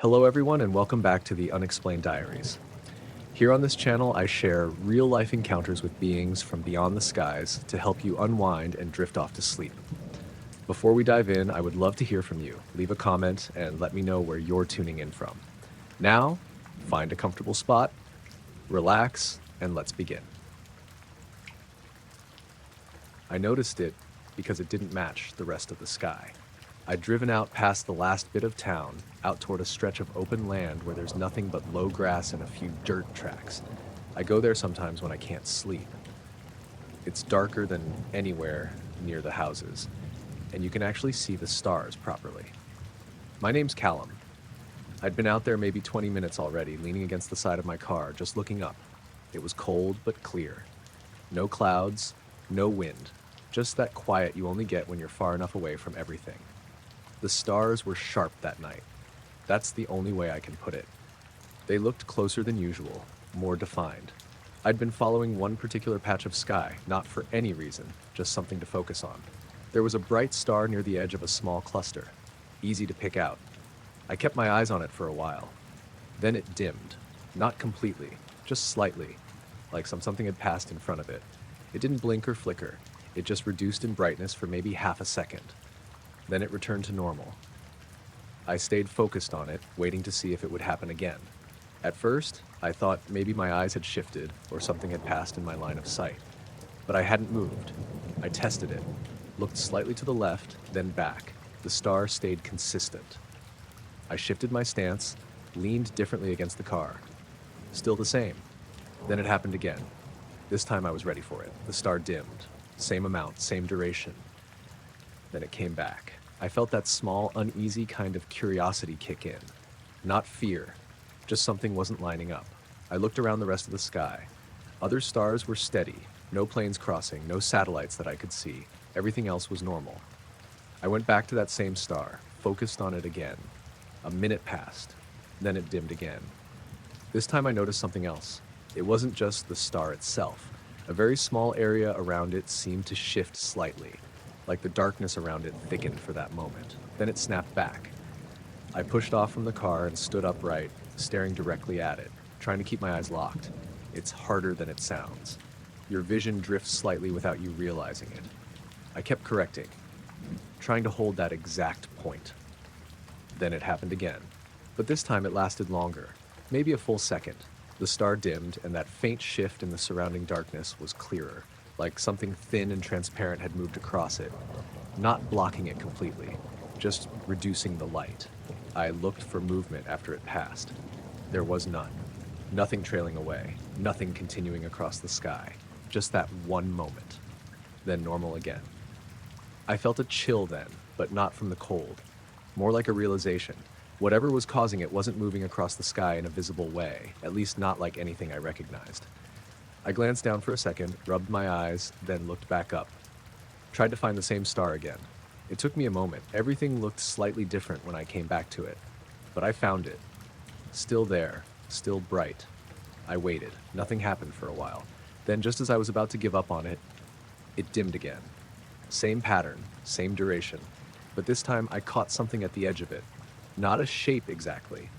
Hello everyone and welcome back to the Unexplained Diaries. Here on this channel I share real-life encounters with beings from beyond the skies to help you unwind and drift off to sleep. Before we dive in, I would love to hear from you. Leave a comment and let me know where you're tuning in from. Now, find a comfortable spot, relax, and let's begin. I noticed it because it didn't match the rest of the sky. I'd driven out past the last bit of town, out toward a stretch of open land where there's nothing but low grass and a few dirt tracks. I go there sometimes when I can't sleep. It's darker than anywhere near the houses, and you can actually see the stars properly. My name's Callum. I'd been out there maybe 20 minutes already, leaning against the side of my car, just looking up. It was cold but clear. No clouds, no wind, just that quiet you only get when you're far enough away from everything. The stars were sharp that night. That's the only way I can put it. They looked closer than usual, more defined. I'd been following one particular patch of sky, not for any reason, just something to focus on. There was a bright star near the edge of a small cluster, easy to pick out. I kept my eyes on it for a while. Then it dimmed, not completely, just slightly, like something had passed in front of it. It didn't blink or flicker, it just reduced in brightness for maybe half a second. Then it returned to normal. I stayed focused on it, waiting to see if it would happen again. At first, I thought maybe my eyes had shifted or something had passed in my line of sight. But I hadn't moved. I tested it, looked slightly to the left, then back. The star stayed consistent. I shifted my stance, leaned differently against the car. Still the same. Then it happened again. This time I was ready for it. The star dimmed. Same amount, same duration. Then it came back. I felt that small, uneasy kind of curiosity kick in. Not fear, just something wasn't lining up. I looked around the rest of the sky. Other stars were steady, no planes crossing, no satellites that I could see. Everything else was normal. I went back to that same star, focused on it again. A minute passed, then it dimmed again. This time I noticed something else. It wasn't just the star itself. A very small area around it seemed to shift slightly, like the darkness around it thickened for that moment. Then it snapped back. I pushed off from the car and stood upright, staring directly at it, trying to keep my eyes locked. It's harder than it sounds. Your vision drifts slightly without you realizing it. I kept correcting, trying to hold that exact point. Then it happened again, but this time it lasted longer, maybe a full second. The star dimmed, and that faint shift in the surrounding darkness was clearer, like something thin and transparent had moved across it, not blocking it completely, just reducing the light. I looked for movement after it passed. There was none. Nothing trailing away, nothing continuing across the sky, just that one moment. Then normal again. I felt a chill then, but not from the cold. More like a realization. Whatever was causing it wasn't moving across the sky in a visible way, at least not like anything I recognized. I glanced down for a second, rubbed my eyes, then looked back up. Tried to find the same star again. It took me a moment. Everything looked slightly different when I came back to it. But I found it. Still there, still bright. I waited. Nothing happened for a while. Then just as I was about to give up on it, it dimmed again. Same pattern, same duration. But this time I caught something at the edge of it. Not a shape exactly.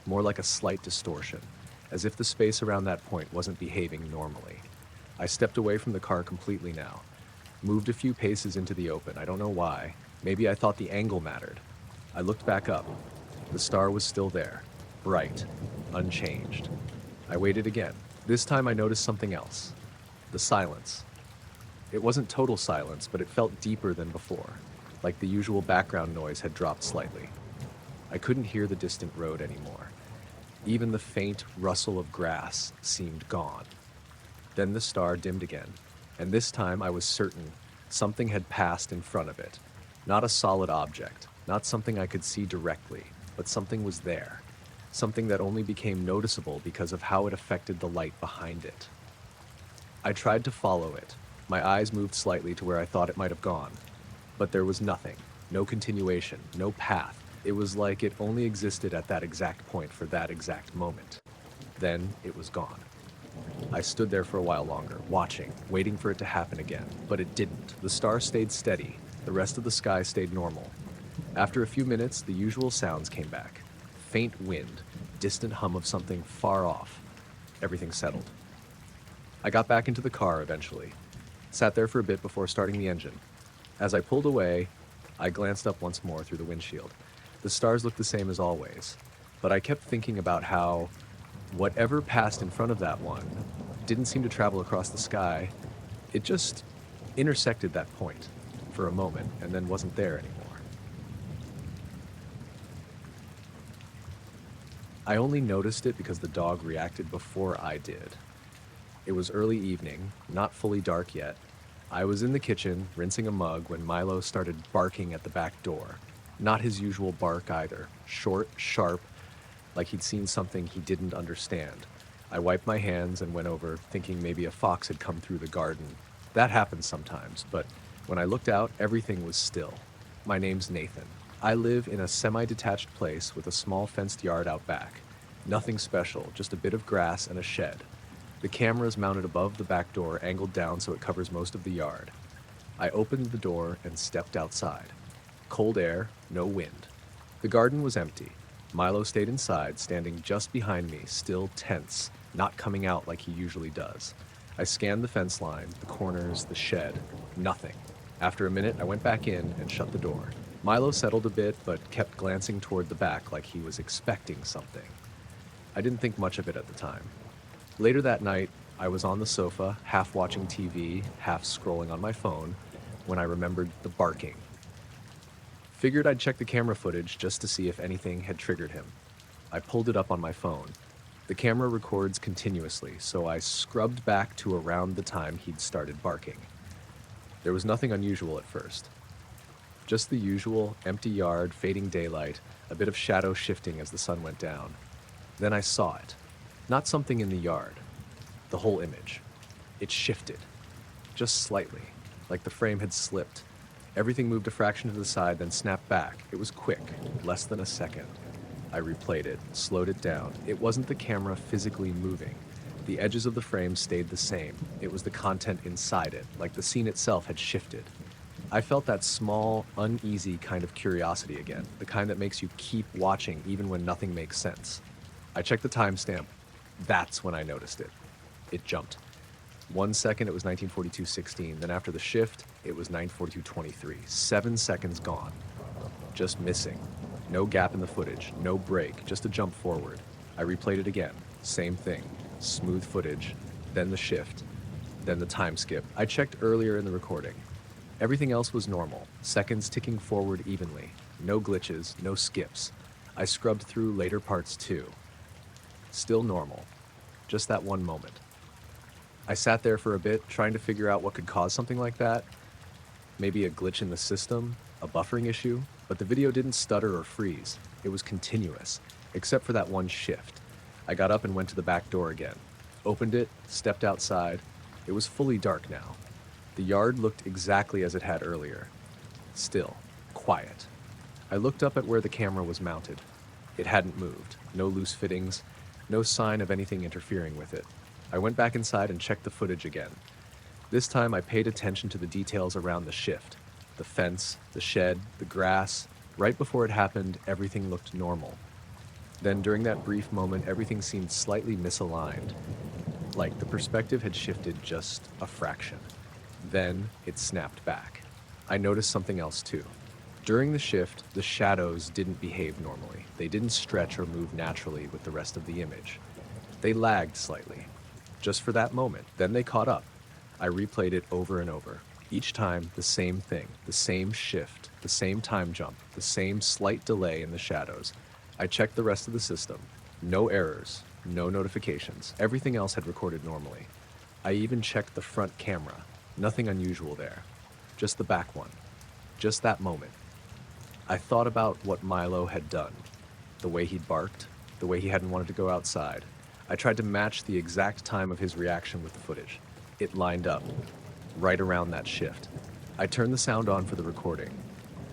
More like a slight distortion, as if the space around that point wasn't behaving normally. I stepped away from the car completely now. Moved a few paces into the open. I don't know why. Maybe I thought the angle mattered. I looked back up. The star was still there, bright, unchanged. I waited again. This time I noticed something else. The silence. It wasn't total silence, but it felt deeper than before, like the usual background noise had dropped slightly. I couldn't hear the distant road anymore. Even the faint rustle of grass seemed gone. Then the star dimmed again, and this time I was certain something had passed in front of it. Not a solid object, not something I could see directly, but something was there. Something that only became noticeable because of how it affected the light behind it. I tried to follow it. My eyes moved slightly to where I thought it might have gone. But there was nothing, no continuation, no path. It was like it only existed at that exact point for that exact moment. Then it was gone. I stood there for a while longer, watching, waiting for it to happen again, but it didn't. The star stayed steady. The rest of the sky stayed normal. After a few minutes, the usual sounds came back. faint wind, distant hum of something far off. Everything settled. I got back into the car eventually, sat there for a bit before starting the engine. As I pulled away, I glanced up once more through the windshield. The stars looked the same as always, but I kept thinking about how whatever passed in front of that one didn't seem to travel across the sky. It just intersected that point for a moment and then wasn't there anymore. I only noticed it because the dog reacted before I did. It was early evening, not fully dark yet. I was in the kitchen, rinsing a mug, when Milo started barking at the back door. Not his usual bark either. Short, sharp, like he'd seen something he didn't understand. I wiped my hands and went over, thinking maybe a fox had come through the garden. That happens sometimes, but when I looked out, everything was still. My name's Nathan. I live in a semi-detached place with a small fenced yard out back. Nothing special, just a bit of grass and a shed. The camera is mounted above the back door, angled down so it covers most of the yard. I opened the door and stepped outside. Cold air, no wind. The garden was empty. Milo stayed inside, standing just behind me, still tense, not coming out like he usually does. I scanned the fence line, the corners, the shed. Nothing. After a minute, I went back in and shut the door. Milo settled a bit, but kept glancing toward the back like he was expecting something. I didn't think much of it at the time. Later that night, I was on the sofa, half watching TV, half scrolling on my phone, when I remembered the barking. Figured I'd check the camera footage just to see if anything had triggered him. I pulled it up on my phone. The camera records continuously, so I scrubbed back to around the time he'd started barking. There was nothing unusual at first. Just the usual empty yard, fading daylight, a bit of shadow shifting as the sun went down. Then I saw it. Not something in the yard. The whole image. It shifted. Just slightly, like the frame had slipped. Everything moved a fraction to the side, then snapped back. It was quick, less than a second. I replayed it, slowed it down. It wasn't the camera physically moving. The edges of the frame stayed the same. It was the content inside it, like the scene itself had shifted. I felt that small, uneasy kind of curiosity again, the kind that makes you keep watching even when nothing makes sense. I checked the timestamp. That's when I noticed it. It jumped. 1 second, it was 1942:16. Then after the shift, it was 9:42:23. 7 seconds gone. Just missing. No gap in the footage, no break, just a jump forward. I replayed it again. Same thing. Smooth footage, then the shift, then the time skip. I checked earlier in the recording. Everything else was normal, seconds ticking forward evenly. No glitches, no skips. I scrubbed through later parts too. Still normal. Just that one moment. I sat there for a bit, trying to figure out what could cause something like that. Maybe a glitch in the system, a buffering issue, but the video didn't stutter or freeze. It was continuous, except for that one shift. I got up and went to the back door again. Opened it, stepped outside. It was fully dark now. The yard looked exactly as it had earlier. Still, quiet. I looked up at where the camera was mounted. It hadn't moved. No loose fittings. No sign of anything interfering with it. I went back inside and checked the footage again. This time I paid attention to the details around the shift. The fence, the shed, the grass. Right before it happened, everything looked normal. Then during that brief moment, everything seemed slightly misaligned. Like the perspective had shifted just a fraction. Then it snapped back. I noticed something else too. During the shift, the shadows didn't behave normally. They didn't stretch or move naturally with the rest of the image. They lagged slightly, just for that moment. Then they caught up. I replayed it over and over. Each time, the same thing, the same shift, the same time jump, the same slight delay in the shadows. I checked the rest of the system. No errors, no notifications. Everything else had recorded normally. I even checked the front camera. Nothing unusual there. Just the back one. Just that moment. I thought about what Milo had done. The way he'd barked, the way he hadn't wanted to go outside. I tried to match the exact time of his reaction with the footage. It lined up, right around that shift. I turned the sound on for the recording.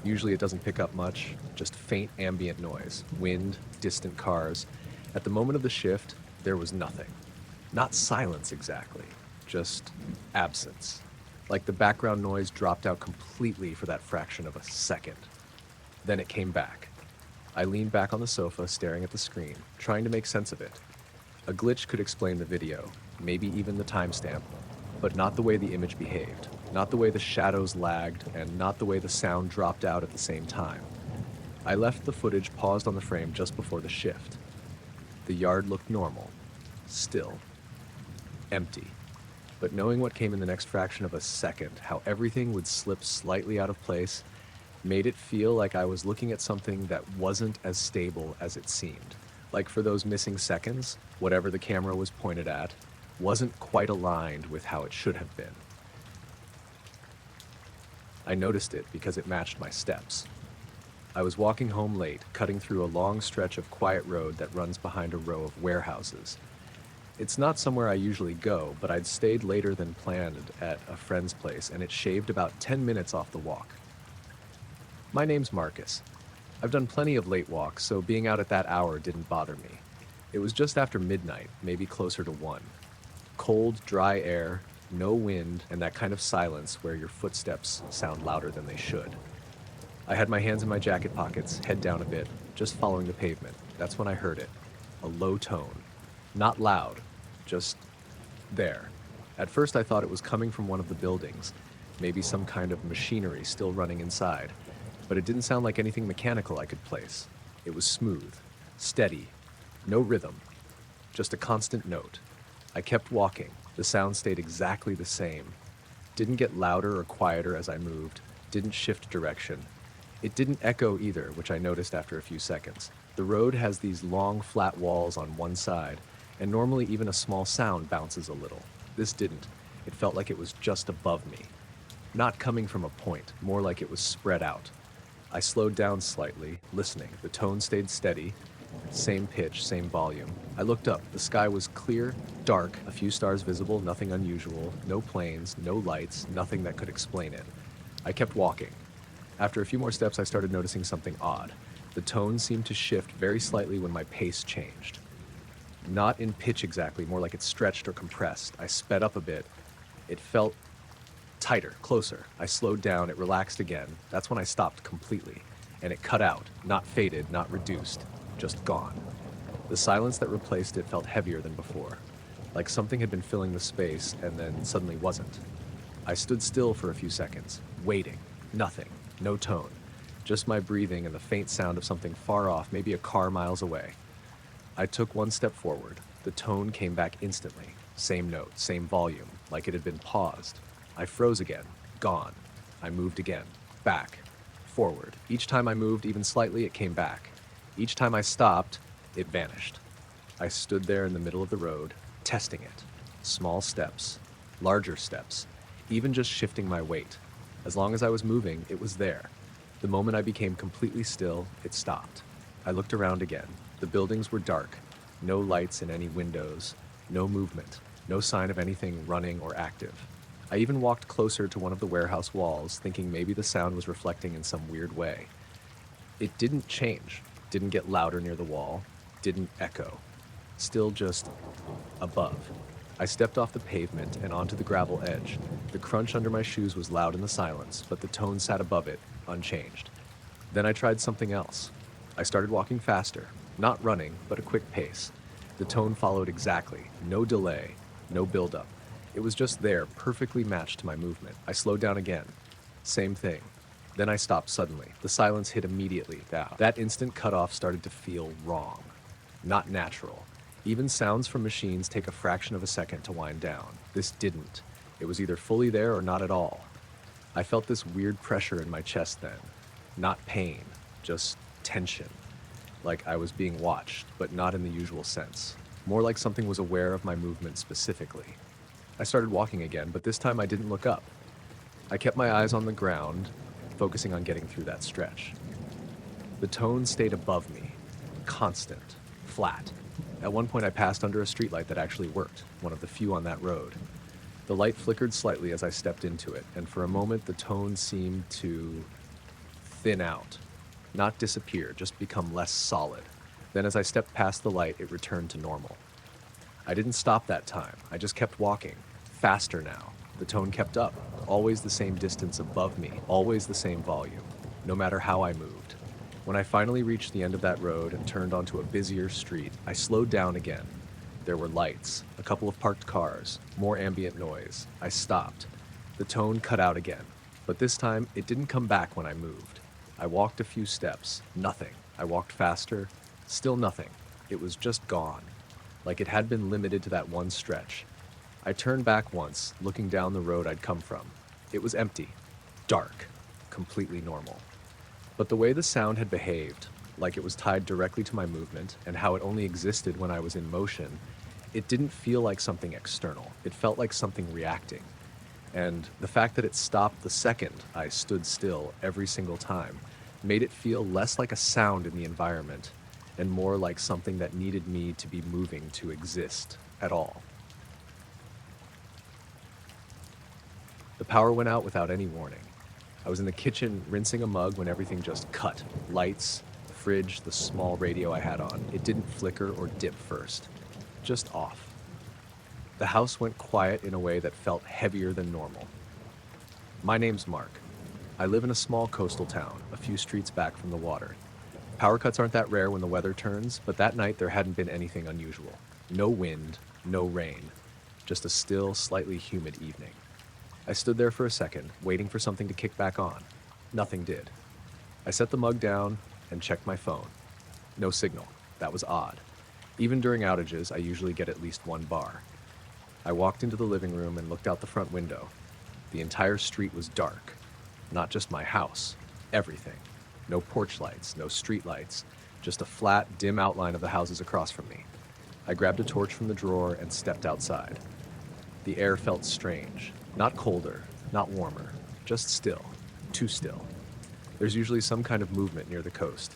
Usually it doesn't pick up much, just faint ambient noise, wind, distant cars. At the moment of the shift, there was nothing. Not silence exactly, just absence. Like the background noise dropped out completely for that fraction of a second. Then it came back. I leaned back on the sofa, staring at the screen, trying to make sense of it. A glitch could explain the video, maybe even the timestamp, but not the way the image behaved, not the way the shadows lagged, and not the way the sound dropped out at the same time. I left the footage paused on the frame just before the shift. The yard looked normal, still, empty. But knowing what came in the next fraction of a second, how everything would slip slightly out of place, made it feel like I was looking at something that wasn't as stable as it seemed. Like for those missing seconds, whatever the camera was pointed at wasn't quite aligned with how it should have been. I noticed it because it matched my steps. I was walking home late, cutting through a long stretch of quiet road that runs behind a row of warehouses. It's not somewhere I usually go, but I'd stayed later than planned at a friend's place, and it shaved about 10 minutes off the walk. My name's Marcus. I've done plenty of late walks, so being out at that hour didn't bother me. It was just after midnight, maybe closer to 1. Cold, dry air, no wind, and that kind of silence where your footsteps sound louder than they should. I had my hands in my jacket pockets, head down a bit, just following the pavement. That's when I heard it. A low tone. Not loud, just there. At first I thought it was coming from one of the buildings, maybe some kind of machinery still running inside, but it didn't sound like anything mechanical I could place. It was smooth, steady, no rhythm, just a constant note. I kept walking. The sound stayed exactly the same. Didn't get louder or quieter as I moved, didn't shift direction. It didn't echo either, which I noticed after a few seconds. The road has these long, flat walls on one side, and normally even a small sound bounces a little. This didn't. It felt like it was just above me. Not coming from a point, more like it was spread out. I slowed down slightly, listening. The tone stayed steady. Same pitch, same volume. I looked up. The sky was clear, dark, a few stars visible, nothing unusual, no planes, no lights, nothing that could explain it. I kept walking. After a few more steps, I started noticing something odd. The tone seemed to shift very slightly when my pace changed. Not in pitch exactly, more like it stretched or compressed. I sped up a bit. It felt tighter, closer. I slowed down, it relaxed again. That's when I stopped completely. And it cut out, not faded, not reduced, just gone. The silence that replaced it felt heavier than before, like something had been filling the space and then suddenly wasn't. I stood still for a few seconds, waiting. Nothing, no tone, just my breathing and the faint sound of something far off, maybe a car miles away. I took one step forward. The tone came back instantly. Same note, same volume, like it had been paused. I froze again, gone. I moved again, back, forward. Each time I moved even slightly, it came back. Each time I stopped, it vanished. I stood there in the middle of the road, testing it. Small steps, larger steps, even just shifting my weight. As long as I was moving, it was there. The moment I became completely still, it stopped. I looked around again. The buildings were dark, no lights in any windows, no movement, no sign of anything running or active. I even walked closer to one of the warehouse walls, thinking maybe the sound was reflecting in some weird way. It didn't change, didn't get louder near the wall, didn't echo. Still just above. I stepped off the pavement and onto the gravel edge. The crunch under my shoes was loud in the silence, but the tone sat above it, unchanged. Then I tried something else. I started walking faster, not running, but a quick pace. The tone followed exactly, no delay, no buildup. It was just there, perfectly matched to my movement. I slowed down again. Same thing. Then I stopped suddenly. The silence hit immediately. That instant cutoff started to feel wrong, not natural. Even sounds from machines take a fraction of a second to wind down. This didn't. It was either fully there or not at all. I felt this weird pressure in my chest then. Not pain, just tension. Like I was being watched, but not in the usual sense. More like something was aware of my movement specifically. I started walking again, but this time I didn't look up. I kept my eyes on the ground, focusing on getting through that stretch. The tone stayed above me, constant, flat. At one point I passed under a streetlight that actually worked, one of the few on that road. The light flickered slightly as I stepped into it, and for a moment the tone seemed to thin out. Not disappear, just become less solid. Then as I stepped past the light, it returned to normal. I didn't stop that time. I just kept walking. Faster now. The tone kept up. Always the same distance above me. Always the same volume. No matter how I moved. When I finally reached the end of that road and turned onto a busier street, I slowed down again. There were lights, a couple of parked cars, more ambient noise. I stopped. The tone cut out again, but this time it didn't come back when I moved. I walked a few steps, nothing. I walked faster, still nothing. It was just gone, like it had been limited to that one stretch. I turned back once, looking down the road I'd come from. It was empty, dark, completely normal. But the way the sound had behaved, like it was tied directly to my movement and how it only existed when I was in motion, it didn't feel like something external. It felt like something reacting. And the fact that it stopped the second I stood still every single time made it feel less like a sound in the environment and more like something that needed me to be moving to exist at all. The power went out without any warning. I was in the kitchen rinsing a mug when everything just cut. Lights, the fridge, the small radio I had on. It didn't flicker or dip first. Just off. The house went quiet in a way that felt heavier than normal. My name's Mark. I live in a small coastal town, a few streets back from the water. Power cuts aren't that rare when the weather turns, but that night there hadn't been anything unusual. No wind, no rain. Just a still, slightly humid evening. I stood there for a second, waiting for something to kick back on. Nothing did. I set the mug down and checked my phone. No signal. That was odd. Even during outages, I usually get at least one bar. I walked into the living room and looked out the front window. The entire street was dark. Not just my house. Everything. No porch lights, no street lights. Just a flat, dim outline of the houses across from me. I grabbed a torch from the drawer and stepped outside. The air felt strange. Not colder, not warmer, just still, too still. There's usually some kind of movement near the coast.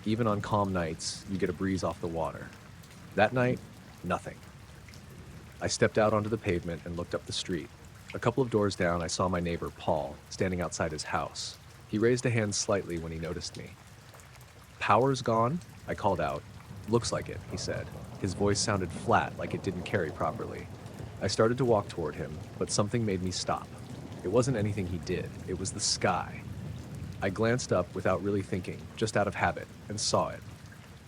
Even on calm nights, you get a breeze off the water. That night, nothing. I stepped out onto the pavement and looked up the street. A couple of doors down, I saw my neighbor, Paul, standing outside his house. He raised a hand slightly when he noticed me. "Power's gone?" I called out. "Looks like it," he said. His voice sounded flat, like it didn't carry properly. I started to walk toward him, but something made me stop. It wasn't anything he did, it was the sky. I glanced up without really thinking, just out of habit, and saw it.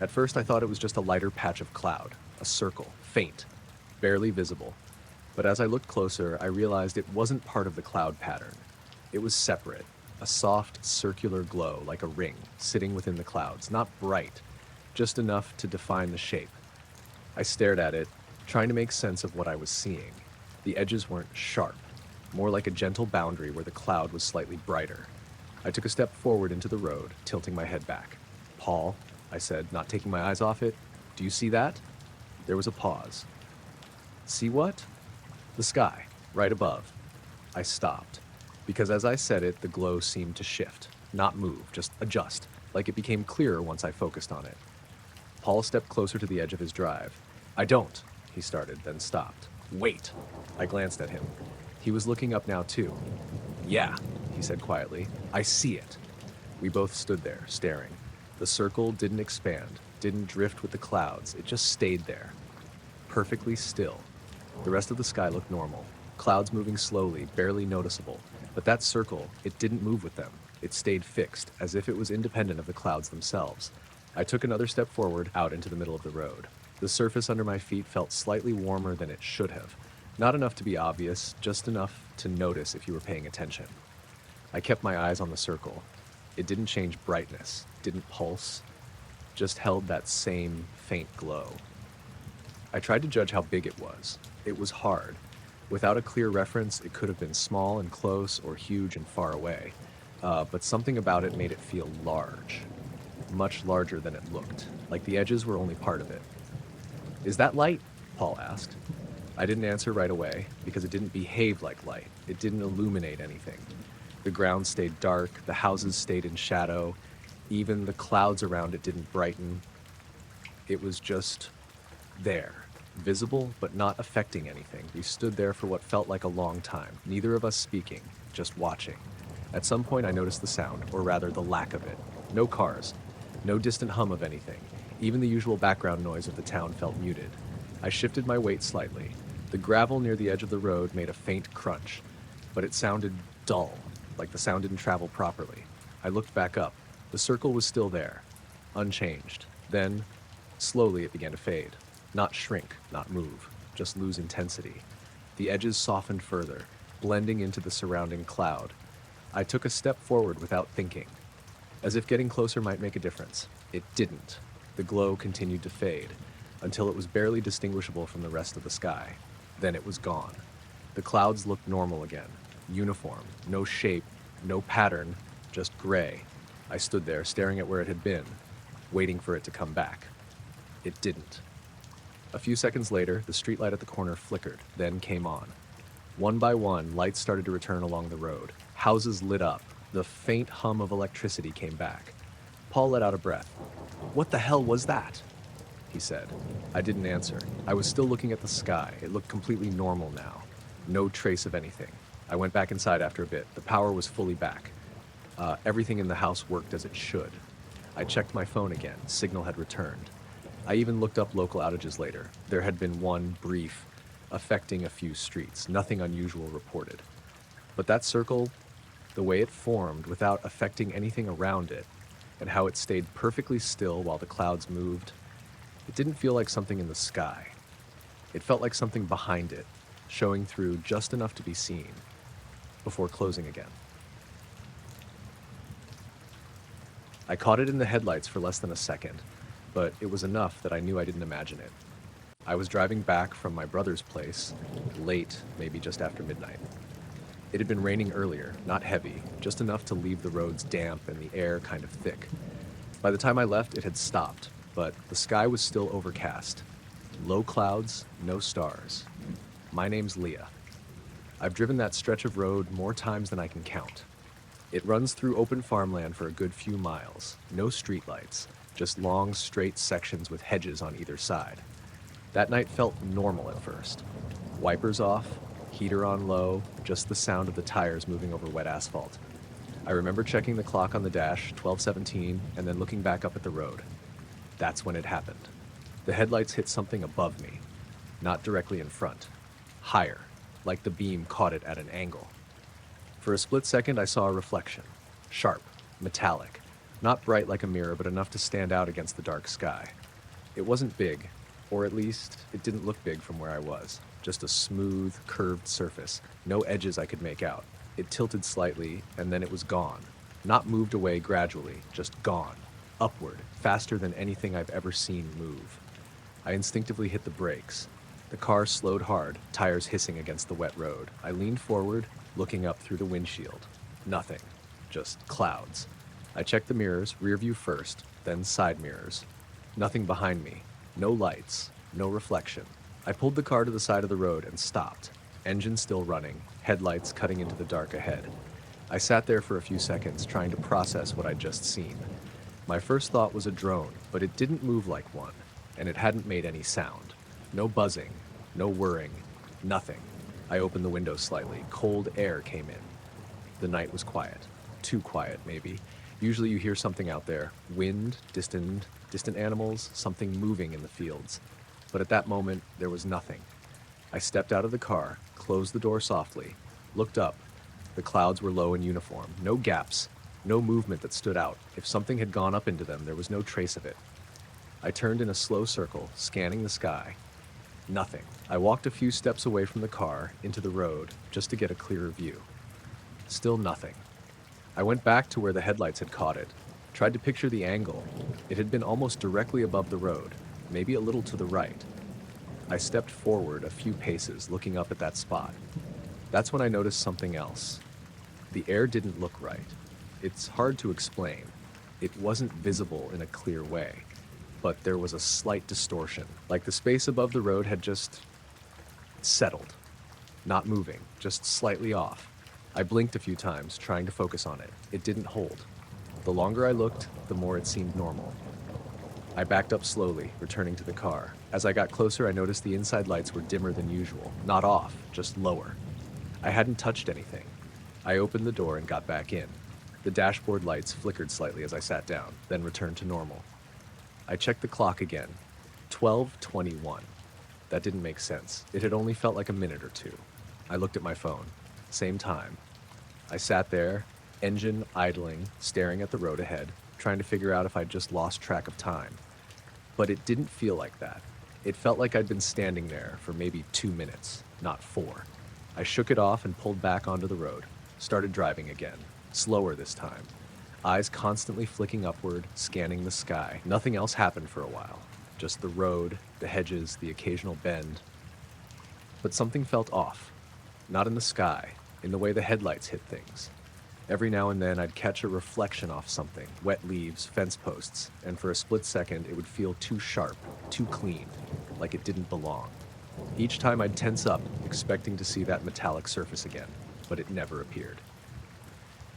At first I thought it was just a lighter patch of cloud, a circle, faint, barely visible. But as I looked closer, I realized it wasn't part of the cloud pattern. It was separate, a soft, circular glow like a ring, sitting within the clouds, not bright, just enough to define the shape. I stared at it, trying to make sense of what I was seeing. The edges weren't sharp, more like a gentle boundary where the cloud was slightly brighter. I took a step forward into the road, tilting my head back. "Paul," I said, not taking my eyes off it, "do you see that?" There was a pause. "See what?" "The sky, right above." I stopped, because as I said it, the glow seemed to shift, not move, just adjust, like it became clearer once I focused on it. Paul stepped closer to the edge of his drive. "I don't," he started, then stopped. "Wait!" I glanced at him. He was looking up now, too. "Yeah," he said quietly. "I see it." We both stood there, staring. The circle didn't expand, didn't drift with the clouds. It just stayed there, perfectly still. The rest of the sky looked normal, clouds moving slowly, barely noticeable. But that circle, it didn't move with them. It stayed fixed, as if it was independent of the clouds themselves. I took another step forward, out into the middle of the road. The surface under my feet felt slightly warmer than it should have. Not enough to be obvious, just enough to notice if you were paying attention. I kept my eyes on the circle. It didn't change brightness, didn't pulse, just held that same faint glow. I tried to judge how big it was. It was hard. Without a clear reference, it could have been small and close or huge and far away. But something about it made it feel large. Much larger than it looked, like the edges were only part of it. "Is that light?" Paul asked. I didn't answer right away, because it didn't behave like light. It didn't illuminate anything. The ground stayed dark, the houses stayed in shadow, even the clouds around it didn't brighten. It was just there, visible but not affecting anything. We stood there for what felt like a long time, neither of us speaking, just watching. At some point I noticed the sound, or rather the lack of it. No cars, no distant hum of anything. Even the usual background noise of the town felt muted. I shifted my weight slightly. The gravel near the edge of the road made a faint crunch, but it sounded dull, like the sound didn't travel properly. I looked back up. The circle was still there, unchanged. Then, slowly it began to fade. Not shrink, not move, just lose intensity. The edges softened further, blending into the surrounding cloud. I took a step forward without thinking, as if getting closer might make a difference. It didn't. The glow continued to fade, until it was barely distinguishable from the rest of the sky. Then it was gone. The clouds looked normal again, uniform, no shape, no pattern, just gray. I stood there, staring at where it had been, waiting for it to come back. It didn't. A few seconds later, the streetlight at the corner flickered, then came on. One by one, lights started to return along the road. Houses lit up. The faint hum of electricity came back. Paul let out a breath. "What the hell was that?" he said. I didn't answer. I was still looking at the sky. It looked completely normal now. No trace of anything. I went back inside after a bit. The power was fully back. Everything in the house worked as it should. I checked my phone again. Signal had returned. I even looked up local outages later. There had been one brief, affecting a few streets. Nothing unusual reported. But that circle, the way it formed without affecting anything around it, and how it stayed perfectly still while the clouds moved, it didn't feel like something in the sky. It felt like something behind it, showing through just enough to be seen, before closing again. I caught it in the headlights for less than a second, but it was enough that I knew I didn't imagine it. I was driving back from my brother's place, late, maybe just after midnight. It had been raining earlier, not heavy, just enough to leave the roads damp and the air kind of thick. By the time I left, it had stopped, but the sky was still overcast. Low clouds, no stars. My name's Leah. I've driven that stretch of road more times than I can count. It runs through open farmland for a good few miles. No streetlights, just long, straight sections with hedges on either side. That night felt normal at first. Wipers off, heater on low, just the sound of the tires moving over wet asphalt. I remember checking the clock on the dash, 12:17, and then looking back up at the road. That's when it happened. The headlights hit something above me, not directly in front. Higher, like the beam caught it at an angle. For a split second, I saw a reflection. Sharp, metallic, not bright like a mirror, but enough to stand out against the dark sky. It wasn't big, or at least it didn't look big from where I was. Just a smooth, curved surface, no edges I could make out. It tilted slightly, and then it was gone. Not moved away gradually, just gone. Upward, faster than anything I've ever seen move. I instinctively hit the brakes. The car slowed hard, tires hissing against the wet road. I leaned forward, looking up through the windshield. Nothing, just clouds. I checked the mirrors, rear view first, then side mirrors. Nothing behind me, no lights, no reflection. I pulled the car to the side of the road and stopped. Engine still running, headlights cutting into the dark ahead. I sat there for a few seconds, trying to process what I'd just seen. My first thought was a drone, but it didn't move like one, and it hadn't made any sound. No buzzing, no whirring, nothing. I opened the window slightly. Cold air came in. The night was quiet. Too quiet, maybe. Usually you hear something out there. Wind, distant animals, something moving in the fields. But at that moment, there was nothing. I stepped out of the car, closed the door softly, looked up. The clouds were low and uniform. No gaps, no movement that stood out. If something had gone up into them, there was no trace of it. I turned in a slow circle, scanning the sky. Nothing. I walked a few steps away from the car, into the road, just to get a clearer view. Still nothing. I went back to where the headlights had caught it, tried to picture the angle. It had been almost directly above the road, maybe a little to the right. I stepped forward a few paces, looking up at that spot. That's when I noticed something else. The air didn't look right. It's hard to explain. It wasn't visible in a clear way, but there was a slight distortion, like the space above the road had just settled. Not moving, just slightly off. I blinked a few times, trying to focus on it. It didn't hold. The longer I looked, the more it seemed normal. I backed up slowly, returning to the car. As I got closer, I noticed the inside lights were dimmer than usual. Not off, just lower. I hadn't touched anything. I opened the door and got back in. The dashboard lights flickered slightly as I sat down, then returned to normal. I checked the clock again. 12:21. That didn't make sense. It had only felt like a minute or two. I looked at my phone. Same time. I sat there, engine idling, staring at the road ahead, trying to figure out if I'd just lost track of time. But it didn't feel like that. It felt like I'd been standing there for maybe 2 minutes, not 4. I shook it off and pulled back onto the road, started driving again, slower this time. Eyes constantly flicking upward, scanning the sky. Nothing else happened for a while. Just the road, the hedges, the occasional bend. But something felt off. Not in the sky, in the way the headlights hit things. Every now and then I'd catch a reflection off something, wet leaves, fence posts, and for a split second it would feel too sharp, too clean, like it didn't belong. Each time I'd tense up, expecting to see that metallic surface again, but it never appeared.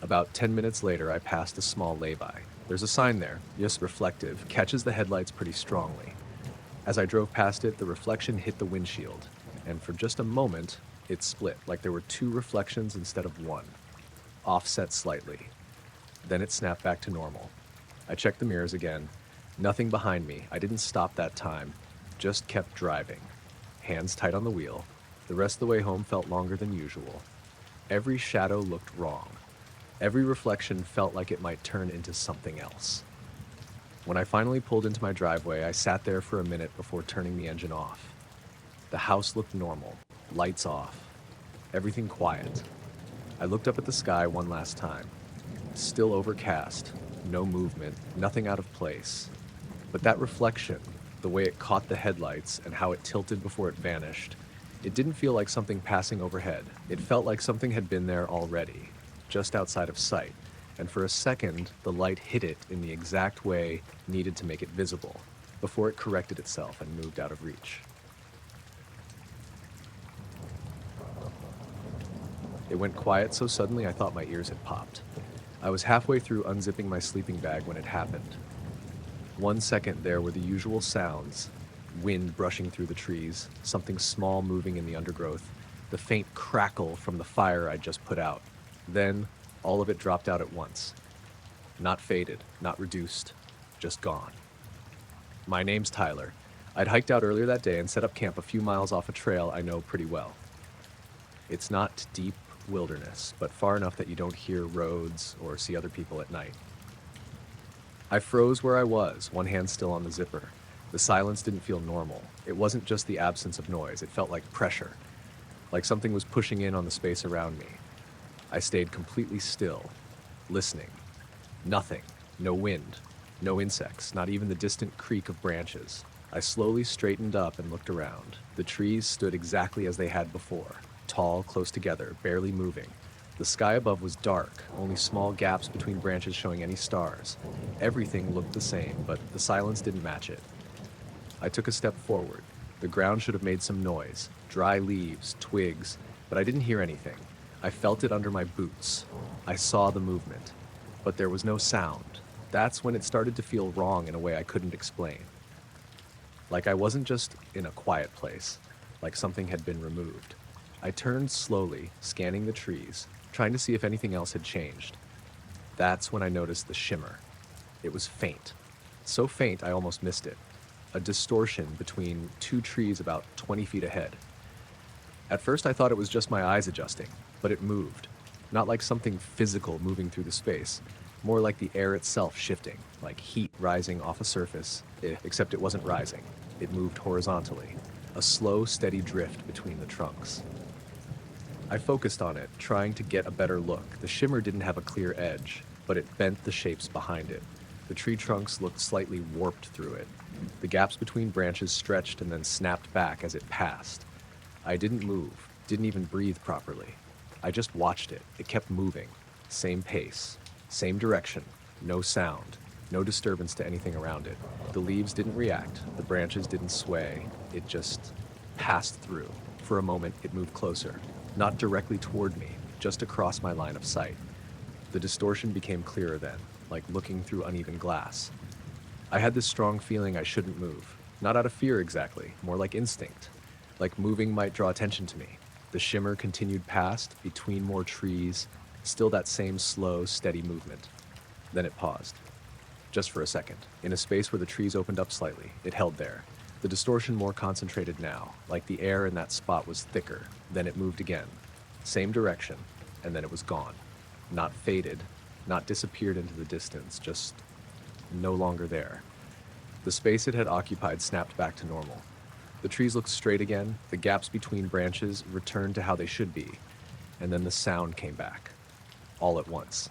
About 10 minutes later, I passed a small lay-by. There's a sign there, just reflective, catches the headlights pretty strongly. As I drove past it, the reflection hit the windshield, and for just a moment, it split, like there were 2 reflections instead of 1, offset slightly. Then it snapped back to normal. I checked the mirrors again. Nothing behind me. I didn't stop that time, just kept driving. Hands tight on the wheel. The rest of the way home felt longer than usual. Every shadow looked wrong. Every reflection felt like it might turn into something else. When I finally pulled into my driveway, I sat there for a minute before turning the engine off. The house looked normal, lights off, everything quiet. I looked up at the sky one last time. Still overcast, no movement, nothing out of place. But that reflection, the way it caught the headlights and how it tilted before it vanished, it didn't feel like something passing overhead. It felt like something had been there already, just outside of sight, and for a second, the light hit it in the exact way needed to make it visible, before it corrected itself and moved out of reach. It went quiet so suddenly I thought my ears had popped. I was halfway through unzipping my sleeping bag when it happened. 1 second there were the usual sounds, wind brushing through the trees, something small moving in the undergrowth, the faint crackle from the fire I'd just put out. Then, all of it dropped out at once. Not faded, not reduced, just gone. My name's Tyler. I'd hiked out earlier that day and set up camp a few miles off a trail I know pretty well. It's not deep wilderness, but far enough that you don't hear roads or see other people at night. I froze where I was, one hand still on the zipper. The silence didn't feel normal. It wasn't just the absence of noise, it felt like pressure, like something was pushing in on the space around me. I stayed completely still, listening. Nothing. No wind. No insects, not even the distant creak of branches. I slowly straightened up and looked around. The trees stood exactly as they had before, tall, close together, barely moving. The sky above was dark, only small gaps between branches showing any stars. Everything looked the same, but the silence didn't match it. I took a step forward. The ground should have made some noise, dry leaves, twigs, but I didn't hear anything. I felt it under my boots. I saw the movement, but there was no sound. That's when it started to feel wrong in a way I couldn't explain. Like I wasn't just in a quiet place, like something had been removed. I turned slowly, scanning the trees, trying to see if anything else had changed. That's when I noticed the shimmer. It was faint. So faint I almost missed it. A distortion between 2 trees about 20 feet ahead. At first I thought it was just my eyes adjusting, but it moved. Not like something physical moving through the space, more like the air itself shifting, like heat rising off a surface, except it wasn't rising. It moved horizontally, a slow, steady drift between the trunks. I focused on it, trying to get a better look. The shimmer didn't have a clear edge, but it bent the shapes behind it. The tree trunks looked slightly warped through it. The gaps between branches stretched and then snapped back as it passed. I didn't move, didn't even breathe properly. I just watched it. It kept moving. Same pace, same direction, no sound, no disturbance to anything around it. The leaves didn't react, the branches didn't sway. It just passed through. For a moment, it moved closer. Not directly toward me, just across my line of sight. The distortion became clearer then, like looking through uneven glass. I had this strong feeling I shouldn't move. Not out of fear exactly, more like instinct. Like moving might draw attention to me. The shimmer continued past, between more trees, still that same slow, steady movement. Then it paused. Just for a second. In a space where the trees opened up slightly, it held there. The distortion more concentrated now, like the air in that spot was thicker. Then it moved again. Same direction, and then it was gone. Not faded, not disappeared into the distance, just no longer there. The space it had occupied snapped back to normal. The trees looked straight again, the gaps between branches returned to how they should be, and then the sound came back. All at once.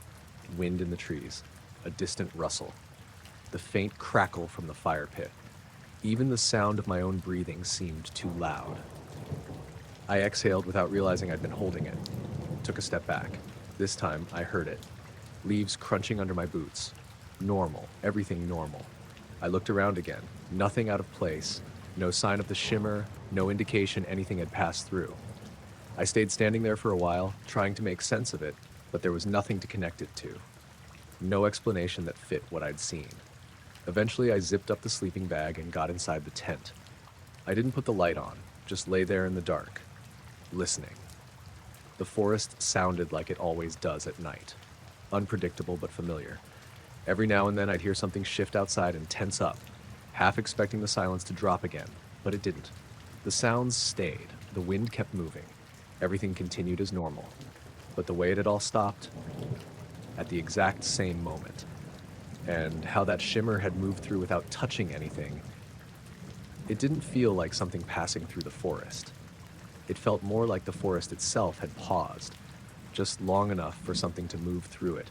Wind in the trees, a distant rustle, the faint crackle from the fire pit. Even the sound of my own breathing seemed too loud. I exhaled without realizing I'd been holding it. Took a step back. This time, I heard it. Leaves crunching under my boots. Normal, everything normal. I looked around again. Nothing out of place. No sign of the shimmer, no indication anything had passed through. I stayed standing there for a while, trying to make sense of it, but there was nothing to connect it to. No explanation that fit what I'd seen. Eventually, I zipped up the sleeping bag and got inside the tent. I didn't put the light on, just lay there in the dark, listening. The forest sounded like it always does at night. Unpredictable but familiar. Every now and then I'd hear something shift outside and tense up, half expecting the silence to drop again, but it didn't. The sounds stayed, the wind kept moving, everything continued as normal. But the way it had all stopped, at the exact same moment. And how that shimmer had moved through without touching anything, it didn't feel like something passing through the forest. It felt more like the forest itself had paused, just long enough for something to move through it,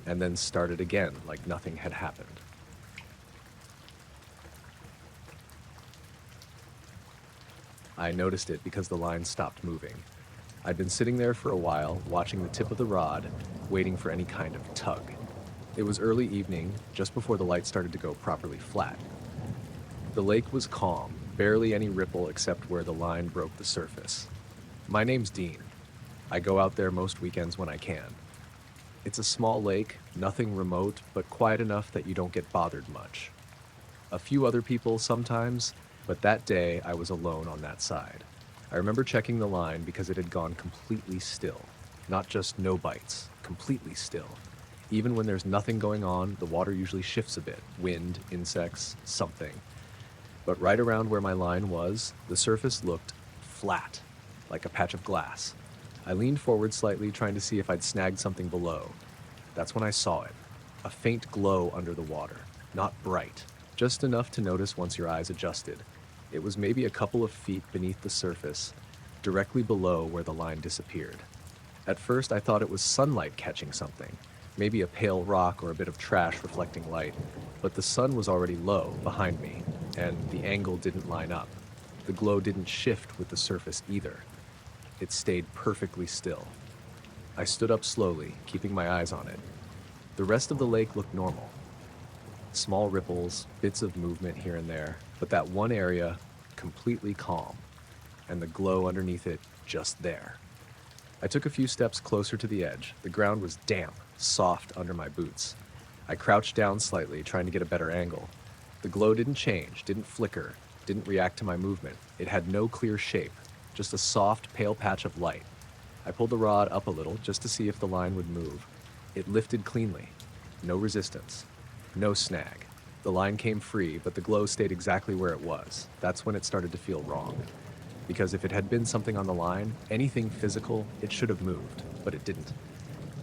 and then started again like nothing had happened. I noticed it because the line stopped moving. I'd been sitting there for a while, watching the tip of the rod, waiting for any kind of tug. It was early evening, just before the light started to go properly flat. The lake was calm, barely any ripple except where the line broke the surface. My name's Dean. I go out there most weekends when I can. It's a small lake, nothing remote, but quiet enough that you don't get bothered much. A few other people sometimes, but that day I was alone on that side. I remember checking the line because it had gone completely still. Not just no bites, completely still. Even when there's nothing going on, the water usually shifts a bit. Wind, insects, something. But right around where my line was, the surface looked flat, like a patch of glass. I leaned forward slightly, trying to see if I'd snagged something below. That's when I saw it. A faint glow under the water. Not bright. Just enough to notice once your eyes adjusted. It was maybe a couple of feet beneath the surface, directly below where the line disappeared. At first, I thought it was sunlight catching something. Maybe a pale rock or a bit of trash reflecting light. But the sun was already low, behind me, and the angle didn't line up. The glow didn't shift with the surface either. It stayed perfectly still. I stood up slowly, keeping my eyes on it. The rest of the lake looked normal. Small ripples, bits of movement here and there, but that one area, completely calm, and the glow underneath it just there. I took a few steps closer to the edge. The ground was damp, soft under my boots. I crouched down slightly, trying to get a better angle. The glow didn't change, didn't flicker, didn't react to my movement. It had no clear shape. Just a soft, pale patch of light. I pulled the rod up a little just to see if the line would move. It lifted cleanly. No resistance. No snag. The line came free, but the glow stayed exactly where it was. That's when it started to feel wrong. Because if it had been something on the line, anything physical, it should have moved, but it didn't.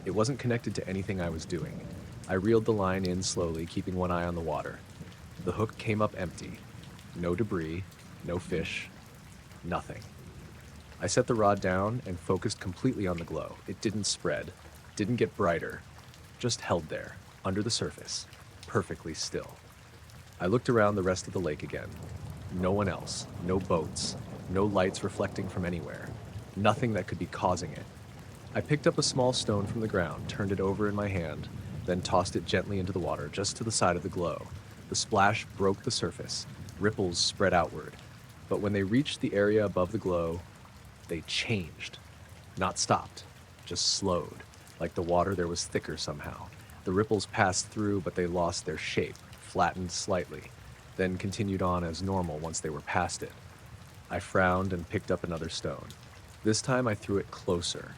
It wasn't connected to anything I was doing. I reeled the line in slowly, keeping one eye on the water. The hook came up empty. No debris, no fish, nothing. I set the rod down and focused completely on the glow. It didn't spread, didn't get brighter, just held there, under the surface, perfectly still. I looked around the rest of the lake again. No one else, no boats, no lights reflecting from anywhere, nothing that could be causing it. I picked up a small stone from the ground, turned it over in my hand, then tossed it gently into the water just to the side of the glow. The splash broke the surface, ripples spread outward, but when they reached the area above the glow, they changed. Not stopped, just slowed. Like the water, there was thicker somehow. The ripples passed through, but they lost their shape, flattened slightly, then continued on as normal once they were past it. I frowned and picked up another stone. This time I threw it closer,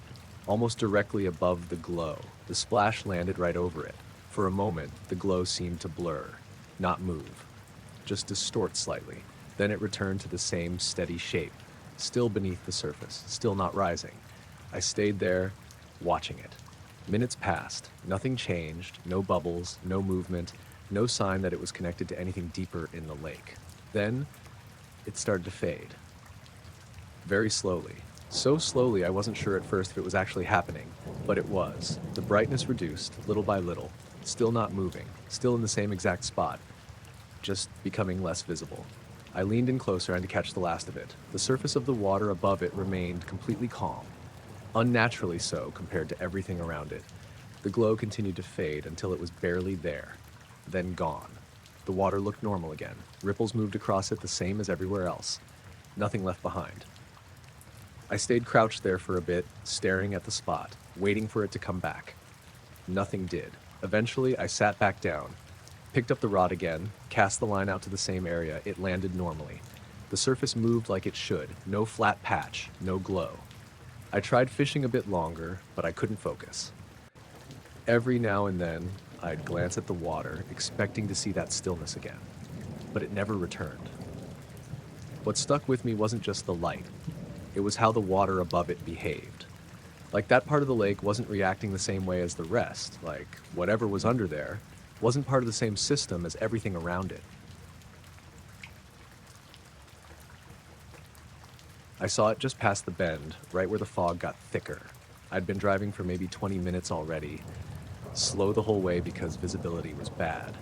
almost directly above the glow. The splash landed right over it. For a moment, the glow seemed to blur, not move, just distort slightly. Then it returned to the same steady shape, still beneath the surface, still not rising. I stayed there, watching it. Minutes passed, nothing changed, no bubbles, no movement, No sign that it was connected to anything deeper in the lake. Then, it started to fade. Very slowly. So slowly I wasn't sure at first if it was actually happening, but it was. The brightness reduced, little by little, still not moving, still in the same exact spot, just becoming less visible. I leaned in closer and to catch the last of it. The surface of the water above it remained completely calm, unnaturally so compared to everything around it. The glow continued to fade until it was barely there, then gone. The water looked normal again. Ripples moved across it the same as everywhere else. Nothing left behind. I stayed crouched there for a bit, staring at the spot, waiting for it to come back. Nothing did. Eventually, I sat back down, picked up the rod again, cast the line out to the same area. It landed normally. The surface moved like it should. No flat patch, no glow. I tried fishing a bit longer, but I couldn't focus. Every now and then, I'd glance at the water, expecting to see that stillness again, but it never returned. What stuck with me wasn't just the light. It was how the water above it behaved. Like that part of the lake wasn't reacting the same way as the rest, like whatever was under there wasn't part of the same system as everything around it. I saw it just past the bend, right where the fog got thicker. I'd been driving for maybe 20 minutes already, slow the whole way because visibility was bad.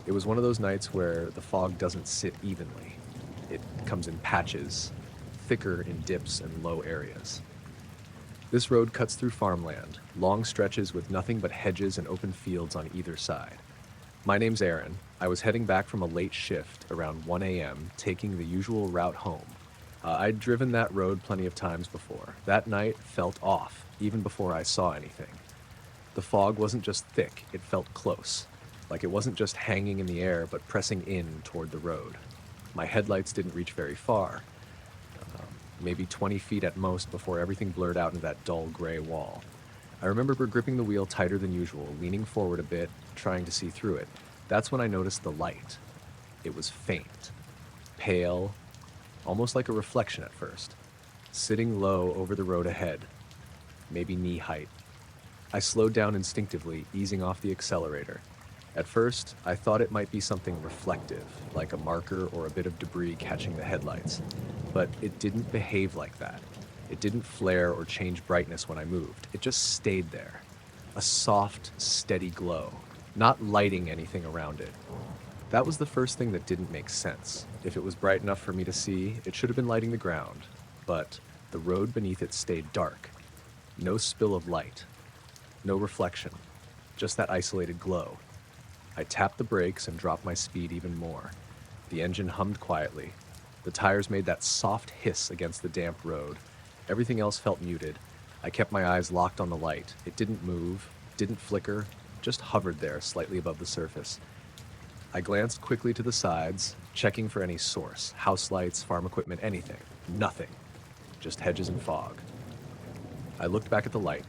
It was one of those nights where the fog doesn't sit evenly. It comes in patches, thicker in dips and low areas. This road cuts through farmland, long stretches with nothing but hedges and open fields on either side. My name's Aaron. I was heading back from a late shift around 1 a.m., taking the usual route home. I'd driven that road plenty of times before. That night felt off, even before I saw anything. The fog wasn't just thick, it felt close, like it wasn't just hanging in the air, but pressing in toward the road. My headlights didn't reach very far, maybe 20 feet at most before everything blurred out into that dull gray wall. I remember gripping the wheel tighter than usual, leaning forward a bit, trying to see through it. That's when I noticed the light. It was faint, pale, almost like a reflection at first, sitting low over the road ahead, maybe knee height. I slowed down instinctively, easing off the accelerator. At first, I thought it might be something reflective, like a marker or a bit of debris catching the headlights. But it didn't behave like that. It didn't flare or change brightness when I moved. It just stayed there. A soft, steady glow, not lighting anything around it. That was the first thing that didn't make sense. If it was bright enough for me to see, it should have been lighting the ground. But the road beneath it stayed dark. No spill of light. No reflection. Just that isolated glow. I tapped the brakes and dropped my speed even more. The engine hummed quietly. The tires made that soft hiss against the damp road. Everything else felt muted. I kept my eyes locked on the light. It didn't move, didn't flicker, just hovered there slightly above the surface. I glanced quickly to the sides, checking for any source, house lights, farm equipment, anything. Nothing. Just hedges and fog. I looked back at the light.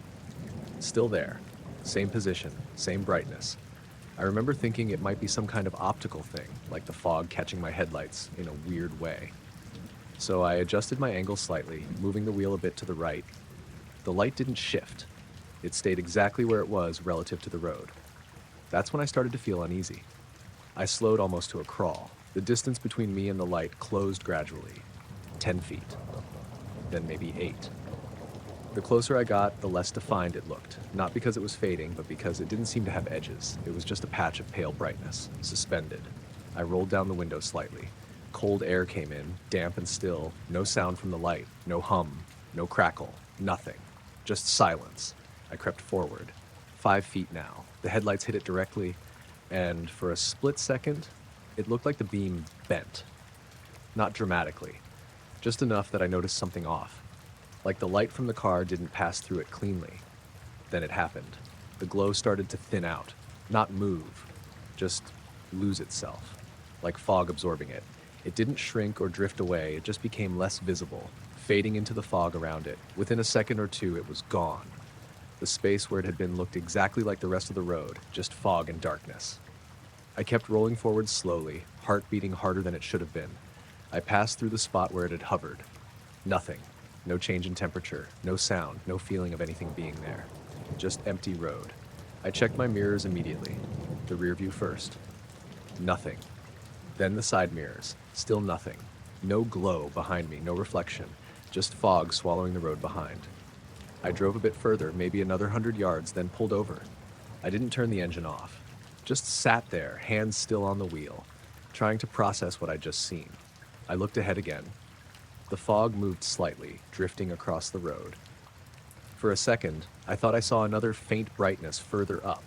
Still there. Same position, same brightness. I remember thinking it might be some kind of optical thing, like the fog catching my headlights in a weird way. So I adjusted my angle slightly, moving the wheel a bit to the right. The light didn't shift. It stayed exactly where it was relative to the road. That's when I started to feel uneasy. I slowed almost to a crawl. The distance between me and the light closed gradually. 10 feet. Then maybe 8. The closer I got, the less defined it looked. Not because it was fading, but because it didn't seem to have edges. It was just a patch of pale brightness, suspended. I rolled down the window slightly. Cold air came in, damp and still. No sound from the light. No hum. No crackle. Nothing. Just silence. I crept forward. 5 feet now. The headlights hit it directly, and for a split second, it looked like the beam bent. Not dramatically. Just enough that I noticed something off. Like the light from the car didn't pass through it cleanly. Then it happened. The glow started to thin out, not move, just lose itself, like fog absorbing it. It didn't shrink or drift away, it just became less visible, fading into the fog around it. Within a second or two, it was gone. The space where it had been looked exactly like the rest of the road, just fog and darkness. I kept rolling forward slowly, heart beating harder than it should have been. I passed through the spot where it had hovered. Nothing. No change in temperature, no sound, no feeling of anything being there. Just empty road. I checked my mirrors immediately. The rear view first. Nothing. Then the side mirrors. Still nothing. No glow behind me, no reflection. Just fog swallowing the road behind. I drove a bit further, maybe another 100 yards, then pulled over. I didn't turn the engine off. Just sat there, hands still on the wheel, trying to process what I'd just seen. I looked ahead again. The fog moved slightly, drifting across the road. For a second, I thought I saw another faint brightness further up,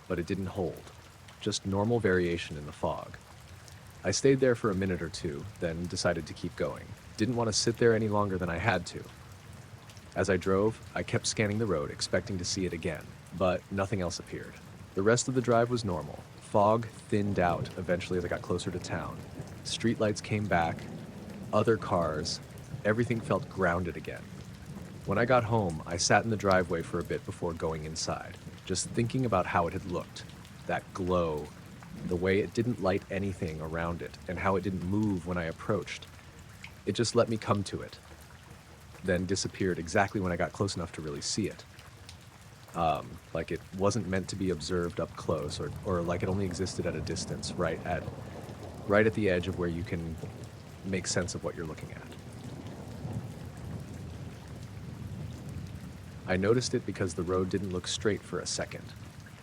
but it didn't hold. Just normal variation in the fog. I stayed there for a minute or two, then decided to keep going. Didn't want to sit there any longer than I had to. As I drove, I kept scanning the road, expecting to see it again, but nothing else appeared. The rest of the drive was normal. Fog thinned out eventually as I got closer to town. Streetlights came back, other cars, everything felt grounded again. When I got home, I sat in the driveway for a bit before going inside, just thinking about how it had looked. That glow, the way it didn't light anything around it, and how it didn't move when I approached. It just let me come to it, then disappeared exactly when I got close enough to really see it. Like it wasn't meant to be observed up close, or like it only existed at a distance, right at the edge of where you can make sense of what you're looking at. I noticed it because the road didn't look straight for a second.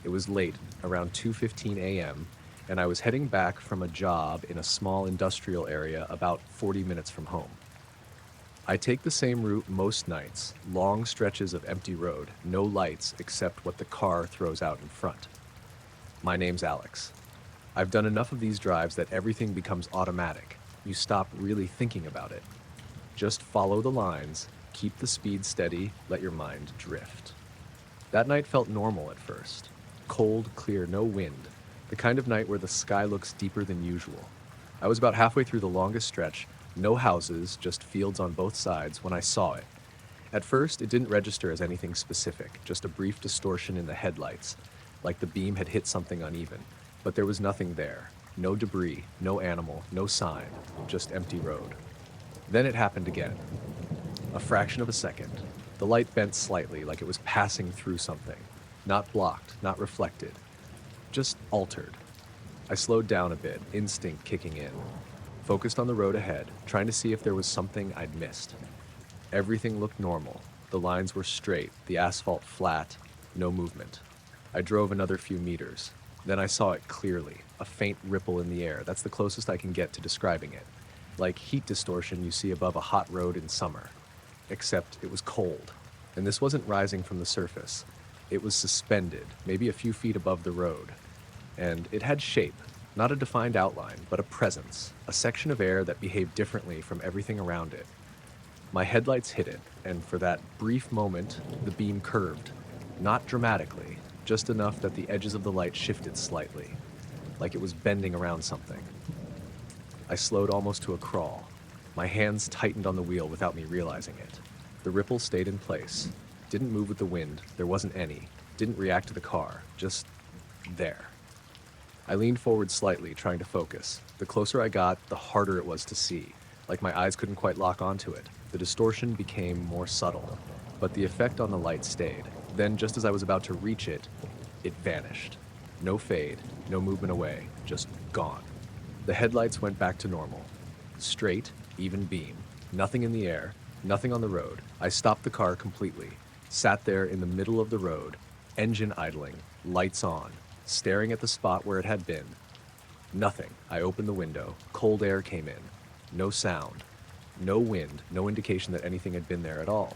It was late, around 2:15 a.m., and I was heading back from a job in a small industrial area about 40 minutes from home. I take the same route most nights, long stretches of empty road, no lights except what the car throws out in front. My name's Alex. I've done enough of these drives that everything becomes automatic. You stop really thinking about it. Just follow the lines, keep the speed steady, let your mind drift. That night felt normal at first. Cold, clear, no wind. The kind of night where the sky looks deeper than usual. I was about halfway through the longest stretch, no houses, just fields on both sides, when I saw it. At first, it didn't register as anything specific, just a brief distortion in the headlights, like the beam had hit something uneven. But there was nothing there. No debris, no animal, no sign, just empty road. Then it happened again. A fraction of a second. The light bent slightly, like it was passing through something. Not blocked, not reflected. Just altered. I slowed down a bit, instinct kicking in. Focused on the road ahead, trying to see if there was something I'd missed. Everything looked normal. The lines were straight, the asphalt flat, no movement. I drove another few meters. Then I saw it clearly, a faint ripple in the air. That's the closest I can get to describing it. Like heat distortion you see above a hot road in summer. Except it was cold. And this wasn't rising from the surface. It was suspended, maybe a few feet above the road. And it had shape. Not a defined outline, but a presence, a section of air that behaved differently from everything around it. My headlights hit it, and for that brief moment, the beam curved. Not dramatically, just enough that the edges of the light shifted slightly, like it was bending around something. I slowed almost to a crawl. My hands tightened on the wheel without me realizing it. The ripple stayed in place. Didn't move with the wind, there wasn't any. Didn't react to the car, just there. I leaned forward slightly, trying to focus. The closer I got, the harder it was to see, like my eyes couldn't quite lock onto it. The distortion became more subtle, but the effect on the light stayed. Then, just as I was about to reach it, it vanished. No fade, no movement away, just gone. The headlights went back to normal. Straight, even beam. Nothing in the air, nothing on the road. I stopped the car completely, sat there in the middle of the road, engine idling, lights on, staring at the spot where it had been. Nothing. I opened the window. Cold air came in. No sound. No wind. No indication that anything had been there at all.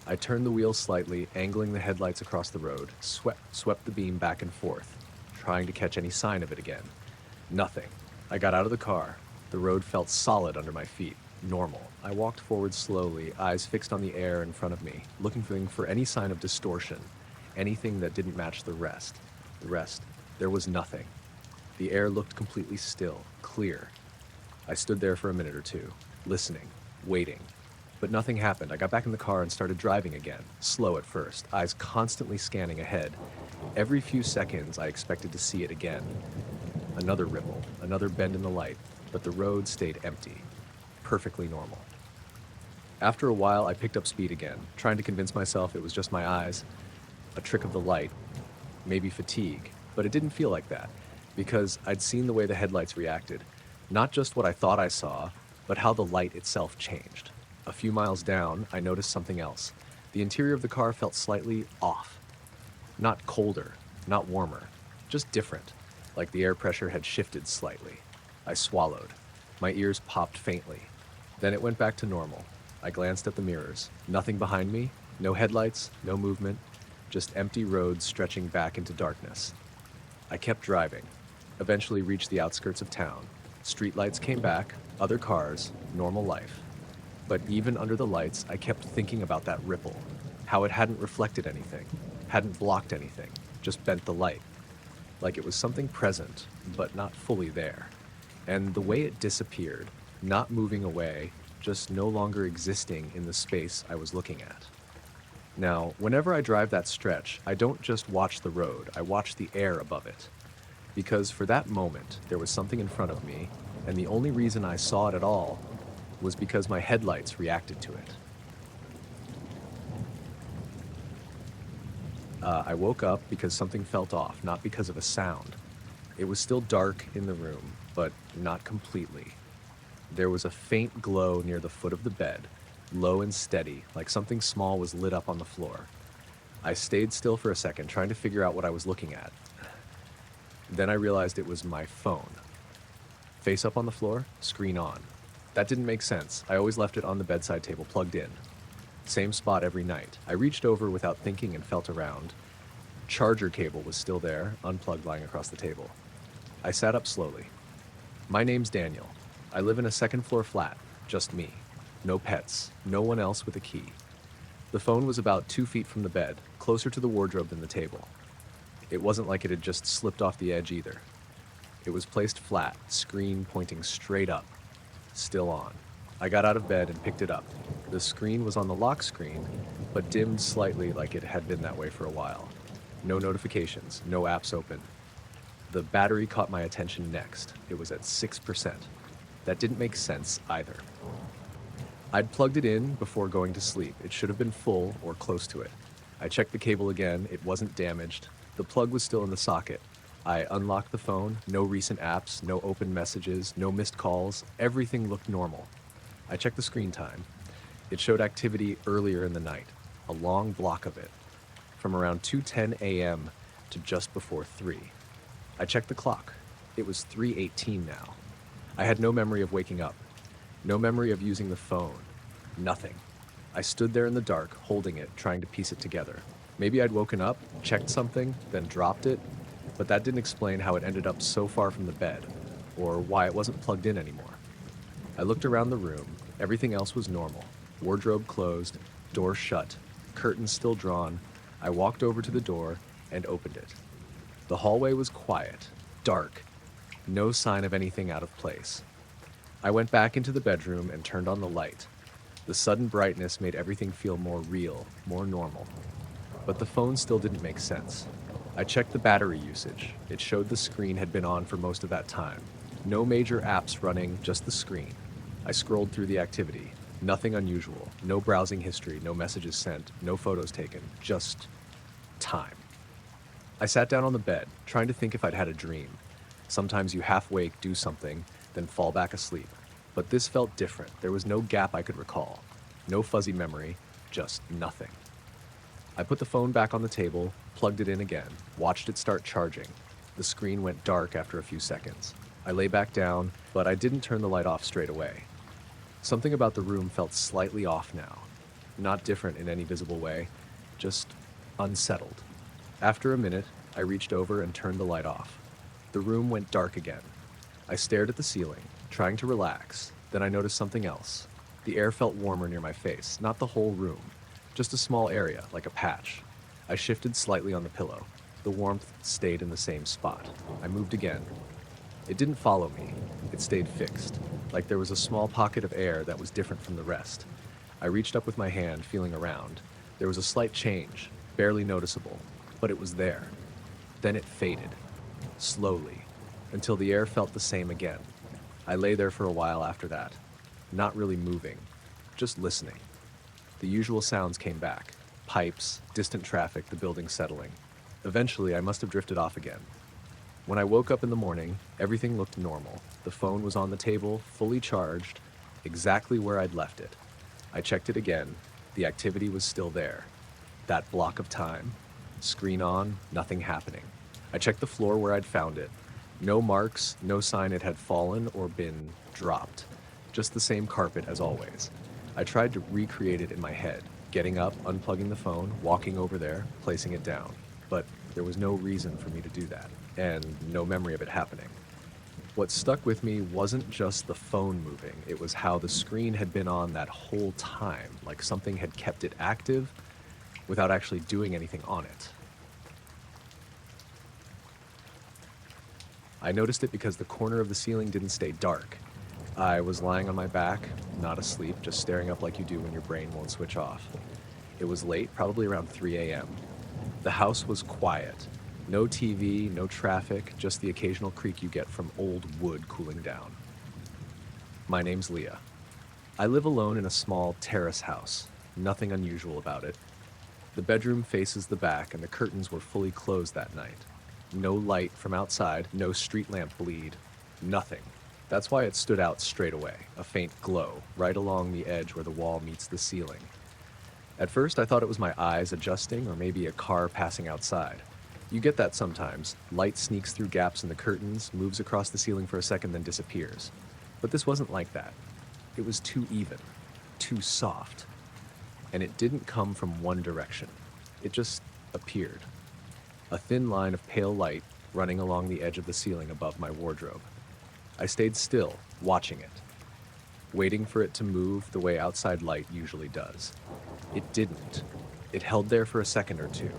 I turned the wheel slightly, angling the headlights across the road, swept the beam back and forth, trying to catch any sign of it again. Nothing. I got out of the car. The road felt solid under my feet. Normal. I walked forward slowly, eyes fixed on the air in front of me, looking for any sign of distortion, anything that didn't match the rest. There was nothing. The air looked completely still, clear. I stood there for a minute or two, listening, waiting. But nothing happened. I got back in the car and started driving again, slow at first, eyes constantly scanning ahead. Every few seconds, I expected to see it again. Another ripple, another bend in the light, but the road stayed empty, perfectly normal. After a while, I picked up speed again, trying to convince myself it was just my eyes, a trick of the light, maybe fatigue, but it didn't feel like that. because I'd seen the way the headlights reacted. Not just what I thought I saw, but how the light itself changed. A few miles down, I noticed something else. The interior of the car felt slightly off. Not colder, not warmer, just different, like the air pressure had shifted slightly. I swallowed. My ears popped faintly. Then it went back to normal. I glanced at the mirrors. Nothing behind me, no headlights, no movement, just empty roads stretching back into darkness. I kept driving, eventually reached the outskirts of town. Streetlights came back, other cars, normal life. But even under the lights, I kept thinking about that ripple, how it hadn't reflected anything, hadn't blocked anything, just bent the light. Like it was something present, but not fully there. And the way it disappeared, not moving away, just no longer existing in the space I was looking at. Now, whenever I drive that stretch, I don't just watch the road, I watch the air above it. Because for that moment, there was something in front of me, and the only reason I saw it at all was because my headlights reacted to it. I woke up because something felt off, not because of a sound. It was still dark in the room, but not completely. There was a faint glow near the foot of the bed, low and steady, like something small was lit up on the floor. I stayed still for a second, trying to figure out what I was looking at. Then I realized it was my phone. Face up on the floor, screen on. That didn't make sense. I always left it on the bedside table, plugged in. Same spot every night. I reached over without thinking and felt around. Charger cable was still there, unplugged, lying across the table. I sat up slowly. My name's Daniel. I live in a second-floor flat, just me. No pets, no one else with a key. The phone was about 2 feet from the bed, closer to the wardrobe than the table. It wasn't like it had just slipped off the edge either. It was placed flat, screen pointing straight up, still on. I got out of bed and picked it up. The screen was on the lock screen, but dimmed slightly like it had been that way for a while. No notifications, no apps open. The battery caught my attention next. It was at 6%. That didn't make sense either. I'd plugged it in before going to sleep. It should have been full or close to it. I checked the cable again. It wasn't damaged. The plug was still in the socket. I unlocked the phone. No recent apps, no open messages, no missed calls. Everything looked normal. I checked the screen time. It showed activity earlier in the night, a long block of it, from around 2:10 a.m. to just before 3. I checked the clock. It was 3:18 now. I had no memory of waking up, no memory of using the phone, nothing. I stood there in the dark, holding it, trying to piece it together. Maybe I'd woken up, checked something, then dropped it, but that didn't explain how it ended up so far from the bed, or why it wasn't plugged in anymore. I looked around the room. Everything else was normal. Wardrobe closed, door shut, curtains still drawn. I walked over to the door and opened it. The hallway was quiet, dark, no sign of anything out of place. I went back into the bedroom and turned on the light. The sudden brightness made everything feel more real, more normal. But the phone still didn't make sense. I checked the battery usage. It showed the screen had been on for most of that time. No major apps running, just the screen. I scrolled through the activity. Nothing unusual. No browsing history, no messages sent, no photos taken. Just time. I sat down on the bed, trying to think if I'd had a dream. Sometimes you half wake, do something, then fall back asleep. But this felt different. There was no gap I could recall. No fuzzy memory, just nothing. I put the phone back on the table, plugged it in again, watched it start charging. The screen went dark after a few seconds. I lay back down, but I didn't turn the light off straight away. Something about the room felt slightly off now. Not different in any visible way, just unsettled. After a minute, I reached over and turned the light off. The room went dark again. I stared at the ceiling, trying to relax. Then I noticed something else. The air felt warmer near my face, not the whole room, just a small area, like a patch. I shifted slightly on the pillow. The warmth stayed in the same spot. I moved again. It didn't follow me. It stayed fixed, like there was a small pocket of air that was different from the rest. I reached up with my hand, feeling around. There was a slight change, barely noticeable, but it was there. Then it faded, slowly, until the air felt the same again. I lay there for a while after that, not really moving, just listening. The usual sounds came back. Pipes, distant traffic, the building settling. Eventually, I must have drifted off again. When I woke up in the morning, everything looked normal. The phone was on the table, fully charged, exactly where I'd left it. I checked it again. The activity was still there. That block of time. Screen on, nothing happening. I checked the floor where I'd found it. No marks, no sign it had fallen or been dropped. Just the same carpet as always. I tried to recreate it in my head, getting up, unplugging the phone, walking over there, placing it down. But there was no reason for me to do that, and no memory of it happening. What stuck with me wasn't just the phone moving, it was how the screen had been on that whole time, like something had kept it active without actually doing anything on it. I noticed it because the corner of the ceiling didn't stay dark. I was lying on my back, not asleep, just staring up like you do when your brain won't switch off. It was late, probably around 3 a.m. The house was quiet. No TV, no traffic, just the occasional creak you get from old wood cooling down. My name's Leah. I live alone in a small terrace house. Nothing unusual about it. The bedroom faces the back and the curtains were fully closed that night. No light from outside, no street lamp bleed, nothing. That's why it stood out straight away, a faint glow, right along the edge where the wall meets the ceiling. At first I thought it was my eyes adjusting or maybe a car passing outside. You get that sometimes. Light sneaks through gaps in the curtains, moves across the ceiling for a second, then disappears. But this wasn't like that. It was too even, too soft. And it didn't come from one direction. It just appeared. A thin line of pale light running along the edge of the ceiling above my wardrobe. I stayed still, watching it, waiting for it to move the way outside light usually does. It didn't. It held there for a second or two.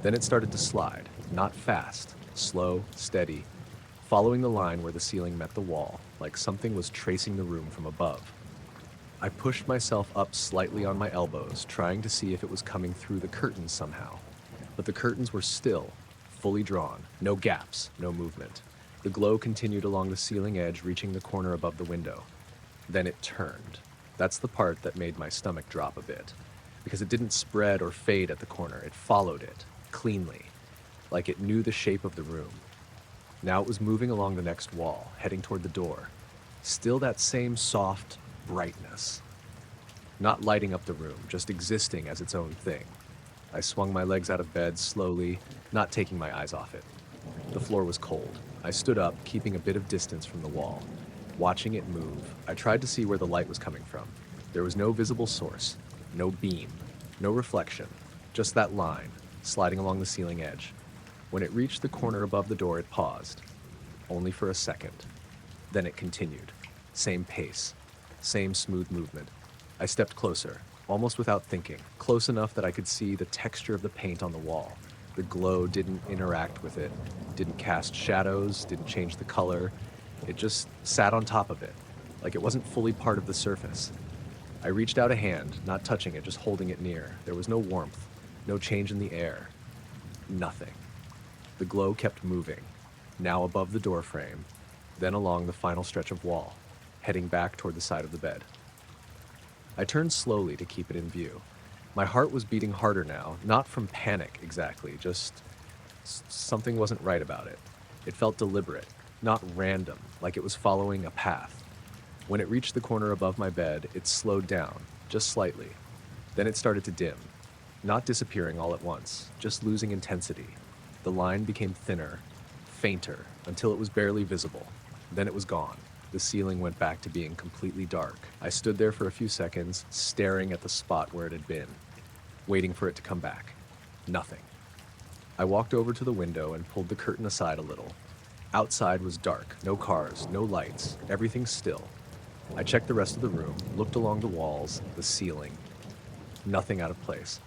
Then it started to slide, not fast, slow, steady, following the line where the ceiling met the wall, like something was tracing the room from above. I pushed myself up slightly on my elbows, trying to see if it was coming through the curtains somehow. But the curtains were still, fully drawn, no gaps, no movement. The glow continued along the ceiling edge, reaching the corner above the window. Then it turned. That's the part that made my stomach drop a bit, because it didn't spread or fade at the corner. It followed it, cleanly, like it knew the shape of the room. Now it was moving along the next wall, heading toward the door. Still that same soft brightness. Not lighting up the room, just existing as its own thing. I swung my legs out of bed slowly, not taking my eyes off it. The floor was cold. I stood up, keeping a bit of distance from the wall. Watching it move, I tried to see where the light was coming from. There was no visible source, no beam, no reflection, just that line, sliding along the ceiling edge. When it reached the corner above the door, it paused. Only for a second. Then it continued. Same pace, same smooth movement. I stepped closer, almost without thinking, close enough that I could see the texture of the paint on the wall. The glow didn't interact with it, didn't cast shadows, didn't change the color. It just sat on top of it, like it wasn't fully part of the surface. I reached out a hand, not touching it, just holding it near. There was no warmth, no change in the air, nothing. The glow kept moving, now above the door frame, then along the final stretch of wall, heading back toward the side of the bed. I turned slowly to keep it in view. My heart was beating harder now, not from panic exactly, just something wasn't right about it. It felt deliberate, not random, like it was following a path. When it reached the corner above my bed, it slowed down, just slightly. Then it started to dim, not disappearing all at once, just losing intensity. The line became thinner, fainter, until it was barely visible. Then it was gone. The ceiling went back to being completely dark. I stood there for a few seconds, staring at the spot where it had been, waiting for it to come back. Nothing. I walked over to the window and pulled the curtain aside a little. Outside was dark, no cars, no lights, everything still. I checked the rest of the room, looked along the walls, the ceiling. Nothing out of place.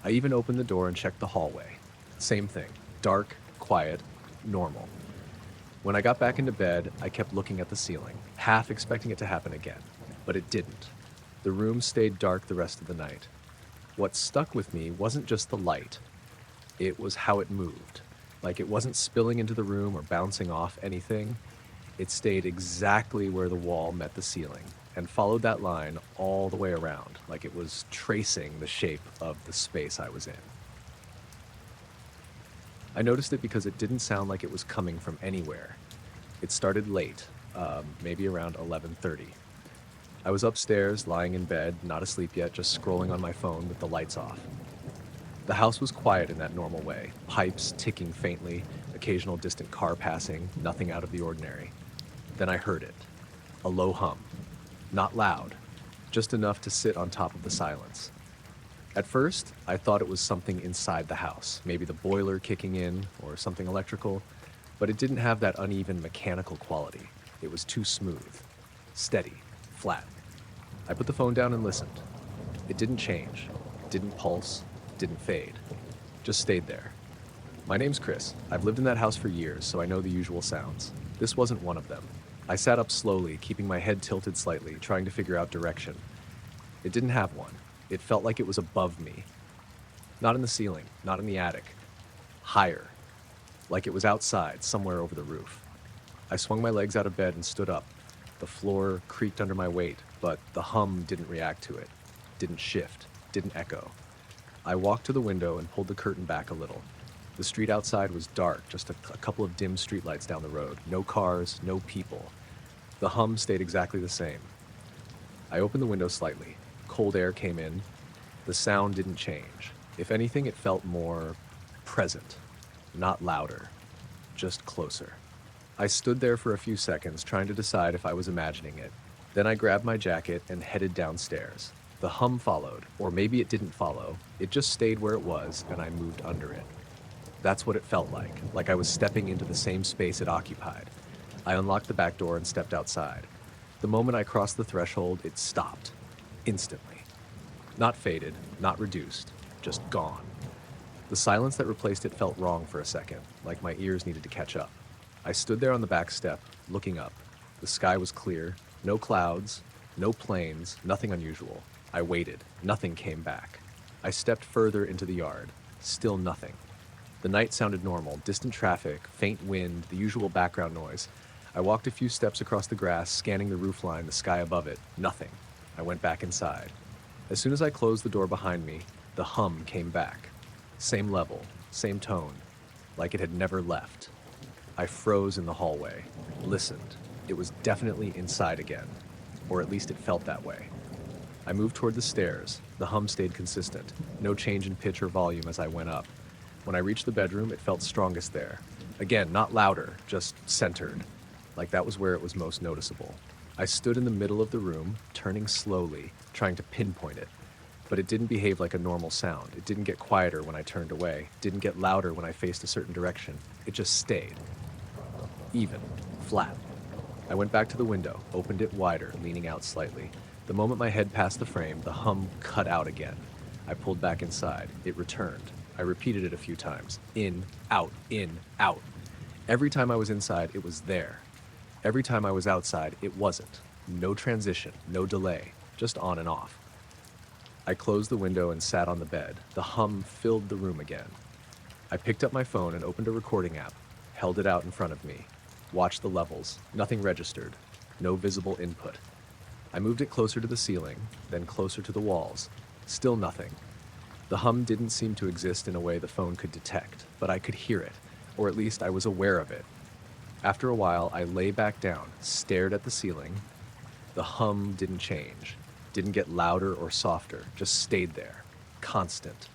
I even opened the door and checked the hallway. Same thing, dark, quiet, normal. When I got back into bed, I kept looking at the ceiling, half expecting it to happen again, but it didn't. The room stayed dark the rest of the night. What stuck with me wasn't just the light. It was how it moved. Like it wasn't spilling into the room or bouncing off anything. It stayed exactly where the wall met the ceiling and followed that line all the way around, like it was tracing the shape of the space I was in. I noticed it because it didn't sound like it was coming from anywhere. It started late, maybe around 11:30. I was upstairs, lying in bed, not asleep yet, just scrolling on my phone with the lights off. The house was quiet in that normal way, pipes ticking faintly, occasional distant car passing, nothing out of the ordinary. Then I heard it, a low hum. Not loud, just enough to sit on top of the silence. At first, I thought it was something inside the house, maybe the boiler kicking in or something electrical, but it didn't have that uneven mechanical quality. It was too smooth, steady, flat. I put the phone down and listened. It didn't change, didn't pulse, didn't fade, just stayed there. My name's Chris. I've lived in that house for years, so I know the usual sounds. This wasn't one of them. I sat up slowly, keeping my head tilted slightly, trying to figure out direction. It didn't have one. It felt like it was above me. Not in the ceiling, not in the attic. Higher. Like it was outside, somewhere over the roof. I swung my legs out of bed and stood up. The floor creaked under my weight, but the hum didn't react to it. Didn't shift. Didn't echo. I walked to the window and pulled the curtain back a little. The street outside was dark, just a couple of dim streetlights down the road. No cars, no people. The hum stayed exactly the same. I opened the window slightly. Cold air came in. The sound didn't change. If anything, it felt more present. Not louder. Just closer. I stood there for a few seconds, trying to decide if I was imagining it. Then I grabbed my jacket and headed downstairs. The hum followed, or maybe it didn't follow. It just stayed where it was, and I moved under it. That's what it felt like I was stepping into the same space it occupied. I unlocked the back door and stepped outside. The moment I crossed the threshold, it stopped. Instantly. Not faded, not reduced, just gone. The silence that replaced it felt wrong for a second, like my ears needed to catch up. I stood there on the back step, looking up. The sky was clear, no clouds, no planes, nothing unusual. I waited. Nothing came back. I stepped further into the yard. Still nothing. The night sounded normal, distant traffic, faint wind, the usual background noise. I walked a few steps across the grass, scanning the roofline, the sky above it. Nothing. I went back inside. As soon as I closed the door behind me, the hum came back. Same level, same tone, like it had never left. I froze in the hallway, listened. It was definitely inside again, or at least it felt that way. I moved toward the stairs. The hum stayed consistent, no change in pitch or volume as I went up. When I reached the bedroom, it felt strongest there. Again, not louder, just centered, like that was where it was most noticeable. I stood in the middle of the room, turning slowly, trying to pinpoint it. But it didn't behave like a normal sound. It didn't get quieter when I turned away. It didn't get louder when I faced a certain direction. It just stayed. Even. Flat. I went back to the window, opened it wider, leaning out slightly. The moment my head passed the frame, the hum cut out again. I pulled back inside. It returned. I repeated it a few times. In, out, in, out. Every time I was inside, it was there. Every time I was outside, it wasn't. No transition, no delay, just on and off. I closed the window and sat on the bed. The hum filled the room again. I picked up my phone and opened a recording app, held it out in front of me, watched the levels. Nothing registered, no visible input. I moved it closer to the ceiling, then closer to the walls. Still nothing. The hum didn't seem to exist in a way the phone could detect, but I could hear it, or at least I was aware of it. After a while, I lay back down, stared at the ceiling. The hum didn't change, didn't get louder or softer, just stayed there, constant.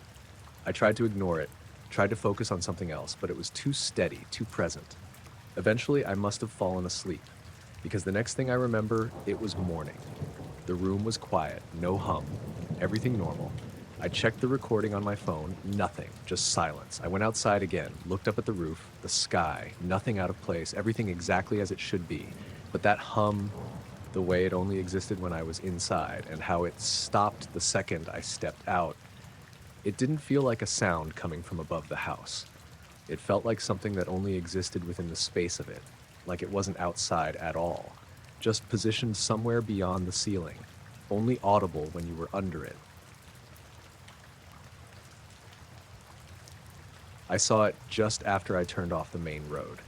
I tried to ignore it, tried to focus on something else, but it was too steady, too present. Eventually, I must have fallen asleep, because the next thing I remember, it was morning. The room was quiet, no hum, everything normal. I checked the recording on my phone, nothing, just silence. I went outside again, looked up at the roof, the sky, nothing out of place, everything exactly as it should be. But that hum, the way it only existed when I was inside, and how it stopped the second I stepped out, it didn't feel like a sound coming from above the house. It felt like something that only existed within the space of it, like it wasn't outside at all, just positioned somewhere beyond the ceiling, only audible when you were under it. I saw it just after I turned off the main road.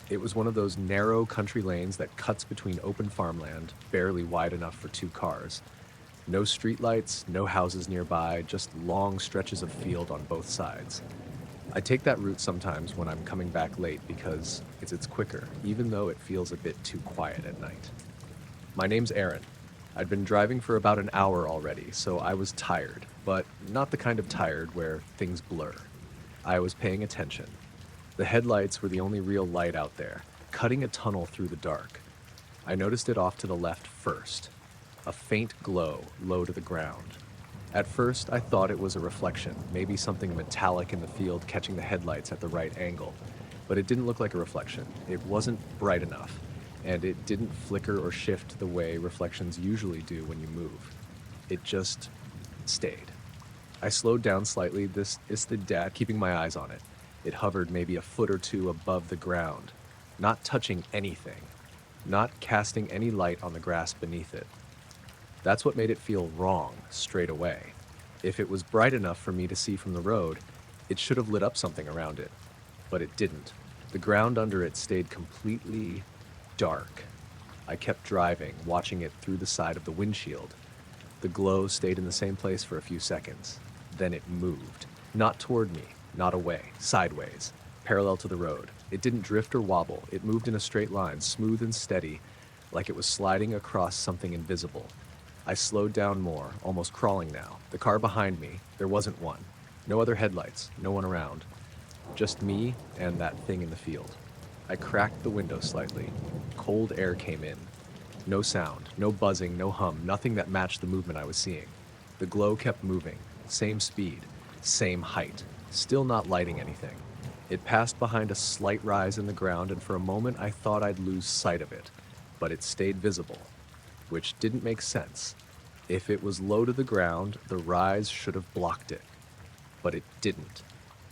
It was one of those narrow country lanes that cuts between open farmland, barely wide enough for 2 cars. No streetlights, no houses nearby, just long stretches of field on both sides. I take that route sometimes when I'm coming back late because it's quicker, even though it feels a bit too quiet at night. My name's Aaron. I'd been driving for about an hour already, so I was tired, but not the kind of tired where things blur. I was paying attention. The headlights were the only real light out there, cutting a tunnel through the dark. I noticed it off to the left first, a faint glow low to the ground. At first, I thought it was a reflection, maybe something metallic in the field catching the headlights at the right angle. But it didn't look like a reflection. It wasn't bright enough, and it didn't flicker or shift the way reflections usually do when you move. It just stayed. I slowed down slightly, this istid keeping my eyes on it. It hovered maybe a foot or two above the ground, not touching anything, not casting any light on the grass beneath it. That's what made it feel wrong straight away. If it was bright enough for me to see from the road, it should have lit up something around it, but it didn't. The ground under it stayed completely dark. I kept driving, watching it through the side of the windshield. The glow stayed in the same place for a few seconds. Then it moved. Not toward me, not away, sideways, parallel to the road. It didn't drift or wobble. It moved in a straight line, smooth and steady, like it was sliding across something invisible. I slowed down more, almost crawling now. The car behind me, there wasn't one. No other headlights, no one around. Just me and that thing in the field. I cracked the window slightly. Cold air came in. No sound, no buzzing, no hum, nothing that matched the movement I was seeing. The glow kept moving, same speed, same height, still not lighting anything. It passed behind a slight rise in the ground, and for a moment I thought I'd lose sight of it, but it stayed visible, which didn't make sense. If it was low to the ground, the rise should have blocked it, but it didn't.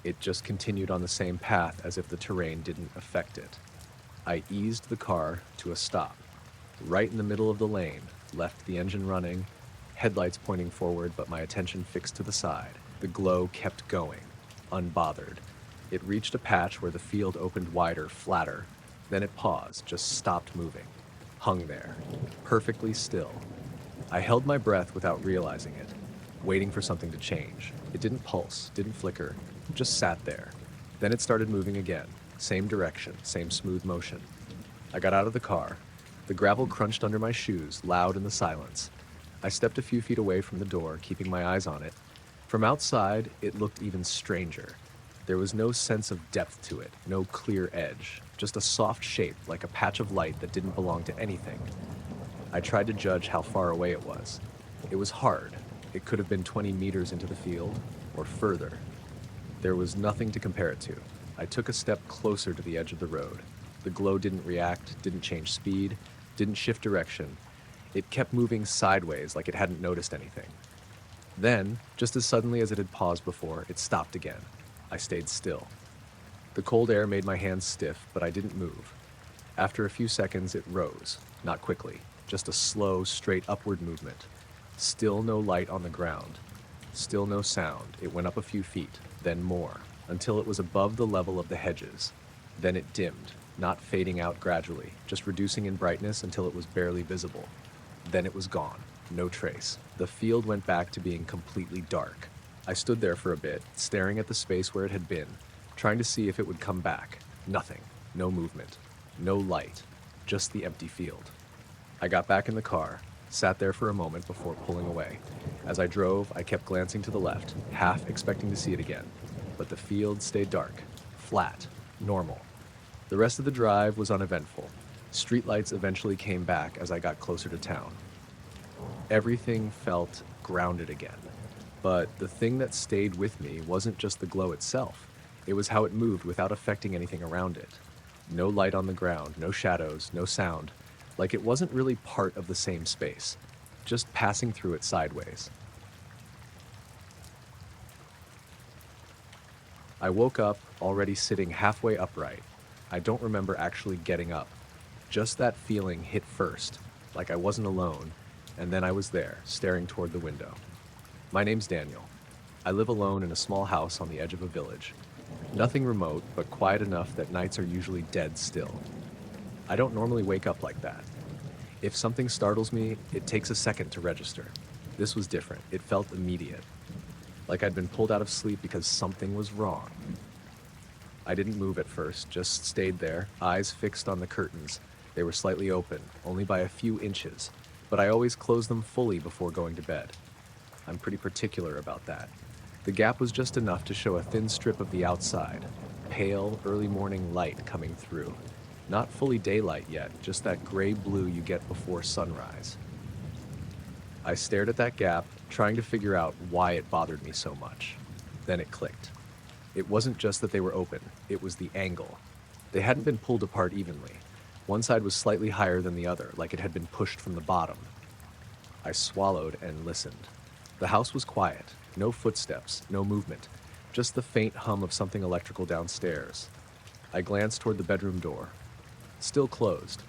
It just continued on the same path as if the terrain didn't affect it. I eased the car to a stop, right in the middle of the lane, left the engine running, headlights pointing forward, but my attention fixed to the side. The glow kept going, unbothered. It reached a patch where the field opened wider, flatter. Then it paused, just stopped moving. Hung there, perfectly still. I held my breath without realizing it, waiting for something to change. It didn't pulse, didn't flicker, just sat there. Then it started moving again, same direction, same smooth motion. I got out of the car. The gravel crunched under my shoes, loud in the silence. I stepped a few feet away from the door, keeping my eyes on it. From outside, it looked even stranger. There was no sense of depth to it, no clear edge, just a soft shape like a patch of light that didn't belong to anything. I tried to judge how far away it was. It was hard. It could have been 20 meters into the field, or further. There was nothing to compare it to. I took a step closer to the edge of the road. The glow didn't react, didn't change speed, didn't shift direction. It kept moving sideways like it hadn't noticed anything. Then, just as suddenly as it had paused before, it stopped again. I stayed still. The cold air made my hands stiff, but I didn't move. After a few seconds, it rose, not quickly, just a slow, straight upward movement. Still no light on the ground. Still no sound. It went up a few feet, then more, until it was above the level of the hedges. Then it dimmed, not fading out gradually, just reducing in brightness until it was barely visible. Then it was gone, no trace. The field went back to being completely dark. I stood there for a bit, staring at the space where it had been, trying to see if it would come back. Nothing, no movement, no light, just the empty field. I got back in the car, sat there for a moment before pulling away. As I drove, I kept glancing to the left, half expecting to see it again. But the field stayed dark, flat, normal. The rest of the drive was uneventful. Streetlights eventually came back as I got closer to town. Everything felt grounded again. But the thing that stayed with me wasn't just the glow itself. It was how it moved without affecting anything around it. No light on the ground, no shadows, no sound. Like it wasn't really part of the same space, just passing through it sideways. I woke up, already sitting halfway upright. I don't remember actually getting up. Just that feeling hit first, like I wasn't alone, and then I was there, staring toward the window. My name's Daniel. I live alone in a small house on the edge of a village. Nothing remote, but quiet enough that nights are usually dead still. I don't normally wake up like that. If something startles me, it takes a second to register. This was different. It felt immediate. Like I'd been pulled out of sleep because something was wrong. I didn't move at first, just stayed there, eyes fixed on the curtains. They were slightly open, only by a few inches, but I always closed them fully before going to bed. I'm pretty particular about that. The gap was just enough to show a thin strip of the outside, pale, early morning light coming through. Not fully daylight yet, just that gray blue you get before sunrise. I stared at that gap, trying to figure out why it bothered me so much. Then it clicked. It wasn't just that they were open, it was the angle. They hadn't been pulled apart evenly. One side was slightly higher than the other, like it had been pushed from the bottom. I swallowed and listened. The house was quiet, no footsteps, no movement, just the faint hum of something electrical downstairs. I glanced toward the bedroom door. Still closed.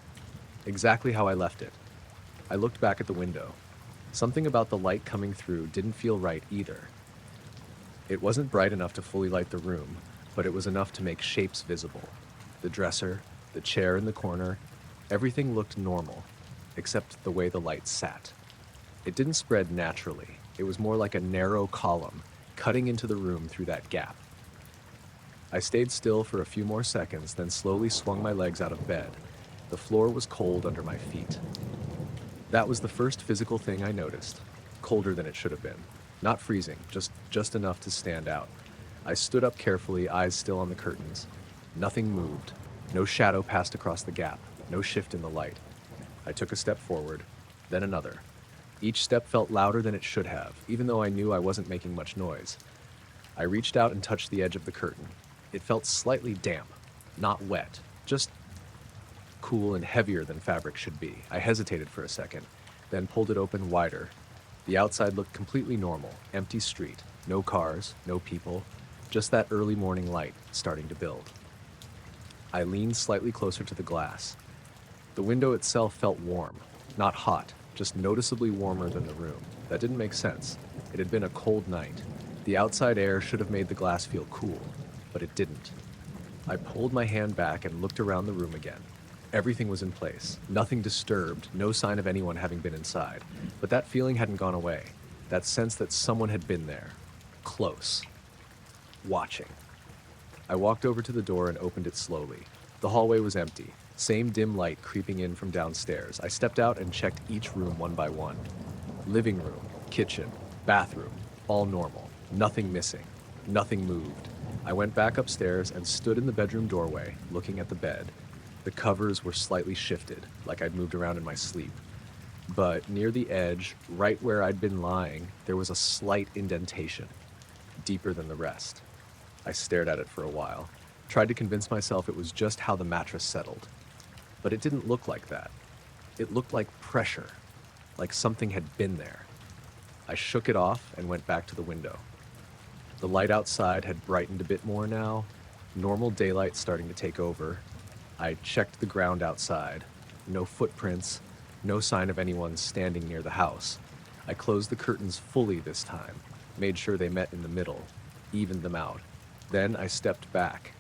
Exactly how I left it. I looked back at the window. Something about the light coming through didn't feel right either. It wasn't bright enough to fully light the room, but it was enough to make shapes visible. The dresser, the chair in the corner, everything looked normal, except the way the light sat. It didn't spread naturally. It was more like a narrow column, cutting into the room through that gap. I stayed still for a few more seconds, then slowly swung my legs out of bed. The floor was cold under my feet. That was the first physical thing I noticed. Colder than it should have been. Not freezing, just enough to stand out. I stood up carefully, eyes still on the curtains. Nothing moved. No shadow passed across the gap. No shift in the light. I took a step forward, then another. Each step felt louder than it should have, even though I knew I wasn't making much noise. I reached out and touched the edge of the curtain. It felt slightly damp, not wet, just cool and heavier than fabric should be. I hesitated for a second, then pulled it open wider. The outside looked completely normal, empty street, no cars, no people, just that early morning light starting to build. I leaned slightly closer to the glass. The window itself felt warm, not hot, just noticeably warmer than the room. That didn't make sense. It had been a cold night. The outside air should have made the glass feel cool, but it didn't. I pulled my hand back and looked around the room again. Everything was in place, nothing disturbed, no sign of anyone having been inside. But that feeling hadn't gone away. That sense that someone had been there, close, watching. I walked over to the door and opened it slowly. The hallway was empty, same dim light creeping in from downstairs. I stepped out and checked each room one by one. Living room, kitchen, bathroom, all normal, nothing missing, nothing moved. I went back upstairs and stood in the bedroom doorway, looking at the bed. The covers were slightly shifted, like I'd moved around in my sleep. But near the edge, right where I'd been lying, there was a slight indentation, deeper than the rest. I stared at it for a while, tried to convince myself it was just how the mattress settled. But it didn't look like that. It looked like pressure, like something had been there. I shook it off and went back to the window. The light outside had brightened a bit more now, normal daylight starting to take over. I checked the ground outside. No footprints, no sign of anyone standing near the house. I closed the curtains fully this time, made sure they met in the middle, evened them out. Then I stepped back.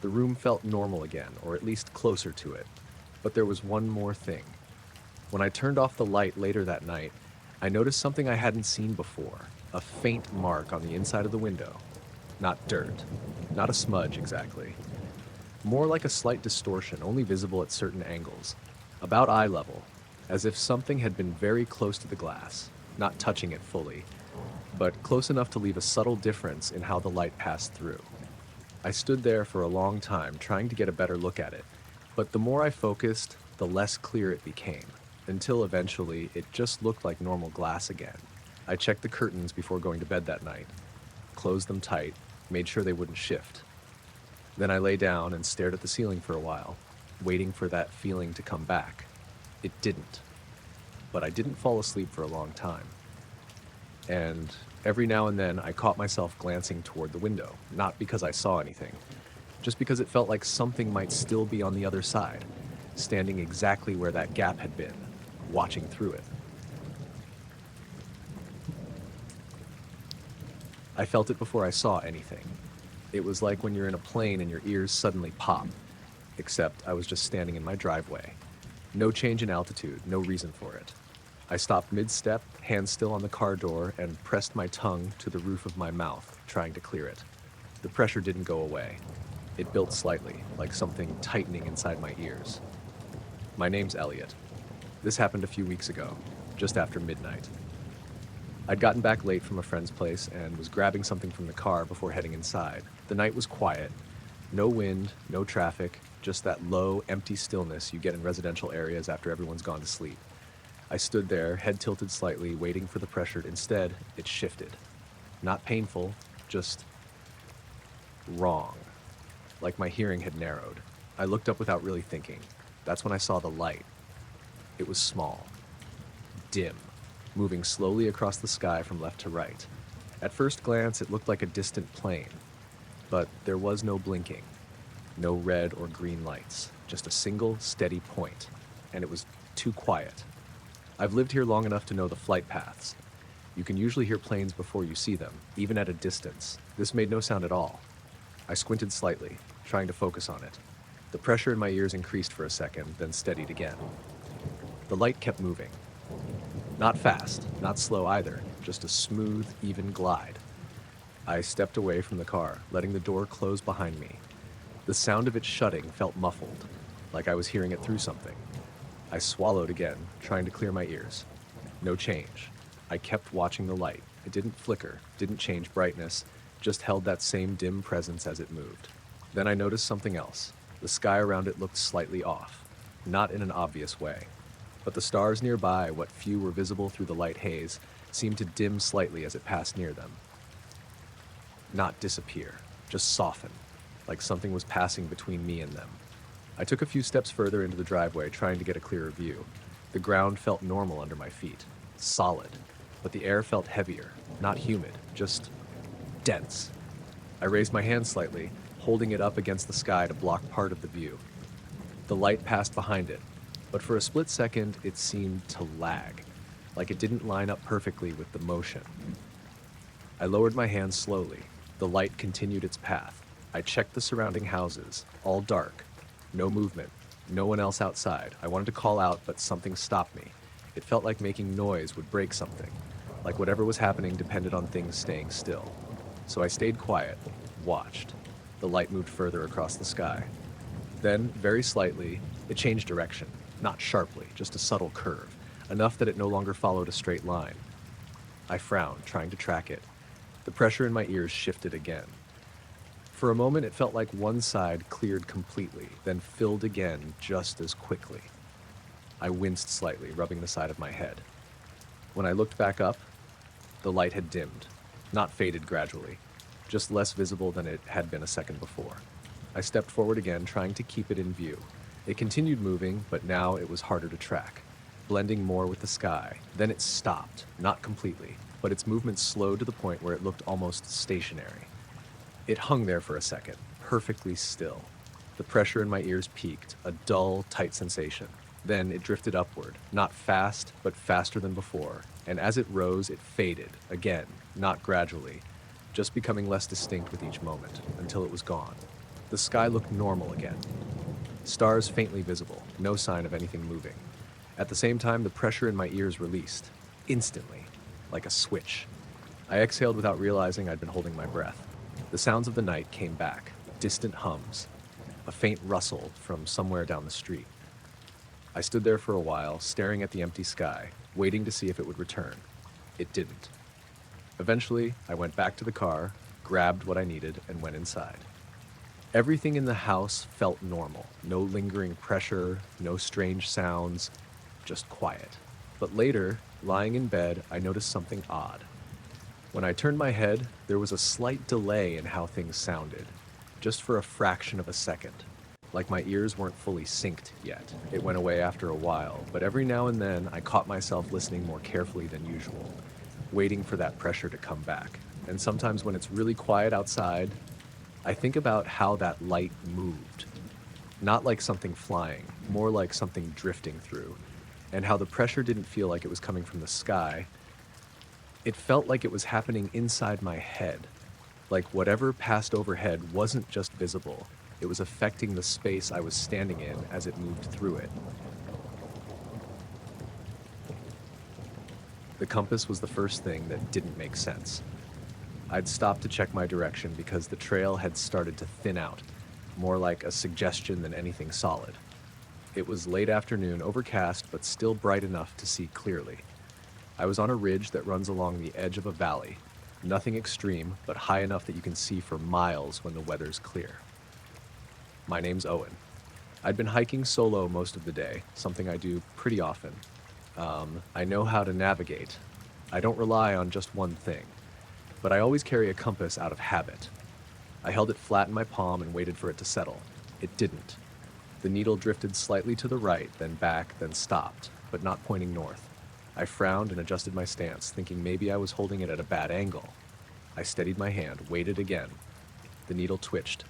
The room felt normal again, or at least closer to it. But there was one more thing. When I turned off the light later that night, I noticed something I hadn't seen before, a faint mark on the inside of the window. Not dirt, not a smudge exactly. More like a slight distortion, only visible at certain angles, about eye level, as if something had been very close to the glass, not touching it fully, but close enough to leave a subtle difference in how the light passed through. I stood there for a long time trying to get a better look at it, but the more I focused, the less clear it became, until eventually it just looked like normal glass again. I checked the curtains before going to bed that night, closed them tight, made sure they wouldn't shift. Then I lay down and stared at the ceiling for a while, waiting for that feeling to come back. It didn't. But I didn't fall asleep for a long time. And every now and then I caught myself glancing toward the window, not because I saw anything, just because it felt like something might still be on the other side, standing exactly where that gap had been, watching through it. I felt it before I saw anything. It was like when you're in a plane and your ears suddenly pop, except I was just standing in my driveway. No change in altitude, no reason for it. I stopped mid-step, hands still on the car door, and pressed my tongue to the roof of my mouth, trying to clear it. The pressure didn't go away. It built slightly, like something tightening inside my ears. My name's Elliot. This happened a few weeks ago, just after midnight. I'd gotten back late from a friend's place and was grabbing something from the car before heading inside. The night was quiet. No wind, no traffic, just that low, empty stillness you get in residential areas after everyone's gone to sleep. I stood there, head tilted slightly, waiting for the pressure. Instead, it shifted. Not painful, just wrong. Like my hearing had narrowed. I looked up without really thinking. That's when I saw the light. It was small, dim, moving slowly across the sky from left to right. At first glance, it looked like a distant plane, but there was no blinking, no red or green lights, just a single, steady point, and it was too quiet. I've lived here long enough to know the flight paths. You can usually hear planes before you see them, even at a distance. This made no sound at all. I squinted slightly, trying to focus on it. The pressure in my ears increased for a second, then steadied again. The light kept moving. Not fast, not slow either, just a smooth, even glide. I stepped away from the car, letting the door close behind me. The sound of it shutting felt muffled, like I was hearing it through something. I swallowed again, trying to clear my ears. No change. I kept watching the light. It didn't flicker, didn't change brightness, just held that same dim presence as it moved. Then I noticed something else. The sky around it looked slightly off, not in an obvious way. But the stars nearby, what few were visible through the light haze, seemed to dim slightly as it passed near them. Not disappear, just soften, like something was passing between me and them. I took a few steps further into the driveway, trying to get a clearer view. The ground felt normal under my feet, solid, but the air felt heavier, not humid, just dense. I raised my hand slightly, holding it up against the sky to block part of the view. The light passed behind it, but for a split second, it seemed to lag, like it didn't line up perfectly with the motion. I lowered my hand slowly. The light continued its path. I checked the surrounding houses, all dark. No movement, no one else outside. I wanted to call out, but something stopped me. It felt like making noise would break something, like whatever was happening depended on things staying still. So I stayed quiet, watched. The light moved further across the sky. Then, very slightly, it changed direction. Not sharply, just a subtle curve, enough that it no longer followed a straight line. I frowned, trying to track it. The pressure in my ears shifted again. For a moment, it felt like one side cleared completely, then filled again just as quickly. I winced slightly, rubbing the side of my head. When I looked back up, the light had dimmed, not faded gradually, just less visible than it had been a second before. I stepped forward again, trying to keep it in view. It continued moving, but now it was harder to track, blending more with the sky. Then it stopped, not completely, but its movement slowed to the point where it looked almost stationary. It hung there for a second, perfectly still. The pressure in my ears peaked, a dull, tight sensation. Then it drifted upward, not fast, but faster than before, and as it rose, it faded, again, not gradually, just becoming less distinct with each moment, until it was gone. The sky looked normal again. Stars faintly visible, no sign of anything moving. At the same time, the pressure in my ears released, instantly, like a switch. I exhaled without realizing I'd been holding my breath. The sounds of the night came back, distant hums, a faint rustle from somewhere down the street. I stood there for a while, staring at the empty sky, waiting to see if it would return. It didn't. Eventually, I went back to the car, grabbed what I needed, and went inside. Everything in the house felt normal. No lingering pressure, no strange sounds, just quiet. But later, lying in bed, I noticed something odd. When I turned my head, there was a slight delay in how things sounded, just for a fraction of a second. Like my ears weren't fully synced yet. It went away after a while, but every now and then I caught myself listening more carefully than usual, waiting for that pressure to come back. And sometimes when it's really quiet outside, I think about how that light moved. Not like something flying, more like something drifting through, and how the pressure didn't feel like it was coming from the sky. It felt like it was happening inside my head, like whatever passed overhead wasn't just visible, it was affecting the space I was standing in as it moved through it. The compass was the first thing that didn't make sense. I'd stopped to check my direction because the trail had started to thin out. more like a suggestion than anything solid. It was late afternoon, overcast, but still bright enough to see clearly. I was on a ridge that runs along the edge of a valley. Nothing extreme, but high enough that you can see for miles when the weather's clear. My name's Owen. I'd been hiking solo most of the day, something I do pretty often. I know how to navigate. I don't rely on just one thing, but I always carry a compass out of habit. I held it flat in my palm and waited for it to settle. It didn't. The needle drifted slightly to the right, then back, then stopped, but not pointing north. I frowned and adjusted my stance, thinking maybe I was holding it at a bad angle. I steadied my hand, waited again. The needle twitched,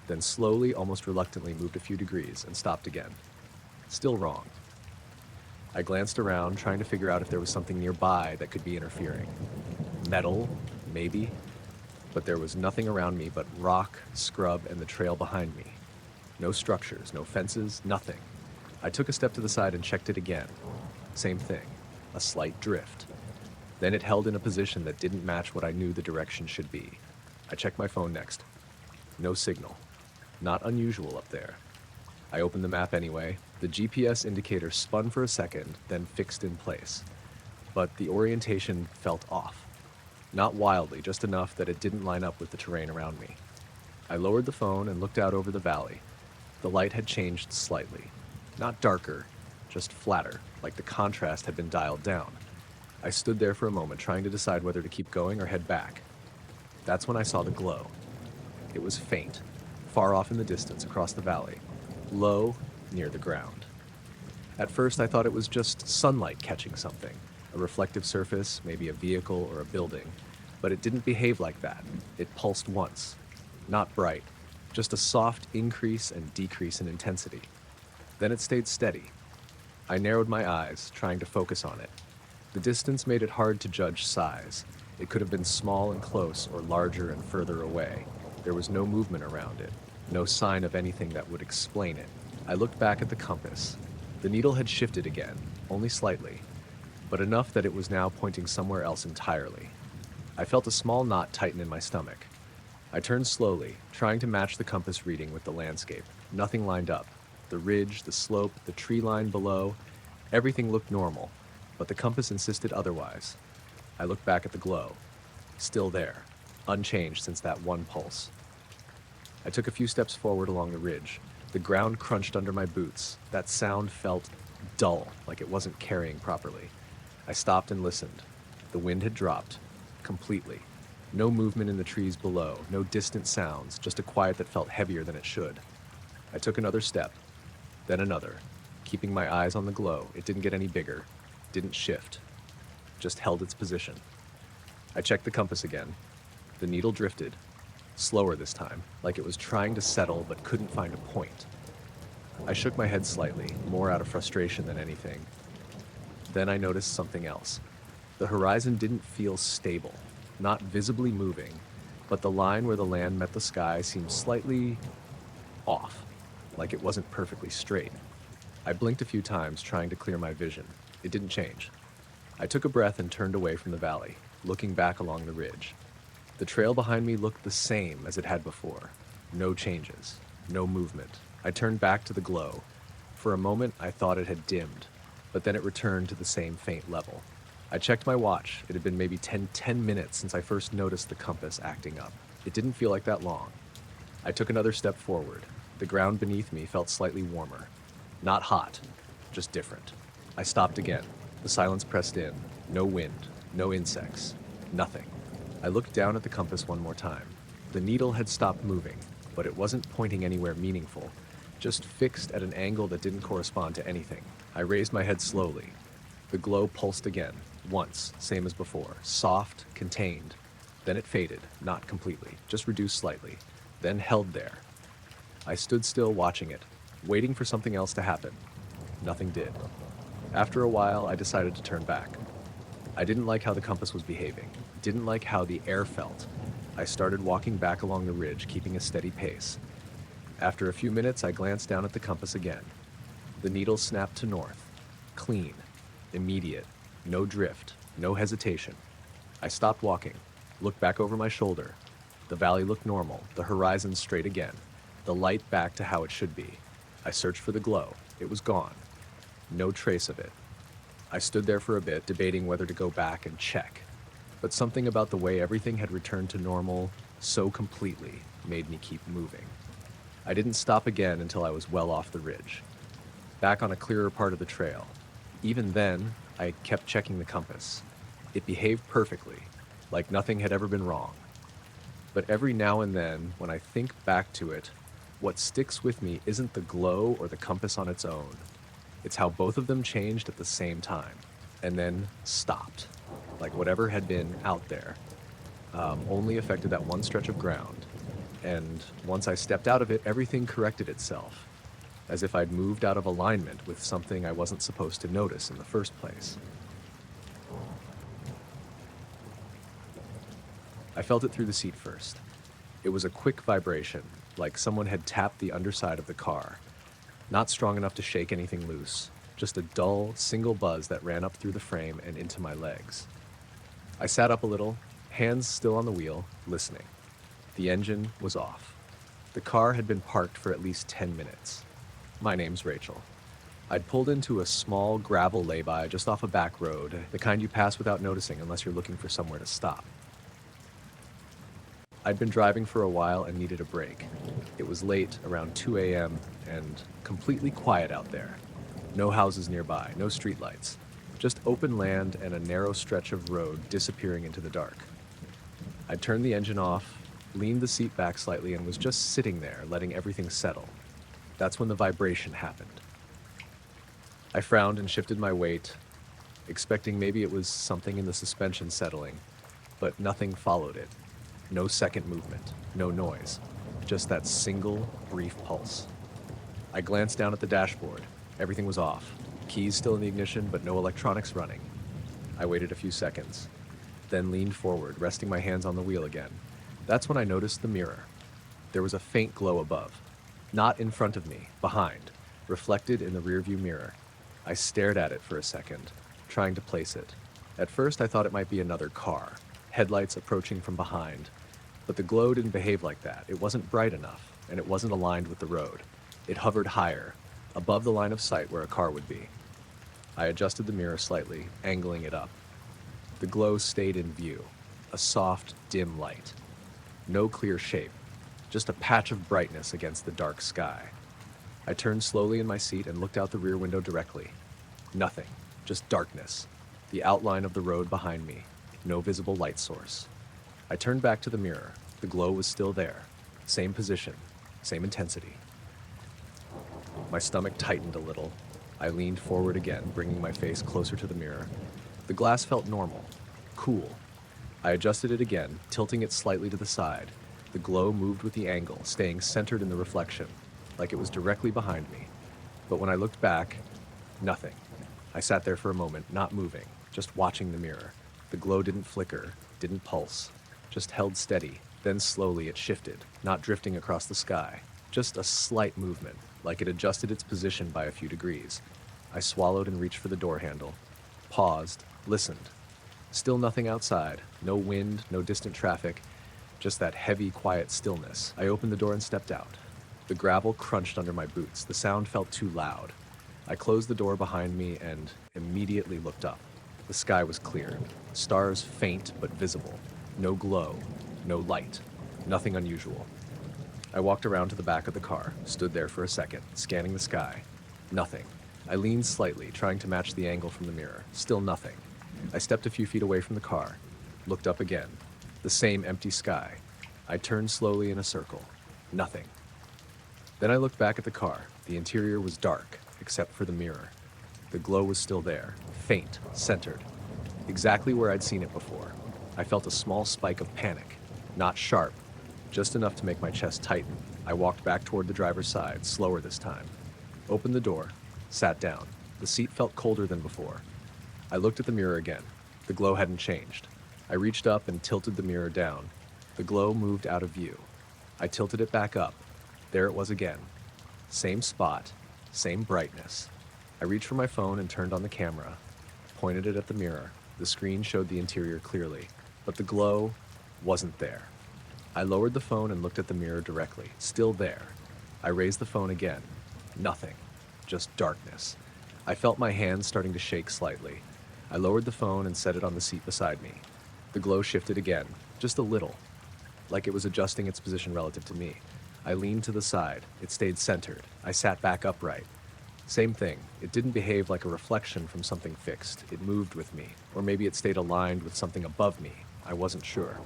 then slowly, almost reluctantly, moved a few degrees and stopped again. Still wrong. I glanced around, trying to figure out if there was something nearby that could be interfering. Metal, maybe, but there was nothing around me but rock, scrub, and the trail behind me. No structures, no fences, nothing. I took a step to the side and checked it again. Same thing, a slight drift. Then it held in a position that didn't match what I knew the direction should be. I checked my phone next. No signal. Not unusual up there. I opened the map anyway. The GPS indicator spun for a second, then fixed in place. But the orientation felt off. Not wildly, just enough that it didn't line up with the terrain around me. I lowered the phone and looked out over the valley. The light had changed slightly. Not darker, just flatter, like the contrast had been dialed down. I stood there for a moment, trying to decide whether to keep going or head back. That's when I saw the glow. It was faint, far off in the distance across the valley, low, near the ground. At first, I thought it was just sunlight catching something, a reflective surface, maybe a vehicle or a building, but it didn't behave like that. It pulsed once. Not bright, just a soft increase and decrease in intensity. Then it stayed steady. I narrowed my eyes, trying to focus on it. The distance made it hard to judge size. It could have been small and close or larger and further away. There was no movement around it, no sign of anything that would explain it. I looked back at the compass. The needle had shifted again, only slightly, but enough that it was now pointing somewhere else entirely. I felt a small knot tighten in my stomach. I turned slowly, trying to match the compass reading with the landscape. Nothing lined up. The ridge, the slope, the tree line below, everything looked normal, but the compass insisted otherwise. I looked back at the glow. Still there, unchanged since that one pulse. I took a few steps forward along the ridge. The ground crunched under my boots. That sound felt dull, like it wasn't carrying properly. I stopped and listened. The wind had dropped, completely. No movement in the trees below, no distant sounds, just a quiet that felt heavier than it should. I took another step, then another, keeping my eyes on the glow. It didn't get any bigger, didn't shift, just held its position. I checked the compass again. The needle drifted, slower this time, like it was trying to settle but couldn't find a point. I shook my head slightly, more out of frustration than anything. Then I noticed something else. The horizon didn't feel stable, not visibly moving, but the line where the land met the sky seemed slightly off, like it wasn't perfectly straight. I blinked a few times, trying to clear my vision. It didn't change. I took a breath and turned away from the valley, looking back along the ridge. The trail behind me looked the same as it had before. No changes, no movement. I turned back to the glow. For a moment, I thought it had dimmed, but then it returned to the same faint level. I checked my watch. It had been maybe 10 minutes since I first noticed the compass acting up. It didn't feel like that long. I took another step forward. The ground beneath me felt slightly warmer. Not hot, just different. I stopped again. The silence pressed in. No wind, no insects, nothing. I looked down at the compass one more time. The needle had stopped moving, but it wasn't pointing anywhere meaningful, just fixed at an angle that didn't correspond to anything. I raised my head slowly. The glow pulsed again, once, same as before, soft, contained. Then it faded, not completely, just reduced slightly, then held there. I stood still watching it, waiting for something else to happen. Nothing did. After a while, I decided to turn back. I didn't like how the compass was behaving, didn't like how the air felt. I started walking back along the ridge, keeping a steady pace. After a few minutes, I glanced down at the compass again. The needle snapped to north. Clean. Immediate. No drift. No hesitation. I stopped walking, looked back over my shoulder. The valley looked normal, the horizon straight again. the light back to how it should be. I searched for the glow. It was gone. No trace of it. I stood there for a bit, debating whether to go back and check. But something about the way everything had returned to normal so completely made me keep moving. I didn't stop again until I was well off the ridge, back on a clearer part of the trail. Even then, I kept checking the compass. It behaved perfectly, like nothing had ever been wrong. But every now and then, when I think back to it, what sticks with me isn't the glow or the compass on its own. It's how both of them changed at the same time, and then stopped. Like whatever had been out there only affected that one stretch of ground. And once I stepped out of it, everything corrected itself, as if I'd moved out of alignment with something I wasn't supposed to notice in the first place. I felt it through the seat first. It was a quick vibration, like someone had tapped the underside of the car. Not strong enough to shake anything loose, just a dull, single buzz that ran up through the frame and into my legs. I sat up a little, hands still on the wheel, listening. The engine was off. The car had been parked for at least 10 minutes. My name's Rachel. I'd pulled into a small gravel lay-by just off a back road, the kind you pass without noticing unless you're looking for somewhere to stop. I'd been driving for a while and needed a break. It was late, around 2 a.m., and completely quiet out there. No houses nearby, no streetlights, just open land and a narrow stretch of road disappearing into the dark. I'd turned the engine off, leaned the seat back slightly, and was just sitting there, letting everything settle. That's when the vibration happened. I frowned and shifted my weight, expecting maybe it was something in the suspension settling, but nothing followed it. No second movement, no noise, just that single, brief pulse. I glanced down at the dashboard. Everything was off. Keys still in the ignition, but no electronics running. I waited a few seconds, then leaned forward, resting my hands on the wheel again. That's when I noticed the mirror. There was a faint glow above. Not in front of me, behind, reflected in the rearview mirror. I stared at it for a second, trying to place it. At first, I thought it might be another car, headlights approaching from behind. But the glow didn't behave like that. It wasn't bright enough, and it wasn't aligned with the road. It hovered higher, above the line of sight where a car would be. I adjusted the mirror slightly, angling it up. The glow stayed in view, a soft, dim light. No clear shape, just a patch of brightness against the dark sky. I turned slowly in my seat and looked out the rear window directly. Nothing, just darkness. The outline of the road behind me, no visible light source. I turned back to the mirror. The glow was still there. Same position, same intensity. My stomach tightened a little. I leaned forward again, bringing my face closer to the mirror. The glass felt normal, cool. I adjusted it again, tilting it slightly to the side. The glow moved with the angle, staying centered in the reflection, like it was directly behind me. But when I looked back, nothing. I sat there for a moment, not moving, just watching the mirror. The glow didn't flicker, didn't pulse. Just held steady, then slowly it shifted, not drifting across the sky. Just a slight movement, like it adjusted its position by a few degrees. I swallowed and reached for the door handle. Paused, listened. Still nothing outside, no wind, no distant traffic, just that heavy, quiet stillness. I opened the door and stepped out. The gravel crunched under my boots. The sound felt too loud. I closed the door behind me and immediately looked up. The sky was clear, stars faint but visible. No glow, no light, nothing unusual. I walked around to the back of the car, stood there for a second, scanning the sky. Nothing. I leaned slightly, trying to match the angle from the mirror. Still nothing. I stepped a few feet away from the car, looked up again. The same empty sky. I turned slowly in a circle. Nothing. Then I looked back at the car. The interior was dark, except for the mirror. The glow was still there, faint, centered, exactly where I'd seen it before. I felt a small spike of panic, not sharp, just enough to make my chest tighten. I walked back toward the driver's side, slower this time. Opened the door, sat down. The seat felt colder than before. I looked at the mirror again. The glow hadn't changed. I reached up and tilted the mirror down. The glow moved out of view. I tilted it back up. There it was again. Same spot, same brightness. I reached for my phone and turned on the camera, pointed it at the mirror. The screen showed the interior clearly, but the glow wasn't there. I lowered the phone and looked at the mirror directly. Still there. I raised the phone again. Nothing. Just darkness. I felt my hands starting to shake slightly. I lowered the phone and set it on the seat beside me. The glow shifted again, just a little, like it was adjusting its position relative to me. I leaned to the side. It stayed centered. I sat back upright. Same thing. It didn't behave like a reflection from something fixed. It moved with me. Or maybe it stayed aligned with something above me. I wasn't sure.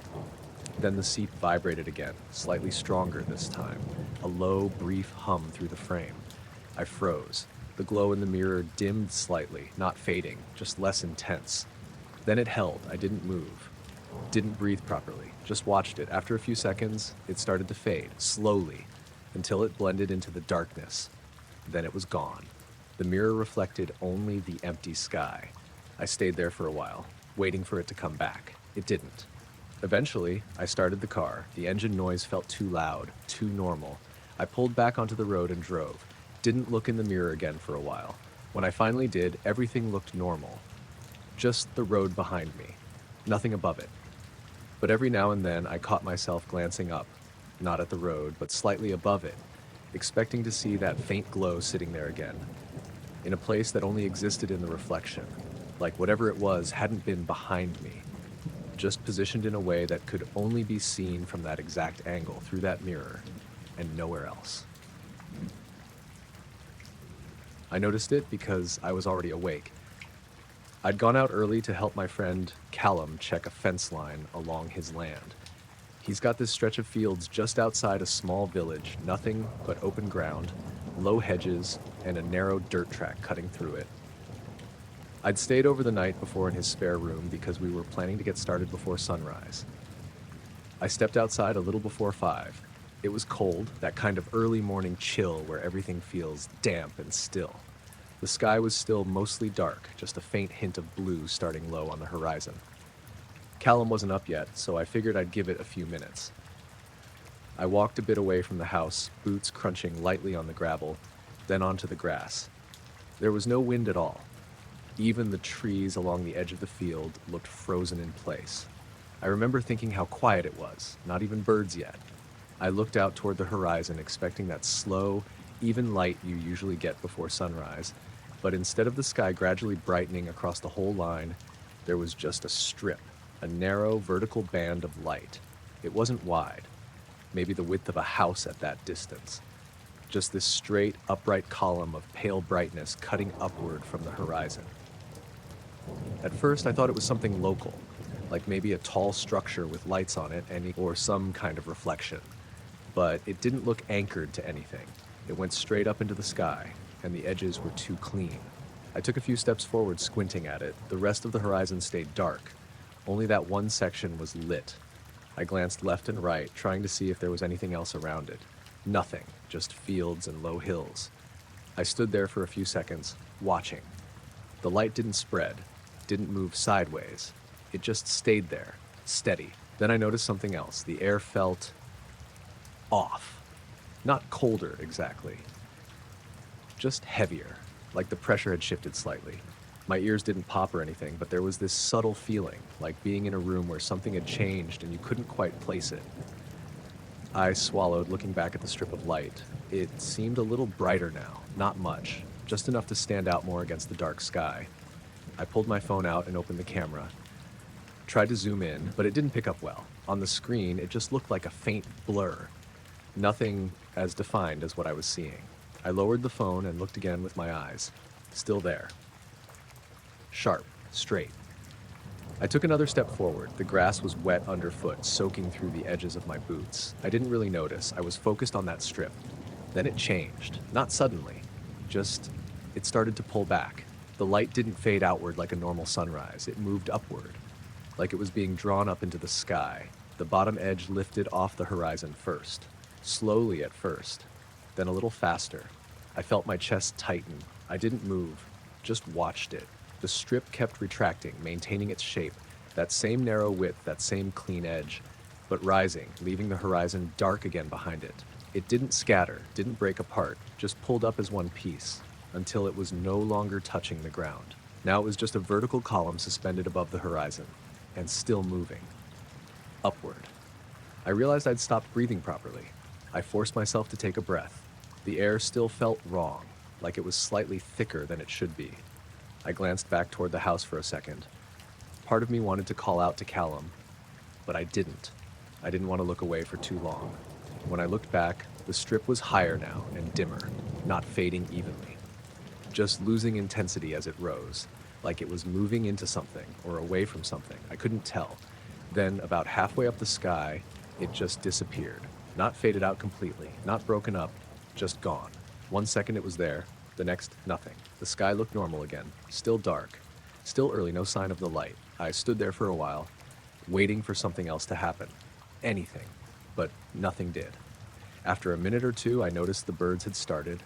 Then the seat vibrated again, slightly stronger this time. A low, brief hum through the frame. I froze. The glow in the mirror dimmed slightly, not fading, just less intense. Then it held. I didn't move. Didn't breathe properly. Just watched it. After a few seconds, it started to fade, slowly, until it blended into the darkness. Then it was gone. The mirror reflected only the empty sky. I stayed there for a while, waiting for it to come back. It didn't. Eventually, I started the car. The engine noise felt too loud, too normal. I pulled back onto the road and drove. Didn't look in the mirror again for a while. When I finally did, everything looked normal. Just the road behind me. Nothing above it. But every now and then, I caught myself glancing up, not at the road, but slightly above it, expecting to see that faint glow sitting there again, in a place that only existed in the reflection, like whatever it was hadn't been behind me, just positioned in a way that could only be seen from that exact angle through that mirror, and nowhere else. I noticed it because I was already awake. I'd gone out early to help my friend Callum check a fence line along his land. He's got this stretch of fields just outside a small village, nothing but open ground, low hedges, and a narrow dirt track cutting through it. I'd stayed over the night before in his spare room because we were planning to get started before sunrise. I stepped outside a little before 5. It was cold, that kind of early morning chill where everything feels damp and still. The sky was still mostly dark, just a faint hint of blue starting low on the horizon. Callum wasn't up yet, so I figured I'd give it a few minutes. I walked a bit away from the house, boots crunching lightly on the gravel, then onto the grass. There was no wind at all. Even the trees along the edge of the field looked frozen in place. I remember thinking how quiet it was, not even birds yet. I looked out toward the horizon, expecting that slow, even light you usually get before sunrise, but instead of the sky gradually brightening across the whole line, there was just a strip, a narrow, vertical band of light. It wasn't wide, maybe the width of a house at that distance. Just this straight, upright column of pale brightness cutting upward from the horizon. At first, I thought it was something local, like maybe a tall structure with lights on it or some kind of reflection. But it didn't look anchored to anything. It went straight up into the sky, and the edges were too clean. I took a few steps forward, squinting at it. The rest of the horizon stayed dark. Only that one section was lit. I glanced left and right, trying to see if there was anything else around it. Nothing, just fields and low hills. I stood there for a few seconds, watching. The light didn't spread, didn't move sideways. It just stayed there, steady. Then I noticed something else. The air felt off. Not colder, exactly. Just heavier, like the pressure had shifted slightly. My ears didn't pop or anything, but there was this subtle feeling, like being in a room where something had changed and you couldn't quite place it. I swallowed, looking back at the strip of light. It seemed a little brighter now, not much, just enough to stand out more against the dark sky. I pulled my phone out and opened the camera. Tried to zoom in, but it didn't pick up well. On the screen, it just looked like a faint blur. Nothing as defined as what I was seeing. I lowered the phone and looked again with my eyes. Still there. Sharp, straight. I took another step forward. The grass was wet underfoot, soaking through the edges of my boots. I didn't really notice. I was focused on that strip. Then it changed. Not suddenly. It started to pull back. The light didn't fade outward like a normal sunrise. It moved upward, like it was being drawn up into the sky. The bottom edge lifted off the horizon first. Slowly at first. Then a little faster. I felt my chest tighten. I didn't move, just watched it. The strip kept retracting, maintaining its shape, that same narrow width, that same clean edge, but rising, leaving the horizon dark again behind it. It didn't scatter, didn't break apart, just pulled up as one piece, until it was no longer touching the ground. Now it was just a vertical column suspended above the horizon, and still moving. Upward. I realized I'd stopped breathing properly. I forced myself to take a breath. The air still felt wrong, like it was slightly thicker than it should be. I glanced back toward the house for a second. Part of me wanted to call out to Callum, but I didn't. I didn't want to look away for too long. When I looked back, the strip was higher now and dimmer, not fading evenly, just losing intensity as it rose, like it was moving into something or away from something. I couldn't tell. Then, about halfway up the sky, it just disappeared. Not faded out completely, not broken up, just gone. 1 second it was there, the next, nothing. The sky looked normal again, still dark, still early, no sign of the light. I stood there for a while, waiting for something else to happen. Anything. But nothing did. After a minute or two, I noticed the birds had started.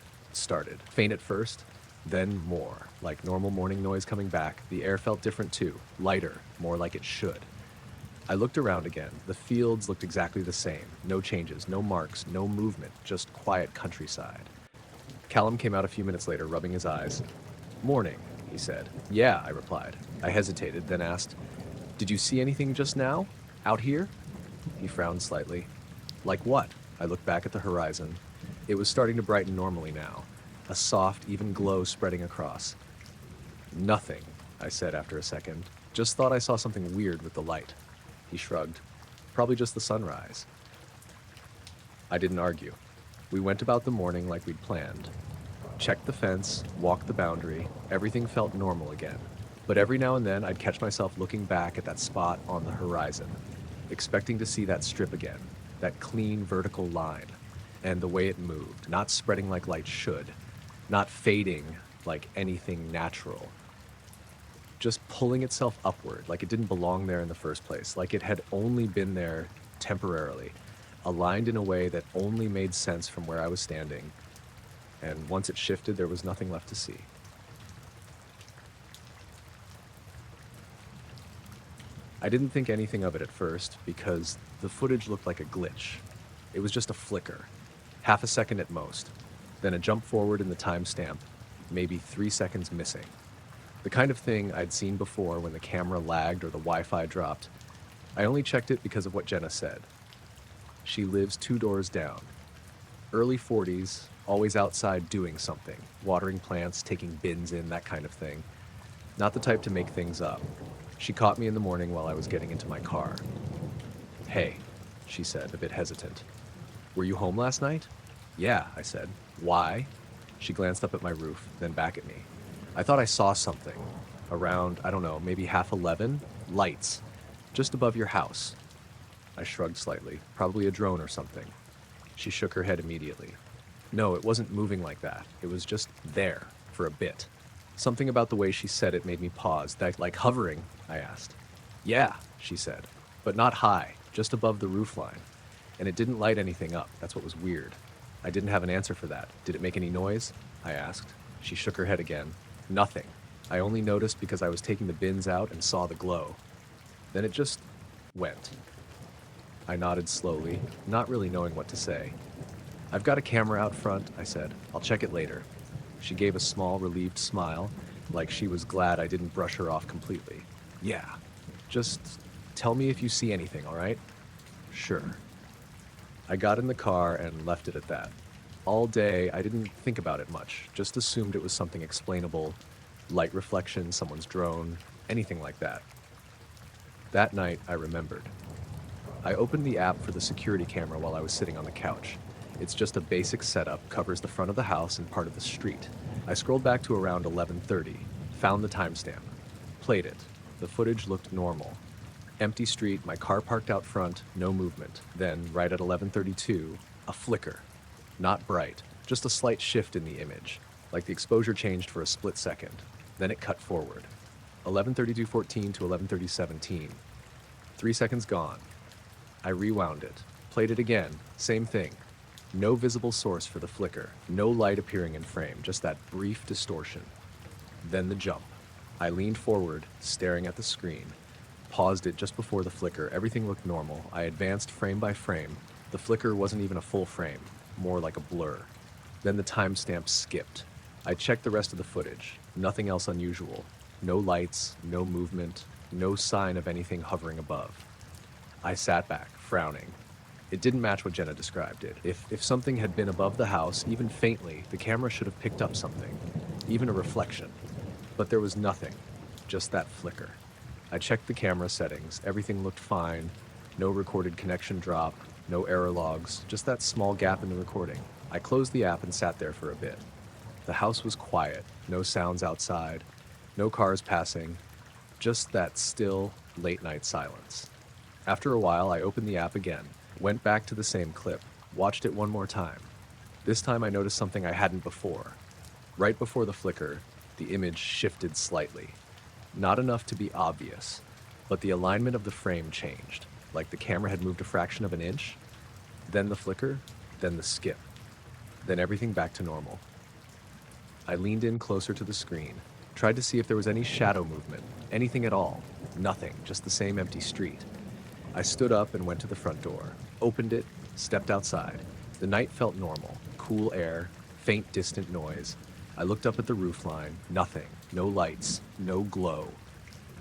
Faint at first, then more, like normal morning noise coming back. The air felt different too, lighter, more like it should. I looked around again. The fields looked exactly the same. No changes, no marks, no movement, just quiet countryside. Callum came out a few minutes later, rubbing his eyes. "Morning," he said. "Yeah," I replied. I hesitated, then asked, "Did you see anything just now? Out here?" He frowned slightly. "Like what?" I looked back at the horizon. It was starting to brighten normally now, a soft, even glow spreading across. "Nothing," I said after a second. "Just thought I saw something weird with the light." He shrugged. "Probably just the sunrise." I didn't argue. We went about the morning like we'd planned. Checked the fence, walked the boundary. Everything felt normal again. But every now and then I'd catch myself looking back at that spot on the horizon, expecting to see that strip again, that clean vertical line, and the way it moved, not spreading like light should, not fading like anything natural, just pulling itself upward like it didn't belong there in the first place, like it had only been there temporarily, aligned in a way that only made sense from where I was standing, and once it shifted, there was nothing left to see. I didn't think anything of it at first because the footage looked like a glitch. It was just a flicker, half a second at most, then a jump forward in the timestamp, maybe 3 seconds missing. The kind of thing I'd seen before when the camera lagged or the Wi-Fi dropped. I only checked it because of what Jenna said. She lives 2 doors down. Early 40s, always outside doing something, watering plants, taking bins in, that kind of thing. Not the type to make things up. She caught me in the morning while I was getting into my car. "Hey," she said, a bit hesitant. "Were you home last night?" "Yeah," I said. "Why?" She glanced up at my roof, then back at me. "I thought I saw something. Around, I don't know, maybe 11:30? Lights. Just above your house." I shrugged slightly. "Probably a drone or something." She shook her head immediately. "No, it wasn't moving like that. It was just there, for a bit." Something about the way she said it made me pause. "That like hovering?" I asked. "Yeah," she said, "but not high, just above the roofline. And it didn't light anything up. That's what was weird." I didn't have an answer for that. "Did it make any noise?" I asked. She shook her head again. "Nothing. I only noticed because I was taking the bins out and saw the glow. Then it just went." I nodded slowly, not really knowing what to say. "I've got a camera out front," I said. "I'll check it later." She gave a small, relieved smile, like she was glad I didn't brush her off completely. "Yeah. Just tell me if you see anything, all right?" "Sure." I got in the car and left it at that. All day, I didn't think about it much, just assumed it was something explainable, light reflection, someone's drone, anything like that. That night, I remembered. I opened the app for the security camera while I was sitting on the couch. It's just a basic setup, covers the front of the house and part of the street. I scrolled back to around 11:30, found the timestamp, played it. The footage looked normal. Empty street, my car parked out front, no movement. Then, right at 11:32, a flicker. Not bright, just a slight shift in the image, like the exposure changed for a split second. Then it cut forward. 11:32:14 to 11:30:17. 3 seconds gone. I rewound it, played it again, same thing. No visible source for the flicker, no light appearing in frame, just that brief distortion. Then the jump. I leaned forward, staring at the screen, paused it just before the flicker. Everything looked normal. I advanced frame by frame. The flicker wasn't even a full frame, more like a blur. Then the timestamp skipped. I checked the rest of the footage. Nothing else unusual. No lights, no movement, no sign of anything hovering above. I sat back, frowning. It didn't match what Jenna described it. If something had been above the house, even faintly, the camera should have picked up something, even a reflection. But there was nothing, just that flicker. I checked the camera settings. Everything looked fine. No recorded connection drop, no error logs, just that small gap in the recording. I closed the app and sat there for a bit. The house was quiet, no sounds outside, no cars passing, just that still, late-night silence. After a while, I opened the app again, went back to the same clip, watched it one more time. This time I noticed something I hadn't before. Right before the flicker, the image shifted slightly. Not enough to be obvious, but the alignment of the frame changed, like the camera had moved a fraction of an inch. Then the flicker, then the skip, then everything back to normal. I leaned in closer to the screen, tried to see if there was any shadow movement, anything at all. Nothing, just the same empty street. I stood up and went to the front door, opened it, stepped outside. The night felt normal, cool air, faint distant noise. I looked up at the roofline, nothing, no lights, no glow.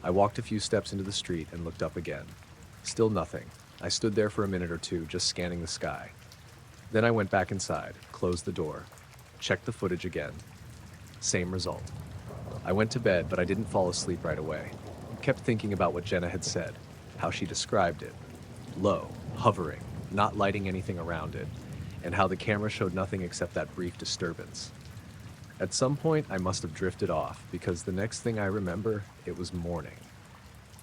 I walked a few steps into the street and looked up again. Still nothing. I stood there for a minute or two, just scanning the sky. Then I went back inside, closed the door, checked the footage again. Same result. I went to bed, but I didn't fall asleep right away. Kept thinking about what Jenna had said, how she described it. Low, hovering, not lighting anything around it, and how the camera showed nothing except that brief disturbance. At some point, I must have drifted off, because the next thing I remember, it was morning.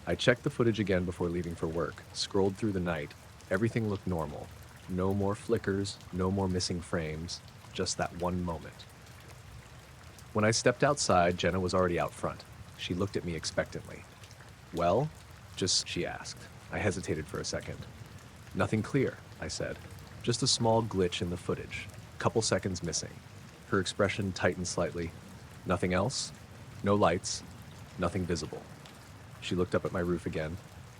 I checked the footage again before leaving for work, scrolled through the night. Everything looked normal. No more flickers, no more missing frames, just that one moment. When I stepped outside, Jenna was already out front. She looked at me expectantly. "Well?" she asked. I hesitated for a second. "Nothing clear," I said. "Just a small glitch in the footage. Couple seconds missing." Her expression tightened slightly. "Nothing else? No lights? Nothing visible?" She looked up at my roof again.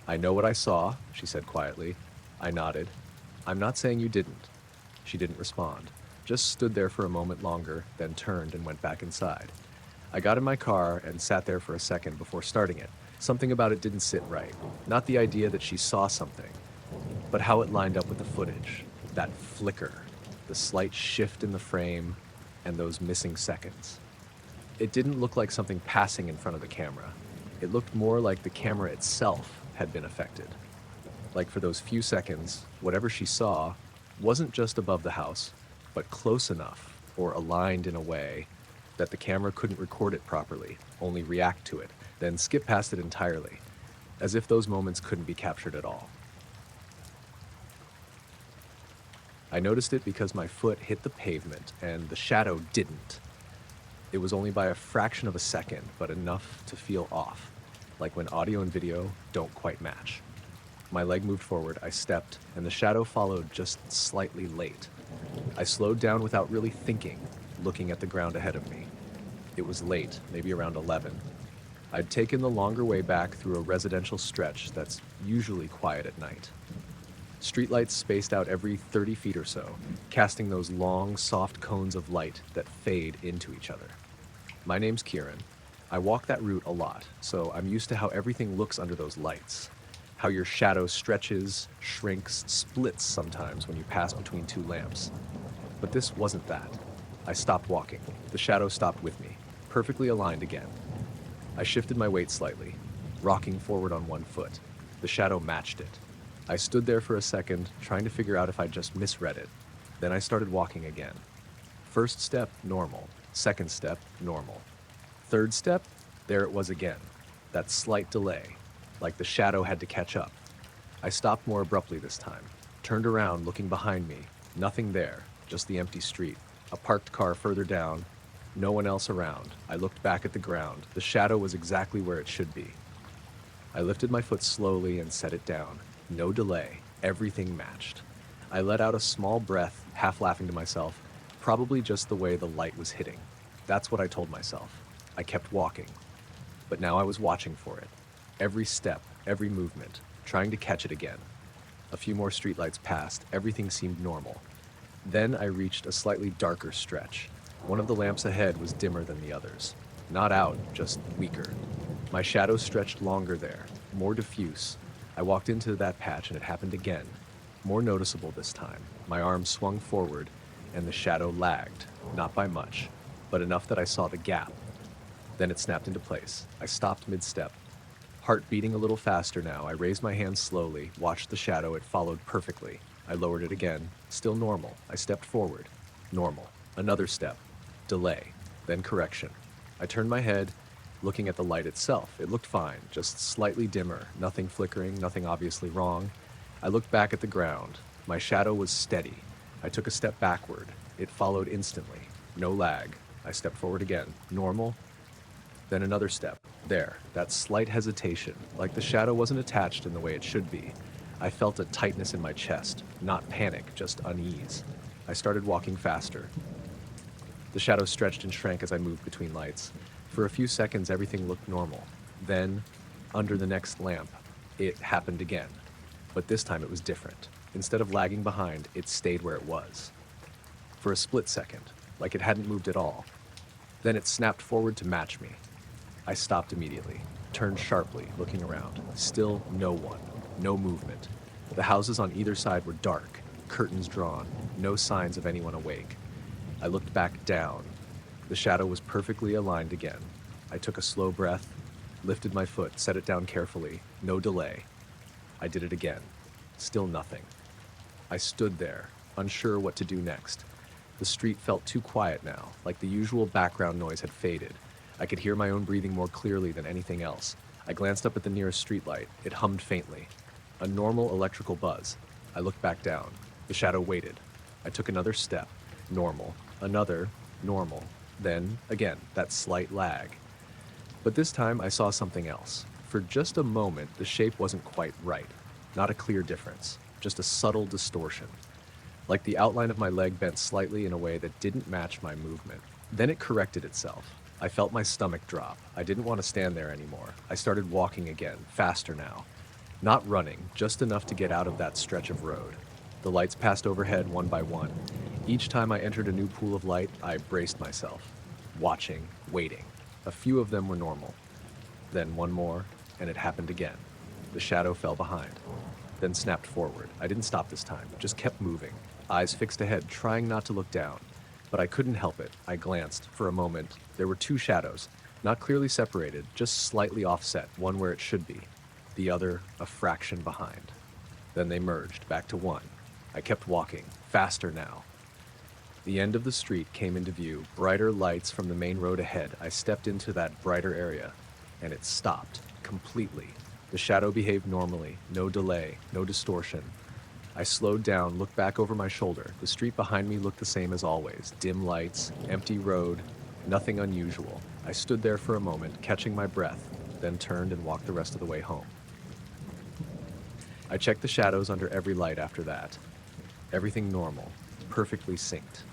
"I know what I saw," she said quietly. I nodded. "I'm not saying you didn't." She didn't respond. Just stood there for a moment longer, then turned and went back inside. I got in my car and sat there for a second before starting it. Something about it didn't sit right. Not the idea that she saw something, but how it lined up with the footage. That flicker, the slight shift in the frame, and those missing seconds. It didn't look like something passing in front of the camera. It looked more like the camera itself had been affected. Like for those few seconds, whatever she saw wasn't just above the house, but close enough or aligned in a way that the camera couldn't record it properly, only react to it, then skip past it entirely, as if those moments couldn't be captured at all. I noticed it because my foot hit the pavement and the shadow didn't. It was only by a fraction of a second, but enough to feel off, like when audio and video don't quite match. My leg moved forward, I stepped, and the shadow followed just slightly late. I slowed down without really thinking, looking at the ground ahead of me. It was late, maybe around 11. I'd taken the longer way back through a residential stretch that's usually quiet at night. Streetlights spaced out every 30 feet or so, casting those long, soft cones of light that fade into each other. My name's Kieran. I walk that route a lot, so I'm used to how everything looks under those lights. How your shadow stretches, shrinks, splits sometimes when you pass between two lamps. But this wasn't that. I stopped walking. The shadow stopped with me, perfectly aligned again. I shifted my weight slightly, rocking forward on one foot. The shadow matched it. I stood there for a second, trying to figure out if I'd just misread it. Then I started walking again. First step, normal. Second step, normal. Third step, there it was again. That slight delay, like the shadow had to catch up. I stopped more abruptly this time, turned around looking behind me. Nothing there, just the empty street. A parked car further down, no one else around. I looked back at the ground. The shadow was exactly where it should be. I lifted my foot slowly and set it down. No delay, everything matched. I let out a small breath, half laughing to myself, probably just the way the light was hitting. That's what I told myself. I kept walking, but now I was watching for it. Every step, every movement, trying to catch it again. A few more streetlights passed, everything seemed normal. Then I reached a slightly darker stretch. One of the lamps ahead was dimmer than the others. Not out, just weaker. My shadow stretched longer there, more diffuse. I walked into that patch and it happened again. more noticeable this time. My arm swung forward, and the shadow lagged, not by much, but enough that I saw the gap. Then it snapped into place. I stopped mid-step. Heart beating a little faster now, I raised my hand slowly, watched the shadow. It followed perfectly. I lowered it again. Still normal. I stepped forward. Normal. Another step. Delay. Then correction. I turned my head, looking at the light itself. It looked fine, just slightly dimmer, nothing flickering, nothing obviously wrong. I looked back at the ground. My shadow was steady. I took a step backward. It followed instantly. No lag. I stepped forward again. Normal. Then another step. There, that slight hesitation, like the shadow wasn't attached in the way it should be. I felt a tightness in my chest, not panic, just unease. I started walking faster. The shadow stretched and shrank as I moved between lights. For a few seconds, everything looked normal. Then, under the next lamp, it happened again. But this time it was different. Instead of lagging behind, it stayed where it was. For a split second, like it hadn't moved at all. Then it snapped forward to match me. I stopped immediately, turned sharply, looking around. Still no one, no movement. The houses on either side were dark, curtains drawn, no signs of anyone awake. I looked back down. The shadow was perfectly aligned again. I took a slow breath, lifted my foot, set it down carefully, no delay. I did it again. Still nothing. I stood there, unsure what to do next. The street felt too quiet now, like the usual background noise had faded. I could hear my own breathing more clearly than anything else. I glanced up at the nearest streetlight. It hummed faintly. A normal electrical buzz. I looked back down. The shadow waited. I took another step. Normal. Another. Normal. Then, again, that slight lag. But this time I saw something else. For just a moment, the shape wasn't quite right. Not a clear difference. Just a subtle distortion. Like the outline of my leg bent slightly in a way that didn't match my movement. Then it corrected itself. I felt my stomach drop. I didn't want to stand there anymore. I started walking again, faster now. Not running, just enough to get out of that stretch of road. The lights passed overhead one by one. Each time I entered a new pool of light, I braced myself. Watching, waiting. A few of them were normal. Then one more, and it happened again. The shadow fell behind, then snapped forward. I didn't stop this time, just kept moving. Eyes fixed ahead, trying not to look down. But I couldn't help it. I glanced. For a moment, there were two shadows, not clearly separated, just slightly offset, one where it should be, the other a fraction behind. Then they merged, back to one. I kept walking, faster now. The end of the street came into view, brighter lights from the main road ahead. I stepped into that brighter area, and it stopped, completely. The shadow behaved normally, no delay, no distortion. I slowed down, looked back over my shoulder. The street behind me looked the same as always. Dim lights, empty road, nothing unusual. I stood there for a moment, catching my breath, then turned and walked the rest of the way home. I checked the shadows under every light after that. Everything normal, perfectly synced.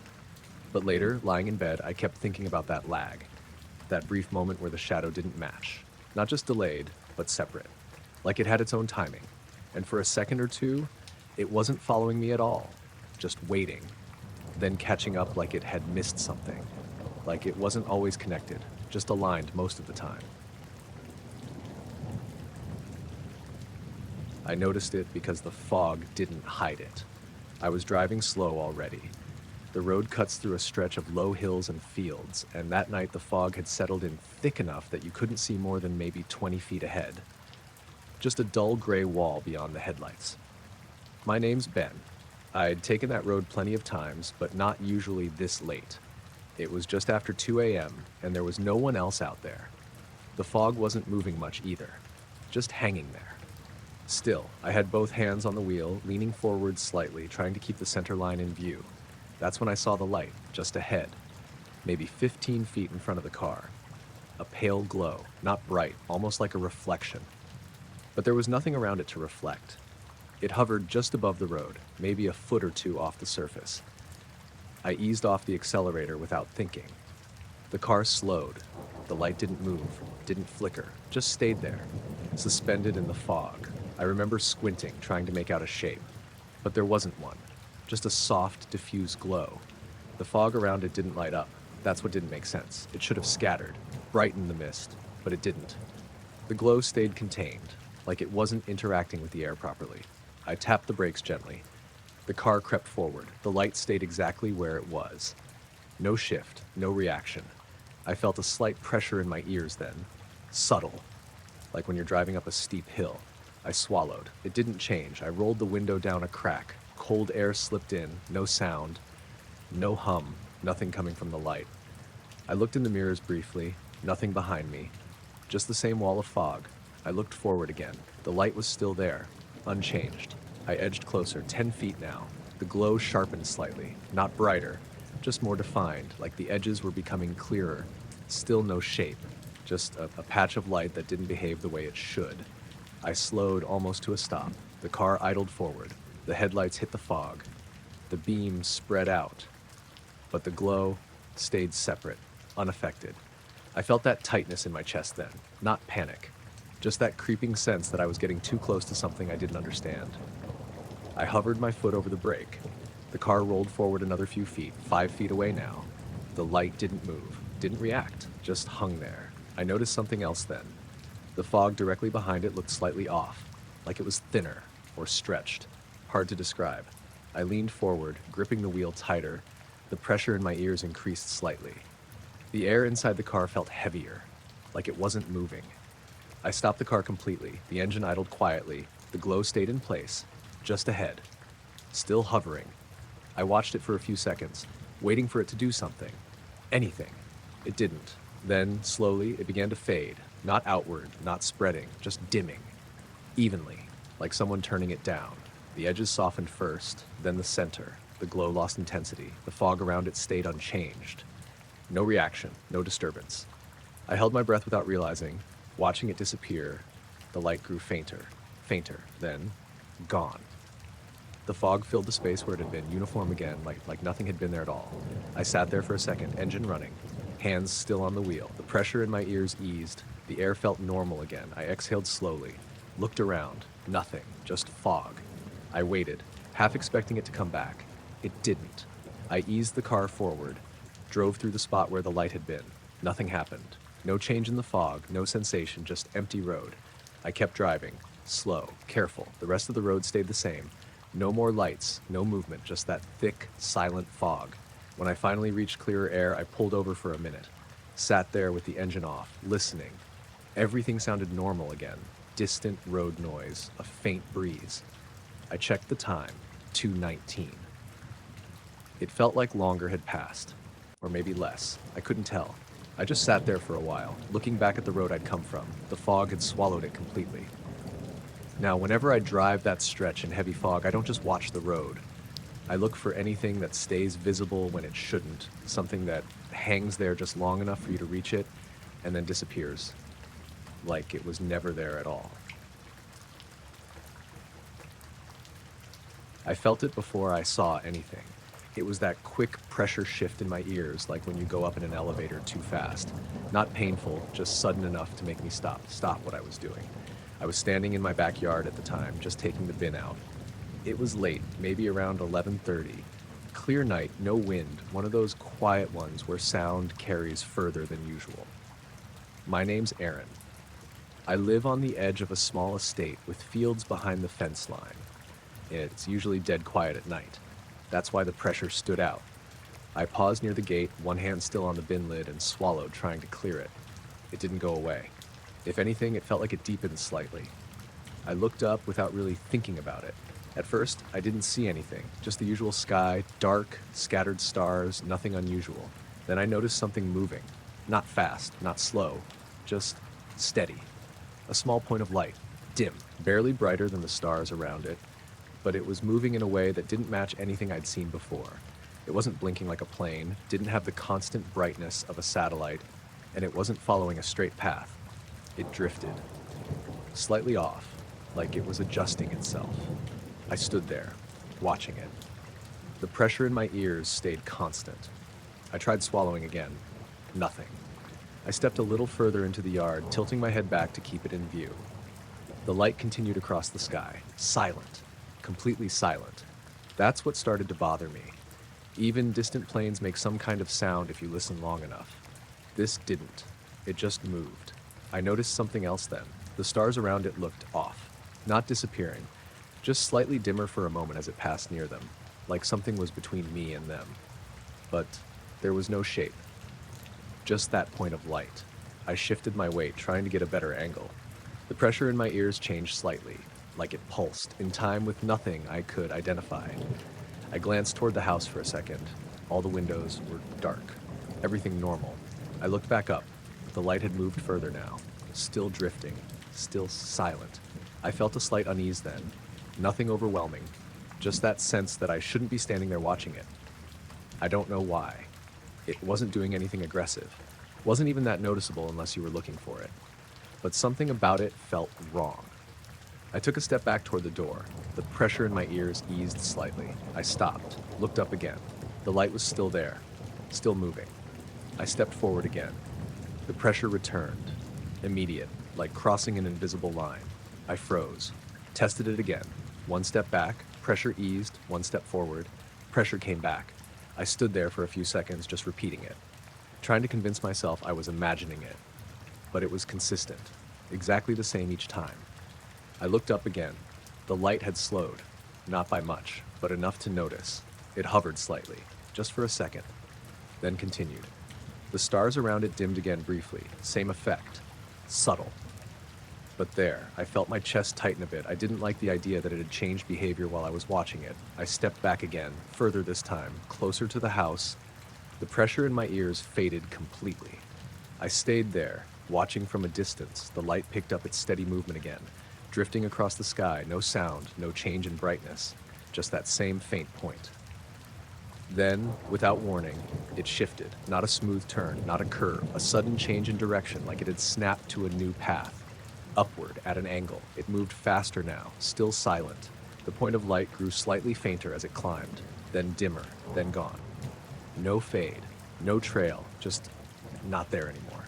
But later, lying in bed, I kept thinking about that lag. That brief moment where the shadow didn't match. Not just delayed, but separate. Like it had its own timing. And for a second or two, it wasn't following me at all, just waiting, then catching up like it had missed something, like it wasn't always connected, just aligned most of the time. I noticed it because the fog didn't hide it. I was driving slow already. The road cuts through a stretch of low hills and fields, and that night the fog had settled in thick enough that you couldn't see more than maybe 20 feet ahead. Just a dull gray wall beyond the headlights. My name's Ben. I'd taken that road plenty of times, but not usually this late. It was just after 2 a.m., and there was no one else out there. The fog wasn't moving much either, just hanging there. Still, I had both hands on the wheel, leaning forward slightly, trying to keep the center line in view. That's when I saw the light, just ahead, maybe 15 feet in front of the car. A pale glow, not bright, almost like a reflection. But there was nothing around it to reflect. It hovered just above the road, maybe a foot or two off the surface. I eased off the accelerator without thinking. The car slowed. The light didn't move, didn't flicker, just stayed there, suspended in the fog. I remember squinting, trying to make out a shape. But there wasn't one, just a soft, diffuse glow. The fog around it didn't light up. That's what didn't make sense. It should have scattered, brightened the mist, but it didn't. The glow stayed contained, like it wasn't interacting with the air properly. I tapped the brakes gently. The car crept forward. The light stayed exactly where it was. No shift, no reaction. I felt a slight pressure in my ears then. Subtle, like when you're driving up a steep hill. I swallowed. It didn't change. I rolled the window down a crack. Cold air slipped in, no sound, no hum, nothing coming from the light. I looked in the mirrors briefly, nothing behind me, just the same wall of fog. I looked forward again. The light was still there, unchanged. I edged closer, 10 feet now. The glow sharpened slightly, not brighter, just more defined, like the edges were becoming clearer. Still no shape, just a patch of light that didn't behave the way it should. I slowed almost to a stop. The car idled forward. The headlights hit the fog. The beams spread out, but the glow stayed separate, unaffected. I felt that tightness in my chest then, not panic, just that creeping sense that I was getting too close to something I didn't understand. I hovered my foot over the brake. The car rolled forward another few feet, 5 feet away now. The light didn't move, didn't react, just hung there. I noticed something else then. The fog directly behind it looked slightly off, like it was thinner or stretched. Hard to describe. I leaned forward, gripping the wheel tighter. The pressure in my ears increased slightly. The air inside the car felt heavier, like it wasn't moving. I stopped the car completely. The engine idled quietly. The glow stayed in place, just ahead, still hovering. I watched it for a few seconds, waiting for it to do something. Anything. It didn't. Then, slowly, it began to fade. Not outward, not spreading, just dimming. Evenly, like someone turning it down. The edges softened first, then the center. The glow lost intensity. The fog around it stayed unchanged. No reaction, no disturbance. I held my breath without realizing. Watching it disappear, the light grew fainter, then gone. The fog filled the space where it had been, uniform again, like nothing had been there at all. I sat there for a second, engine running, hands still on the wheel. The pressure in my ears eased. The air felt normal again. I exhaled slowly, looked around. Nothing, just fog. I waited, half expecting it to come back. It didn't. I eased the car forward, drove through the spot where the light had been. Nothing happened. No change in the fog, no sensation, just empty road. I kept driving, slow, careful. The rest of the road stayed the same. No more lights, no movement, just that thick, silent fog. When I finally reached clearer air, I pulled over for a minute. Sat there with the engine off, listening. Everything sounded normal again. Distant road noise, a faint breeze. I checked the time, 2:19. It felt like longer had passed, or maybe less. I couldn't tell. I just sat there for a while, looking back at the road I'd come from. The fog had swallowed it completely. Now, whenever I drive that stretch in heavy fog, I don't just watch the road. I look for anything that stays visible when it shouldn't, something that hangs there just long enough for you to reach it, and then disappears, like it was never there at all. I felt it before I saw anything. It was that quick pressure shift in my ears, like when you go up in an elevator too fast. Not painful, just sudden enough to make me stop what I was doing. I was standing in my backyard at the time, just taking the bin out. It was late, maybe around 11:30. Clear night, no wind, one of those quiet ones where sound carries further than usual. My name's Aaron. I live on the edge of a small estate with fields behind the fence line. It's usually dead quiet at night. That's why the pressure stood out. I paused near the gate, one hand still on the bin lid, and swallowed, trying to clear it. It didn't go away. If anything, it felt like it deepened slightly. I looked up without really thinking about it. At first, I didn't see anything, just the usual sky, dark, scattered stars, nothing unusual. Then I noticed something moving. Not fast, not slow, just steady. A small point of light, dim, barely brighter than the stars around it, but it was moving in a way that didn't match anything I'd seen before. It wasn't blinking like a plane, didn't have the constant brightness of a satellite, and it wasn't following a straight path. It drifted, slightly off, like it was adjusting itself. I stood there, watching it. The pressure in my ears stayed constant. I tried swallowing again. Nothing. I stepped a little further into the yard, tilting my head back to keep it in view. The light continued across the sky, silent, completely silent. That's what started to bother me. Even distant planes make some kind of sound if you listen long enough. This didn't. It just moved. I noticed something else then. The stars around it looked off, not disappearing, just slightly dimmer for a moment as it passed near them, like something was between me and them. But there was no shape, just that point of light. I shifted my weight, trying to get a better angle. The pressure in my ears changed slightly, like it pulsed, in time with nothing I could identify. I glanced toward the house for a second. All the windows were dark, everything normal. I looked back up. The light had moved further now, still drifting, still silent. I felt a slight unease then. Nothing overwhelming, just that sense that I shouldn't be standing there watching it. I don't know why. It wasn't doing anything aggressive. Wasn't even that noticeable unless you were looking for it. But something about it felt wrong. I took a step back toward the door. The pressure in my ears eased slightly. I stopped, looked up again. The light was still there, still moving. I stepped forward again. The pressure returned, immediate, like crossing an invisible line. I froze, tested it again. One step back, pressure eased, one step forward, pressure came back. I stood there for a few seconds just repeating it, trying to convince myself I was imagining it. But it was consistent, exactly the same each time. I looked up again. The light had slowed, not by much, but enough to notice. It hovered slightly, just for a second, then continued. The stars around it dimmed again briefly, same effect, subtle. But there, I felt my chest tighten a bit. I didn't like the idea that it had changed behavior while I was watching it. I stepped back again, further this time, closer to the house. The pressure in my ears faded completely. I stayed there, watching from a distance. The light picked up its steady movement again, drifting across the sky, no sound, no change in brightness, just that same faint point. Then, without warning, it shifted. Not a smooth turn, not a curve, a sudden change in direction, like it had snapped to a new path. Upward, at an angle. It moved faster now, still silent. The point of light grew slightly fainter as it climbed, then dimmer, then gone. No fade, no trail, just not there anymore.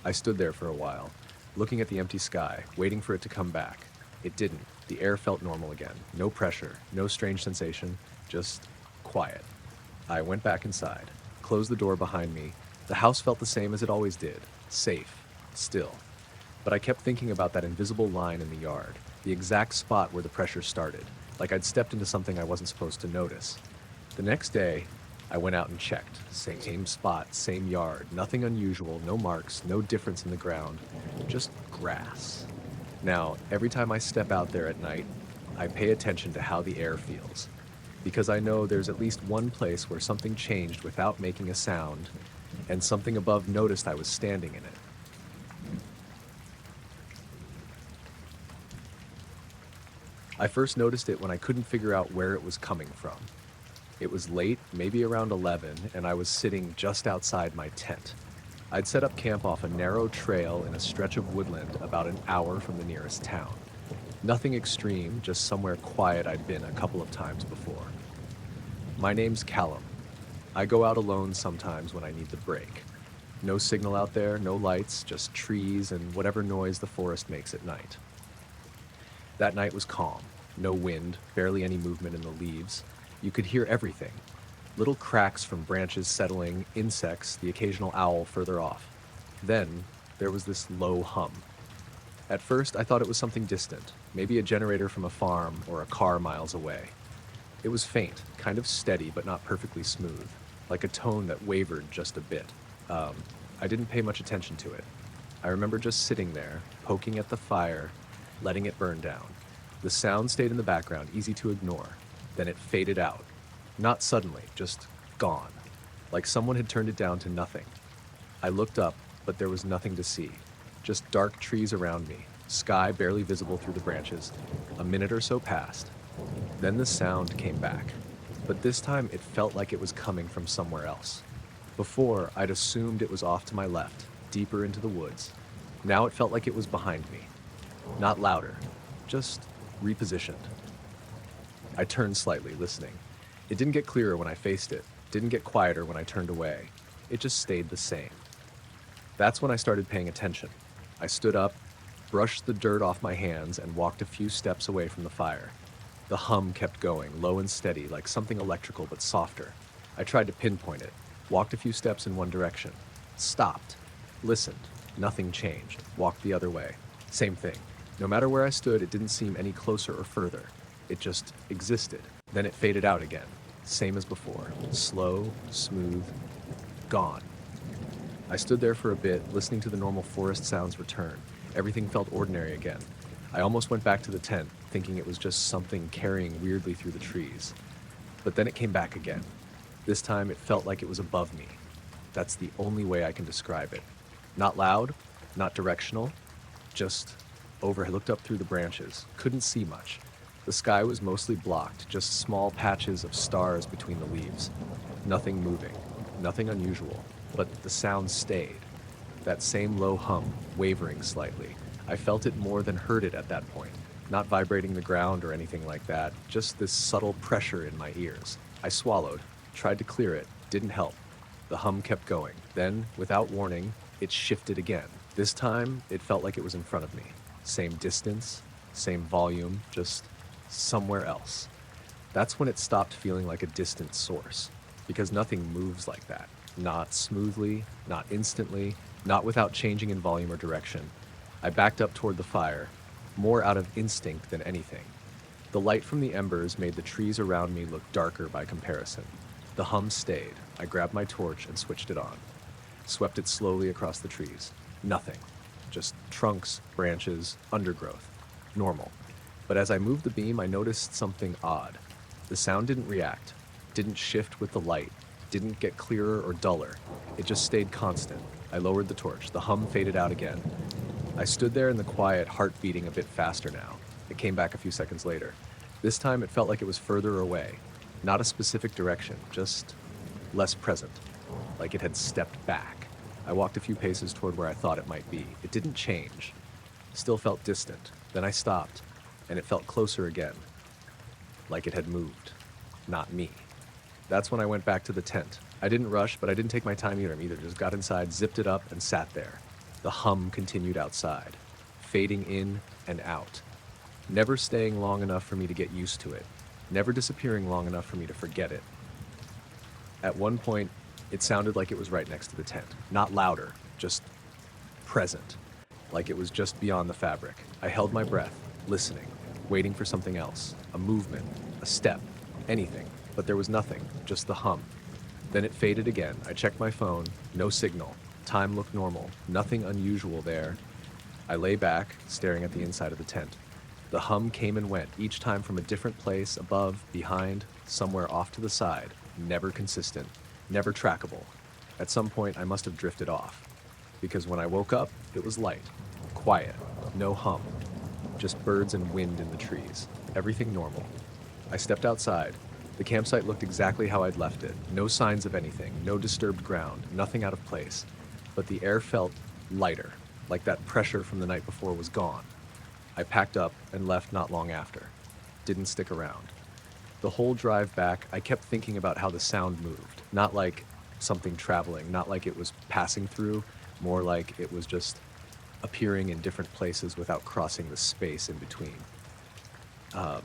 I stood there for a while, looking at the empty sky, waiting for it to come back. It didn't. The air felt normal again. No pressure, no strange sensation, just quiet. I went back inside, closed the door behind me. The house felt the same as it always did, safe, still. But I kept thinking about that invisible line in the yard, the exact spot where the pressure started, like I'd stepped into something I wasn't supposed to notice. The next day, I went out and checked. Same spot, same yard, nothing unusual, no marks, no difference in the ground, just grass. Now, every time I step out there at night, I pay attention to how the air feels, because I know there's at least one place where something changed without making a sound, and something above noticed I was standing in it. I first noticed it when I couldn't figure out where it was coming from. It was late, maybe around 11, and I was sitting just outside my tent. I'd set up camp off a narrow trail in a stretch of woodland about an hour from the nearest town. Nothing extreme, just somewhere quiet I'd been a couple of times before. My name's Callum. I go out alone sometimes when I need the break. No signal out there, no lights, just trees and whatever noise the forest makes at night. That night was calm. No wind, barely any movement in the leaves. You could hear everything. Little cracks from branches settling, insects, the occasional owl further off. Then, there was this low hum. At first, I thought it was something distant, maybe a generator from a farm or a car miles away. It was faint, kind of steady but not perfectly smooth, like a tone that wavered just a bit. I didn't pay much attention to it. I remember just sitting there, poking at the fire, letting it burn down. The sound stayed in the background, easy to ignore. Then it faded out. Not suddenly, just gone. Like someone had turned it down to nothing. I looked up, but there was nothing to see. Just dark trees around me, sky barely visible through the branches. A minute or so passed. Then the sound came back. But this time it felt like it was coming from somewhere else. Before, I'd assumed it was off to my left, deeper into the woods. Now it felt like it was behind me. Not louder, just repositioned. I turned slightly, listening. It didn't get clearer when I faced it, didn't get quieter when I turned away. It just stayed the same. That's when I started paying attention. I stood up, brushed the dirt off my hands, and walked a few steps away from the fire. The hum kept going, low and steady, like something electrical but softer. I tried to pinpoint it, walked a few steps in one direction, stopped, listened. Nothing changed. Walked the other way. Same thing. No matter where I stood, it didn't seem any closer or further. It just existed. Then it faded out again. Same as before. Slow, smooth, gone. I stood there for a bit, listening to the normal forest sounds return. Everything felt ordinary again. I almost went back to the tent, thinking it was just something carrying weirdly through the trees. But then it came back again. This time it felt like it was above me. That's the only way I can describe it. Not loud, not directional, just over. I looked up through the branches, couldn't see much. The sky was mostly blocked, just small patches of stars between the leaves. Nothing moving, nothing unusual, but the sound stayed. That same low hum, wavering slightly. I felt it more than heard it at that point. Not vibrating the ground or anything like that, just this subtle pressure in my ears. I swallowed, tried to clear it, didn't help. The hum kept going. Then, without warning, it shifted again. This time, it felt like it was in front of me. Same distance, same volume, just somewhere else. That's when it stopped feeling like a distant source, because nothing moves like that. Not smoothly, not instantly, not without changing in volume or direction. I backed up toward the fire, more out of instinct than anything. The light from the embers made the trees around me look darker by comparison. The hum stayed. I grabbed my torch and switched it on. Swept it slowly across the trees. Nothing. Just trunks, branches, undergrowth. Normal. But as I moved the beam, I noticed something odd. The sound didn't react, didn't shift with the light, didn't get clearer or duller. It just stayed constant. I lowered the torch. The hum faded out again. I stood there in the quiet, heart beating a bit faster now. It came back a few seconds later. This time it felt like it was further away. Not a specific direction, just less present. Like it had stepped back. I walked a few paces toward where I thought it might be. It didn't change. Still felt distant. Then I stopped, and it felt closer again. Like it had moved. Not me. That's when I went back to the tent. I didn't rush, but I didn't take my time either. Just got inside, zipped it up, and sat there. The hum continued outside, fading in and out. Never staying long enough for me to get used to it. Never disappearing long enough for me to forget it. At one point, it sounded like it was right next to the tent. Not louder, just present. Like it was just beyond the fabric. I held my breath, listening, waiting for something else. A movement, a step, anything. But there was nothing, just the hum. Then it faded again. I checked my phone, no signal. Time looked normal, nothing unusual there. I lay back, staring at the inside of the tent. The hum came and went, each time from a different place, above, behind, somewhere off to the side. Never consistent, never trackable. At some point, I must have drifted off. Because when I woke up, it was light, quiet, no hum. Just birds and wind in the trees. Everything normal. I stepped outside. The campsite looked exactly how I'd left it. No signs of anything, no disturbed ground, nothing out of place. But the air felt lighter, like that pressure from the night before was gone. I packed up and left not long after. Didn't stick around. The whole drive back, I kept thinking about how the sound moved. Not like something traveling, not like it was passing through, more like it was just appearing in different places without crossing the space in between. I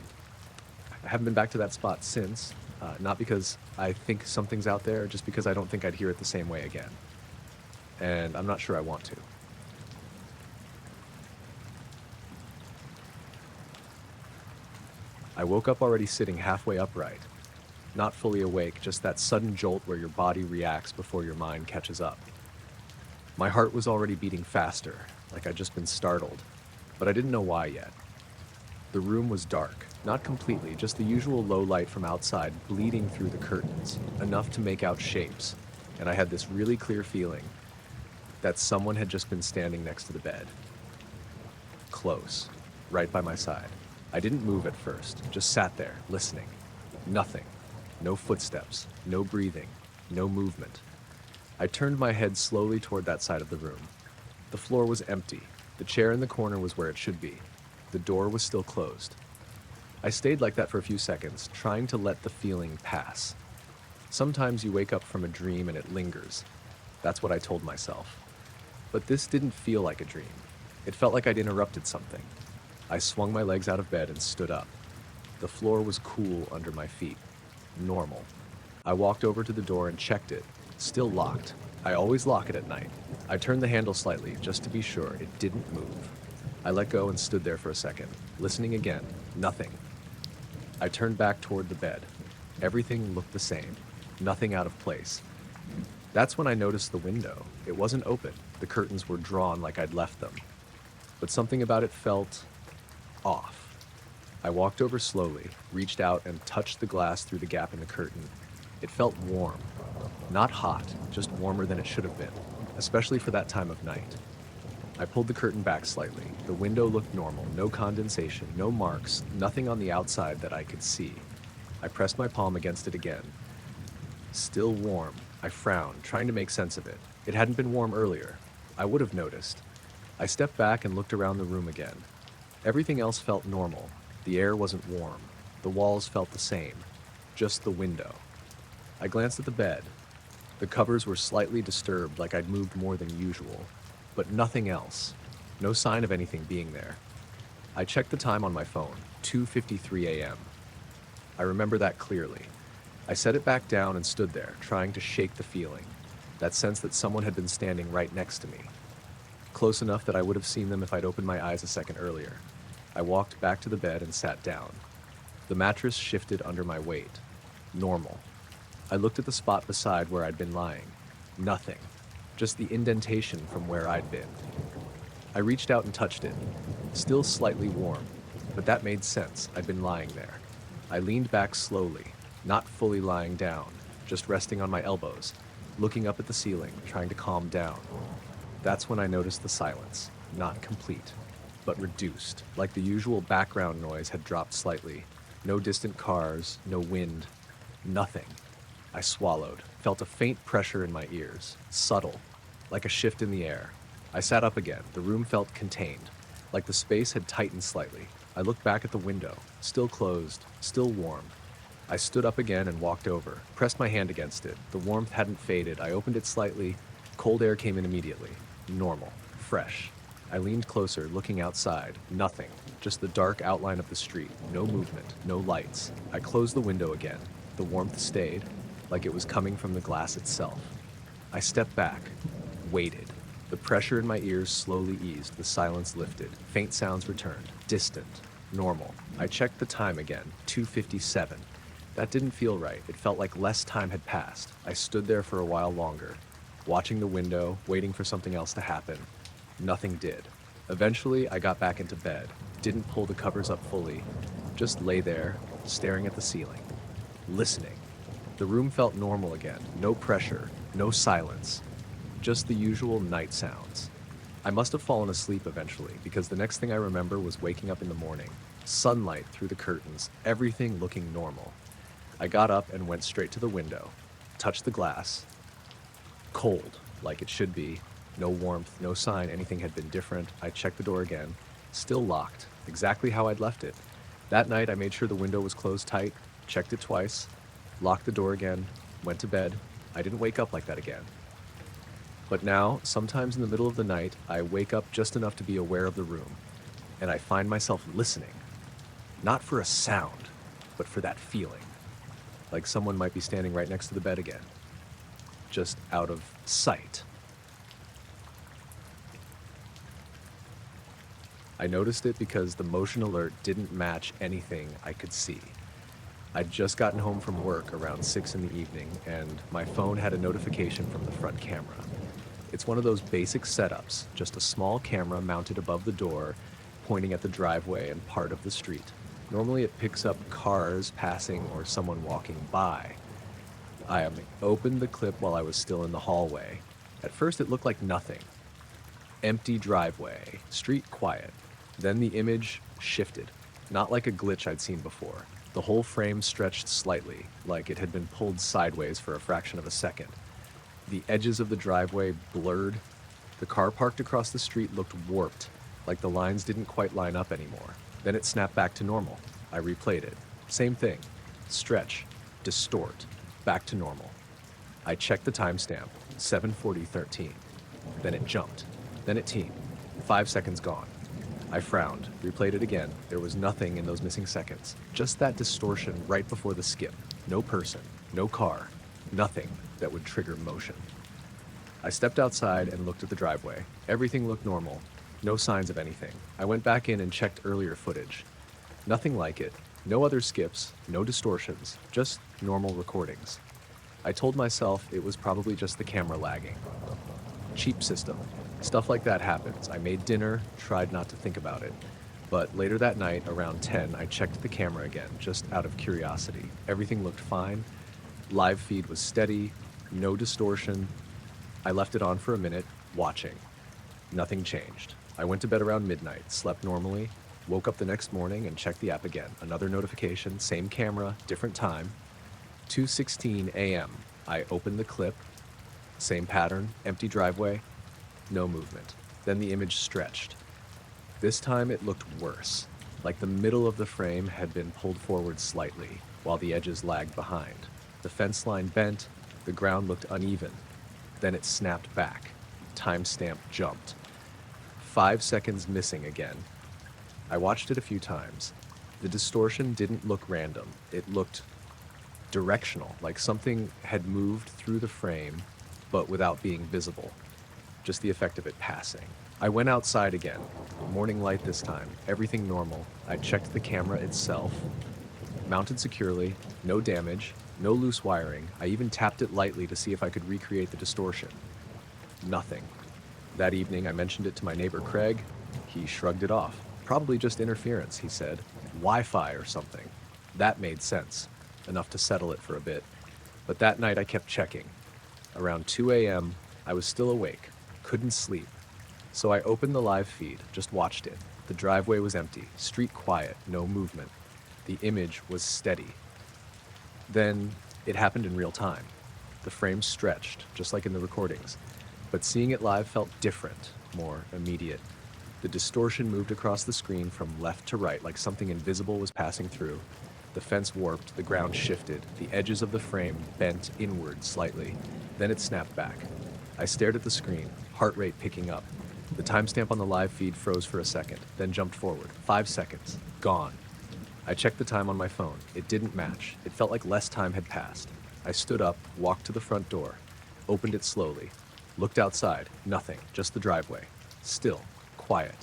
haven't been back to that spot since, not because I think something's out there, just because I don't think I'd hear it the same way again. And I'm not sure I want to. I woke up already sitting halfway upright. Not fully awake, just that sudden jolt where your body reacts before your mind catches up. My heart was already beating faster, like I'd just been startled, but I didn't know why yet. The room was dark, not completely, just the usual low light from outside bleeding through the curtains, enough to make out shapes, and I had this really clear feeling that someone had just been standing next to the bed. Close, right by my side. I didn't move at first, just sat there, listening. Nothing. No footsteps, no breathing, no movement. I turned my head slowly toward that side of the room. The floor was empty. The chair in the corner was where it should be. The door was still closed. I stayed like that for a few seconds, trying to let the feeling pass. Sometimes you wake up from a dream and it lingers. That's what I told myself. But this didn't feel like a dream. It felt like I'd interrupted something. I swung my legs out of bed and stood up. The floor was cool under my feet. Normal. I walked over to the door and checked it. Still locked. I always lock it at night. I turned the handle slightly, just to be sure it didn't move. I let go and stood there for a second, listening again. Nothing. I turned back toward the bed. Everything looked the same, nothing out of place. That's when I noticed the window. It wasn't open. The curtains were drawn like I'd left them. But something about it felt off. I walked over slowly, reached out and touched the glass through the gap in the curtain. It felt warm. Not hot, just warmer than it should have been, especially for that time of night. I pulled the curtain back slightly. The window looked normal, no condensation, no marks, nothing on the outside that I could see. I pressed my palm against it again. Still warm. I frowned, trying to make sense of it. It hadn't been warm earlier. I would have noticed. I stepped back and looked around the room again. Everything else felt normal. The air wasn't warm. The walls felt the same. Just the window. I glanced at the bed. The covers were slightly disturbed, like I'd moved more than usual. But nothing else. No sign of anything being there. I checked the time on my phone, 2:53 a.m. I remember that clearly. I set it back down and stood there, trying to shake the feeling, that sense that someone had been standing right next to me. Close enough that I would have seen them if I'd opened my eyes a second earlier. I walked back to the bed and sat down. The mattress shifted under my weight. Normal. I looked at the spot beside where I'd been lying. Nothing. Just the indentation from where I'd been. I reached out and touched it. Still slightly warm, but that made sense. I'd been lying there. I leaned back slowly, not fully lying down, just resting on my elbows, looking up at the ceiling, trying to calm down. That's when I noticed the silence, not complete, but reduced, like the usual background noise had dropped slightly. No distant cars, no wind, nothing. I swallowed, felt a faint pressure in my ears, subtle, like a shift in the air. I sat up again. The room felt contained, like the space had tightened slightly. I looked back at the window, still closed, still warm. I stood up again and walked over, pressed my hand against it. The warmth hadn't faded. I opened it slightly. Cold air came in immediately. Normal, fresh. I leaned closer, looking outside. Nothing, just the dark outline of the street. No movement, no lights. I closed the window again. The warmth stayed, like it was coming from the glass itself. I stepped back, waited. The pressure in my ears slowly eased. The silence lifted. Faint sounds returned. Distant. Normal. I checked the time again. 2:57. That didn't feel right. It felt like less time had passed. I stood there for a while longer, watching the window, waiting for something else to happen. Nothing did. Eventually, I got back into bed. Didn't pull the covers up fully. Just lay there, staring at the ceiling. Listening. The room felt normal again. No pressure. No silence. Just the usual night sounds. I must have fallen asleep eventually, because the next thing I remember was waking up in the morning. Sunlight through the curtains, everything looking normal. I got up and went straight to the window, touched the glass. Cold, like it should be. No warmth, no sign anything had been different. I checked the door again. Still locked, exactly how I'd left it. That night I made sure the window was closed tight, checked it twice, locked the door again, went to bed. I didn't wake up like that again. But now, sometimes in the middle of the night, I wake up just enough to be aware of the room, and I find myself listening. Not for a sound, but for that feeling. Like someone might be standing right next to the bed again. Just out of sight. I noticed it because the motion alert didn't match anything I could see. I'd just gotten home from work around 6 in the evening, and my phone had a notification from the front camera. It's one of those basic setups, just a small camera mounted above the door, pointing at the driveway and part of the street. Normally it picks up cars passing or someone walking by. I opened the clip while I was still in the hallway. At first it looked like nothing. Empty driveway, street quiet. Then the image shifted, not like a glitch I'd seen before. The whole frame stretched slightly, like it had been pulled sideways for a fraction of a second. The edges of the driveway blurred. The car parked across the street looked warped, like the lines didn't quite line up anymore. Then it snapped back to normal. I replayed it. Same thing. Stretch. Distort. Back to normal. I checked the timestamp. 7:40:13. Then it jumped. Then it teamed. 5 seconds gone. I frowned. Replayed it again. There was nothing in those missing seconds. Just that distortion right before the skip. No person. No car. Nothing that would trigger motion. I stepped outside and looked at the driveway. Everything looked normal. No signs of anything. I went back in and checked earlier footage. Nothing like it. No other skips, no distortions, just normal recordings. I told myself it was probably just the camera lagging. Cheap system. Stuff like that happens. I made dinner, tried not to think about it. But later that night, around 10, I checked the camera again, just out of curiosity. Everything looked fine. Live feed was steady, no distortion. I left it on for a minute, watching. Nothing changed. I went to bed around midnight, slept normally, woke up the next morning and checked the app again. Another notification, same camera, different time. 2:16 a.m. I opened the clip, same pattern, empty driveway, no movement. Then the image stretched. This time it looked worse, like the middle of the frame had been pulled forward slightly, while the edges lagged behind. The fence line bent, the ground looked uneven. Then it snapped back. Timestamp jumped. 5 seconds missing again. I watched it a few times. The distortion didn't look random. It looked directional, like something had moved through the frame, but without being visible. Just the effect of it passing. I went outside again. Morning light this time. Everything normal. I checked the camera itself. Mounted securely. No damage. No loose wiring. I even tapped it lightly to see if I could recreate the distortion. Nothing. That evening, I mentioned it to my neighbor Craig. He shrugged it off. Probably just interference, he said. Wi-Fi or something. That made sense. Enough to settle it for a bit. But that night I kept checking. Around 2 a.m., I was still awake. Couldn't sleep. So I opened the live feed, just watched it. The driveway was empty, street quiet, no movement. The image was steady. Then it happened in real time. The frame stretched, just like in the recordings. But seeing it live felt different, more immediate. The distortion moved across the screen from left to right, like something invisible was passing through. The fence warped, the ground shifted, the edges of the frame bent inward slightly. Then it snapped back. I stared at the screen, heart rate picking up. The timestamp on the live feed froze for a second, then jumped forward. 5 seconds. Gone. I checked the time on my phone. It didn't match. It felt like less time had passed. I stood up, walked to the front door, opened it slowly, looked outside. Nothing, just the driveway. Still, quiet.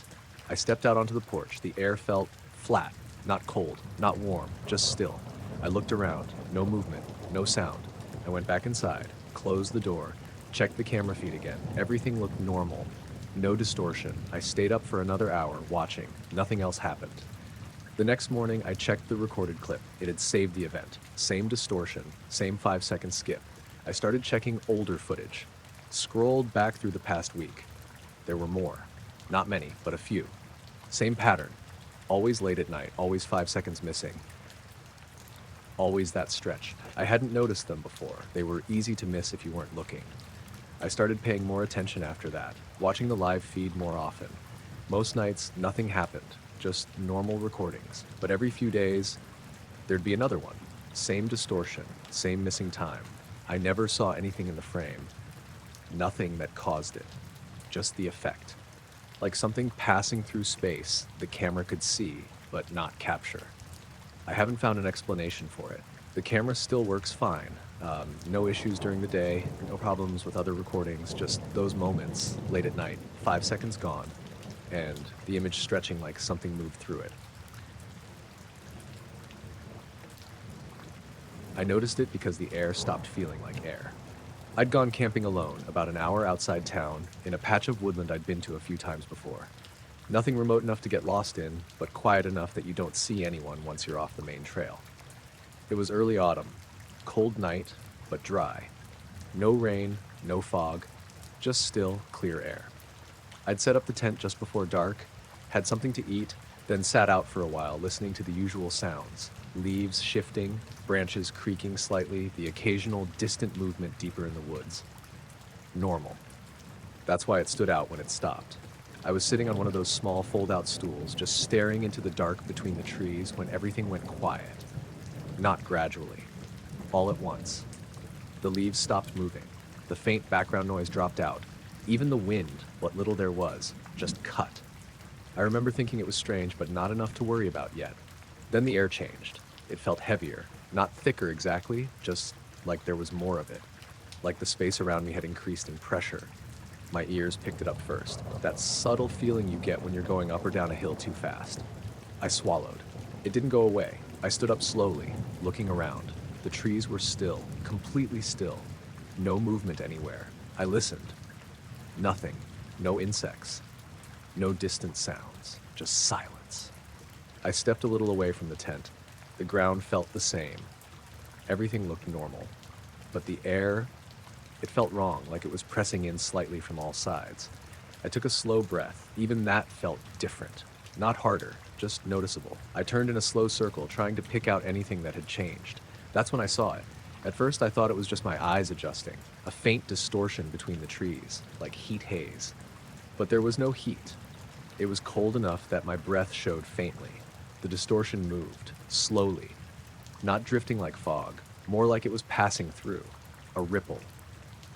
I stepped out onto the porch. The air felt flat, not cold, not warm, just still. I looked around. No movement, no sound. I went back inside, closed the door, checked the camera feed again. Everything looked normal. No distortion. I stayed up for another hour, watching. Nothing else happened. The next morning, I checked the recorded clip. It had saved the event. Same distortion, same 5-second skip. I started checking older footage. Scrolled back through the past week. There were more. Not many, but a few. Same pattern. Always late at night, always 5 seconds missing. Always that stretch. I hadn't noticed them before. They were easy to miss if you weren't looking. I started paying more attention after that, watching the live feed more often. Most nights, nothing happened, just normal recordings. But every few days, there'd be another one. Same distortion, same missing time. I never saw anything in the frame. Nothing that caused it. Just the effect. Like something passing through space the camera could see, but not capture. I haven't found an explanation for it. The camera still works fine. No issues during the day, no problems with other recordings, just those moments, late at night, 5 seconds gone, and the image stretching like something moved through it. I noticed it because the air stopped feeling like air. I'd gone camping alone, about an hour outside town, in a patch of woodland I'd been to a few times before. Nothing remote enough to get lost in, but quiet enough that you don't see anyone once you're off the main trail. It was early autumn. Cold night, but dry. No rain, no fog, just still, clear air. I'd set up the tent just before dark, had something to eat, then sat out for a while listening to the usual sounds. Leaves shifting, branches creaking slightly, the occasional distant movement deeper in the woods. Normal. That's why it stood out when it stopped. I was sitting on one of those small fold-out stools, just staring into the dark between the trees when everything went quiet. Not gradually. All at once. The leaves stopped moving. The faint background noise dropped out. Even the wind, what little there was, just cut. I remember thinking it was strange, but not enough to worry about yet. Then the air changed. It felt heavier. Not thicker exactly, just like there was more of it. Like the space around me had increased in pressure. My ears picked it up first. That subtle feeling you get when you're going up or down a hill too fast. I swallowed. It didn't go away. I stood up slowly, looking around. The trees were still, completely still. No movement anywhere. I listened. Nothing. No insects. No distant sounds. Just silence. I stepped a little away from the tent. The ground felt the same. Everything looked normal. But the air, it felt wrong, like it was pressing in slightly from all sides. I took a slow breath. Even that felt different. Not harder, just noticeable. I turned in a slow circle, trying to pick out anything that had changed. That's when I saw it. At first, I thought it was just my eyes adjusting, a faint distortion between the trees, like heat haze. But there was no heat. It was cold enough that my breath showed faintly. The distortion moved, slowly, not drifting like fog, more like it was passing through, a ripple.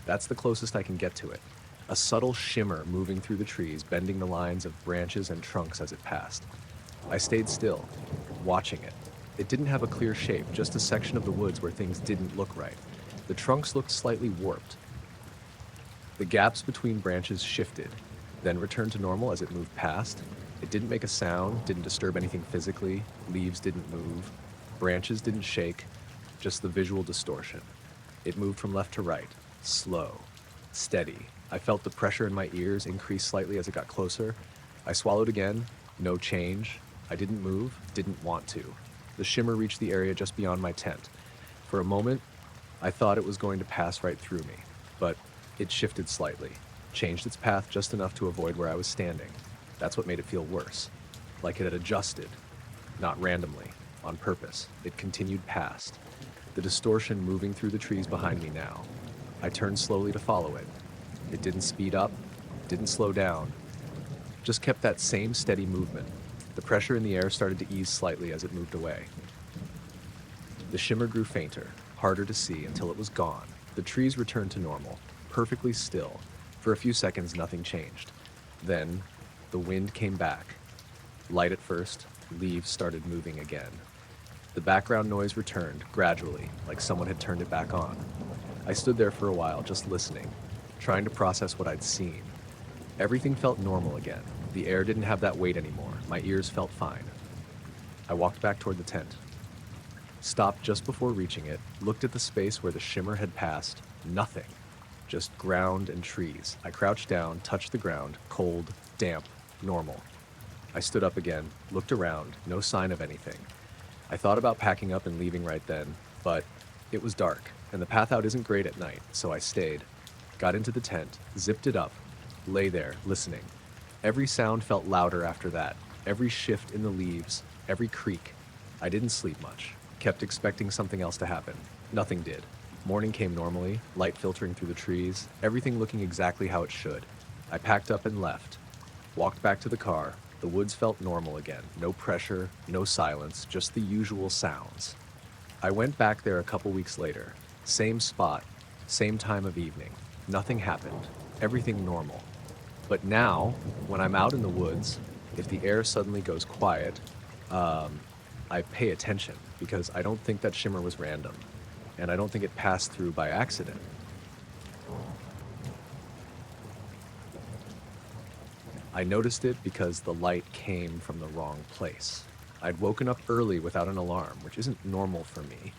That's the closest I can get to it. A subtle shimmer moving through the trees, bending the lines of branches and trunks as it passed. I stayed still, watching it. It didn't have a clear shape, just a section of the woods where things didn't look right. The trunks looked slightly warped. The gaps between branches shifted, then returned to normal as it moved past. It didn't make a sound, didn't disturb anything physically, leaves didn't move, branches didn't shake, just the visual distortion. It moved from left to right, slow, steady. I felt the pressure in my ears increase slightly as it got closer. I swallowed again, no change. I didn't move, didn't want to. The shimmer reached the area just beyond my tent. For a moment, I thought it was going to pass right through me, but it shifted slightly, changed its path just enough to avoid where I was standing. That's what made it feel worse, like it had adjusted, not randomly, on purpose. It continued past, the distortion moving through the trees behind me now. I turned slowly to follow it. It didn't speed up, didn't slow down, just kept that same steady movement. The pressure in the air started to ease slightly as it moved away. The shimmer grew fainter, harder to see until it was gone. The trees returned to normal, perfectly still. For a few seconds, nothing changed. Then, the wind came back. Light at first, leaves started moving again. The background noise returned, gradually, like someone had turned it back on. I stood there for a while, just listening, trying to process what I'd seen. Everything felt normal again. The air didn't have that weight anymore. My ears felt fine. I walked back toward the tent. Stopped just before reaching it, looked at the space where the shimmer had passed. Nothing. Just ground and trees. I crouched down, touched the ground, cold, damp, normal. I stood up again, looked around, no sign of anything. I thought about packing up and leaving right then, but it was dark, and the path out isn't great at night, so I stayed. Got into the tent, zipped it up, lay there, listening. Every sound felt louder after that. Every shift in the leaves, every creak. I didn't sleep much. Kept expecting something else to happen. Nothing did. Morning came normally, light filtering through the trees, everything looking exactly how it should. I packed up and left. Walked back to the car. The woods felt normal again. No pressure, no silence, just the usual sounds. I went back there a couple weeks later. Same spot, same time of evening. Nothing happened. Everything normal. But now, when I'm out in the woods, if the air suddenly goes quiet, I pay attention because I don't think that shimmer was random, and I don't think it passed through by accident. I noticed it because the light came from the wrong place. I'd woken up early without an alarm, which isn't normal for me.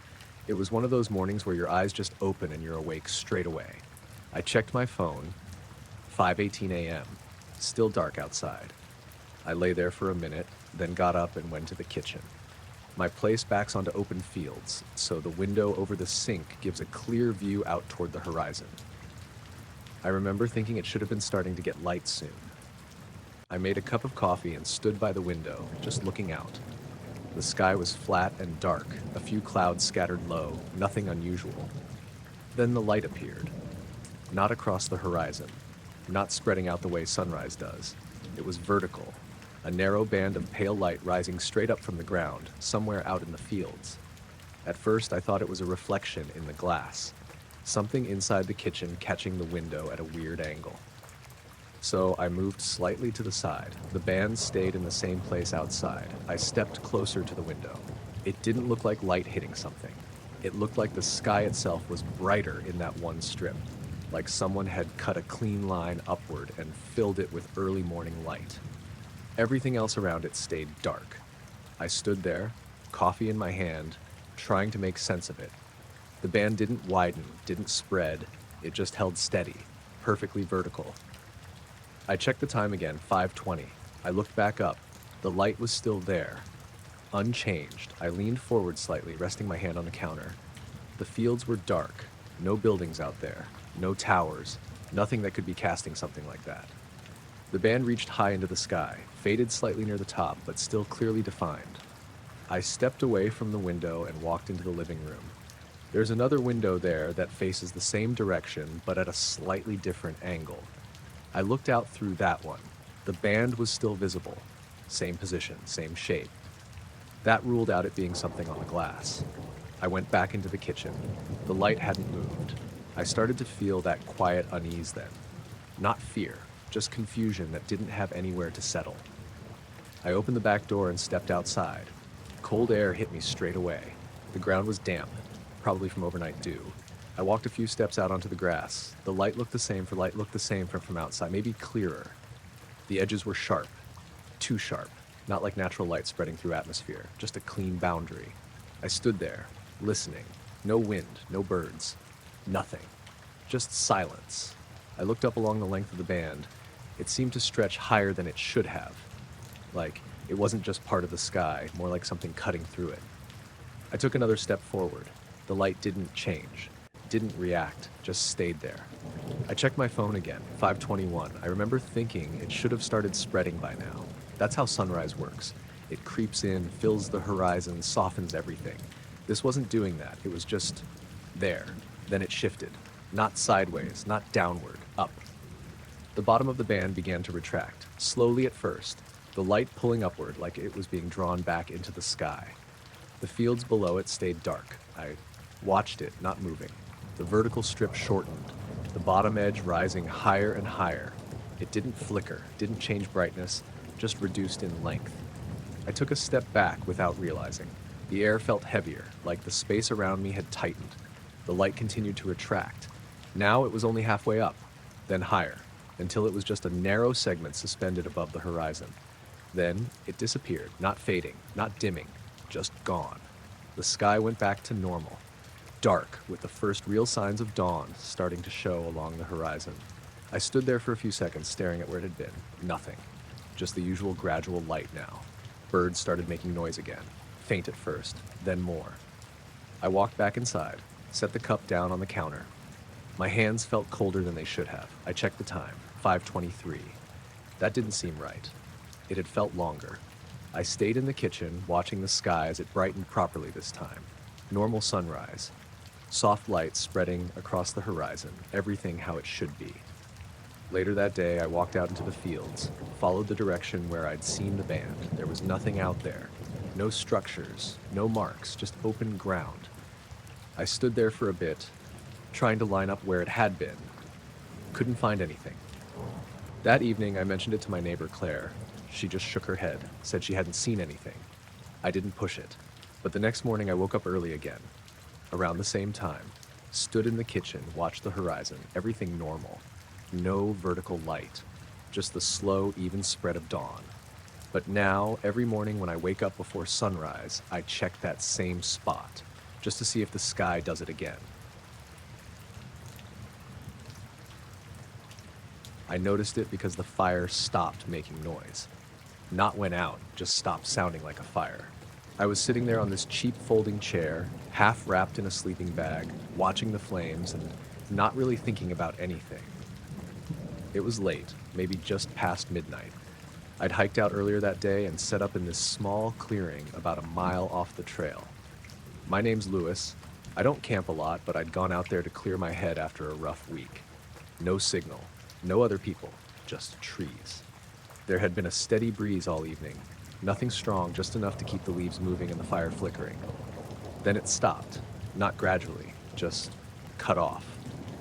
It was one of those mornings where your eyes just open and you're awake straight away. I checked my phone, 5:18 a.m., still dark outside. I lay there for a minute, then got up and went to the kitchen. My place backs onto open fields, so the window over the sink gives a clear view out toward the horizon. I remember thinking it should have been starting to get light soon. I made a cup of coffee and stood by the window, just looking out. The sky was flat and dark, a few clouds scattered low, nothing unusual. Then the light appeared. Not across the horizon, not spreading out the way sunrise does. It was vertical, a narrow band of pale light rising straight up from the ground, somewhere out in the fields. At first, I thought it was a reflection in the glass, something inside the kitchen catching the window at a weird angle. So I moved slightly to the side. The band stayed in the same place outside. I stepped closer to the window. It didn't look like light hitting something. It looked like the sky itself was brighter in that one strip, like someone had cut a clean line upward and filled it with early morning light. Everything else around it stayed dark. I stood there, coffee in my hand, trying to make sense of it. The band didn't widen, didn't spread, it just held steady, perfectly vertical. I checked the time again, 5:20. I looked back up. The light was still there, unchanged. I leaned forward slightly, resting my hand on the counter. The fields were dark, no buildings out there, no towers, nothing that could be casting something like that. The band reached high into the sky, faded slightly near the top, but still clearly defined. I stepped away from the window and walked into the living room. There's another window there that faces the same direction, but at a slightly different angle. I looked out through that one. The band was still visible. Same position, same shape. That ruled out it being something on the glass. I went back into the kitchen. The light hadn't moved. I started to feel that quiet unease then. Not fear, just confusion that didn't have anywhere to settle. I opened the back door and stepped outside. Cold air hit me straight away. The ground was damp, probably from overnight dew. I walked a few steps out onto the grass. The light looked the same from outside, maybe clearer. The edges were sharp, too sharp, not like natural light spreading through atmosphere, just a clean boundary. I stood there, listening. No wind, no birds, nothing. Just silence. I looked up along the length of the band. It seemed to stretch higher than it should have. Like it wasn't just part of the sky, more like something cutting through it. I took another step forward. The light didn't change, didn't react, just stayed there. I checked my phone again, 5:21. I remember thinking it should have started spreading by now. That's how sunrise works. It creeps in, fills the horizon, softens everything. This wasn't doing that. It was just there. Then it shifted. Not sideways, not downward, up. The bottom of the band began to retract, slowly at first, the light pulling upward like it was being drawn back into the sky. The fields below it stayed dark. I watched it, not moving. The vertical strip shortened, the bottom edge rising higher and higher. It didn't flicker, didn't change brightness, just reduced in length. I took a step back without realizing. The air felt heavier, like the space around me had tightened. The light continued to retract. Now it was only halfway up, then higher, until it was just a narrow segment suspended above the horizon. Then it disappeared, not fading, not dimming, just gone. The sky went back to normal, dark, with the first real signs of dawn starting to show along the horizon. I stood there for a few seconds staring at where it had been. Nothing. Just the usual gradual light now. Birds started making noise again, faint at first, then more. I walked back inside, set the cup down on the counter. My hands felt colder than they should have. I checked the time, 5:23. That didn't seem right. It had felt longer. I stayed in the kitchen, watching the sky as it brightened properly this time. Normal sunrise. Soft light spreading across the horizon, everything how it should be. Later that day, I walked out into the fields, followed the direction where I'd seen the band. There was nothing out there. No structures, no marks, just open ground. I stood there for a bit, trying to line up where it had been. Couldn't find anything. That evening, I mentioned it to my neighbor Claire. She just shook her head, said she hadn't seen anything. I didn't push it. But the next morning, I woke up early again. Around the same time, stood in the kitchen, watched the horizon, everything normal. No vertical light, just the slow, even spread of dawn. But now, every morning when I wake up before sunrise, I check that same spot, just to see if the sky does it again. I noticed it because the fire stopped making noise. Not went out, just stopped sounding like a fire. I was sitting there on this cheap folding chair, half wrapped in a sleeping bag, watching the flames and not really thinking about anything. It was late, maybe just past midnight. I'd hiked out earlier that day and set up in this small clearing about a mile off the trail. My name's Lewis. I don't camp a lot, but I'd gone out there to clear my head after a rough week. No signal, no other people, just trees. There had been a steady breeze all evening. Nothing strong, just enough to keep the leaves moving and the fire flickering. Then it stopped, not gradually, just cut off.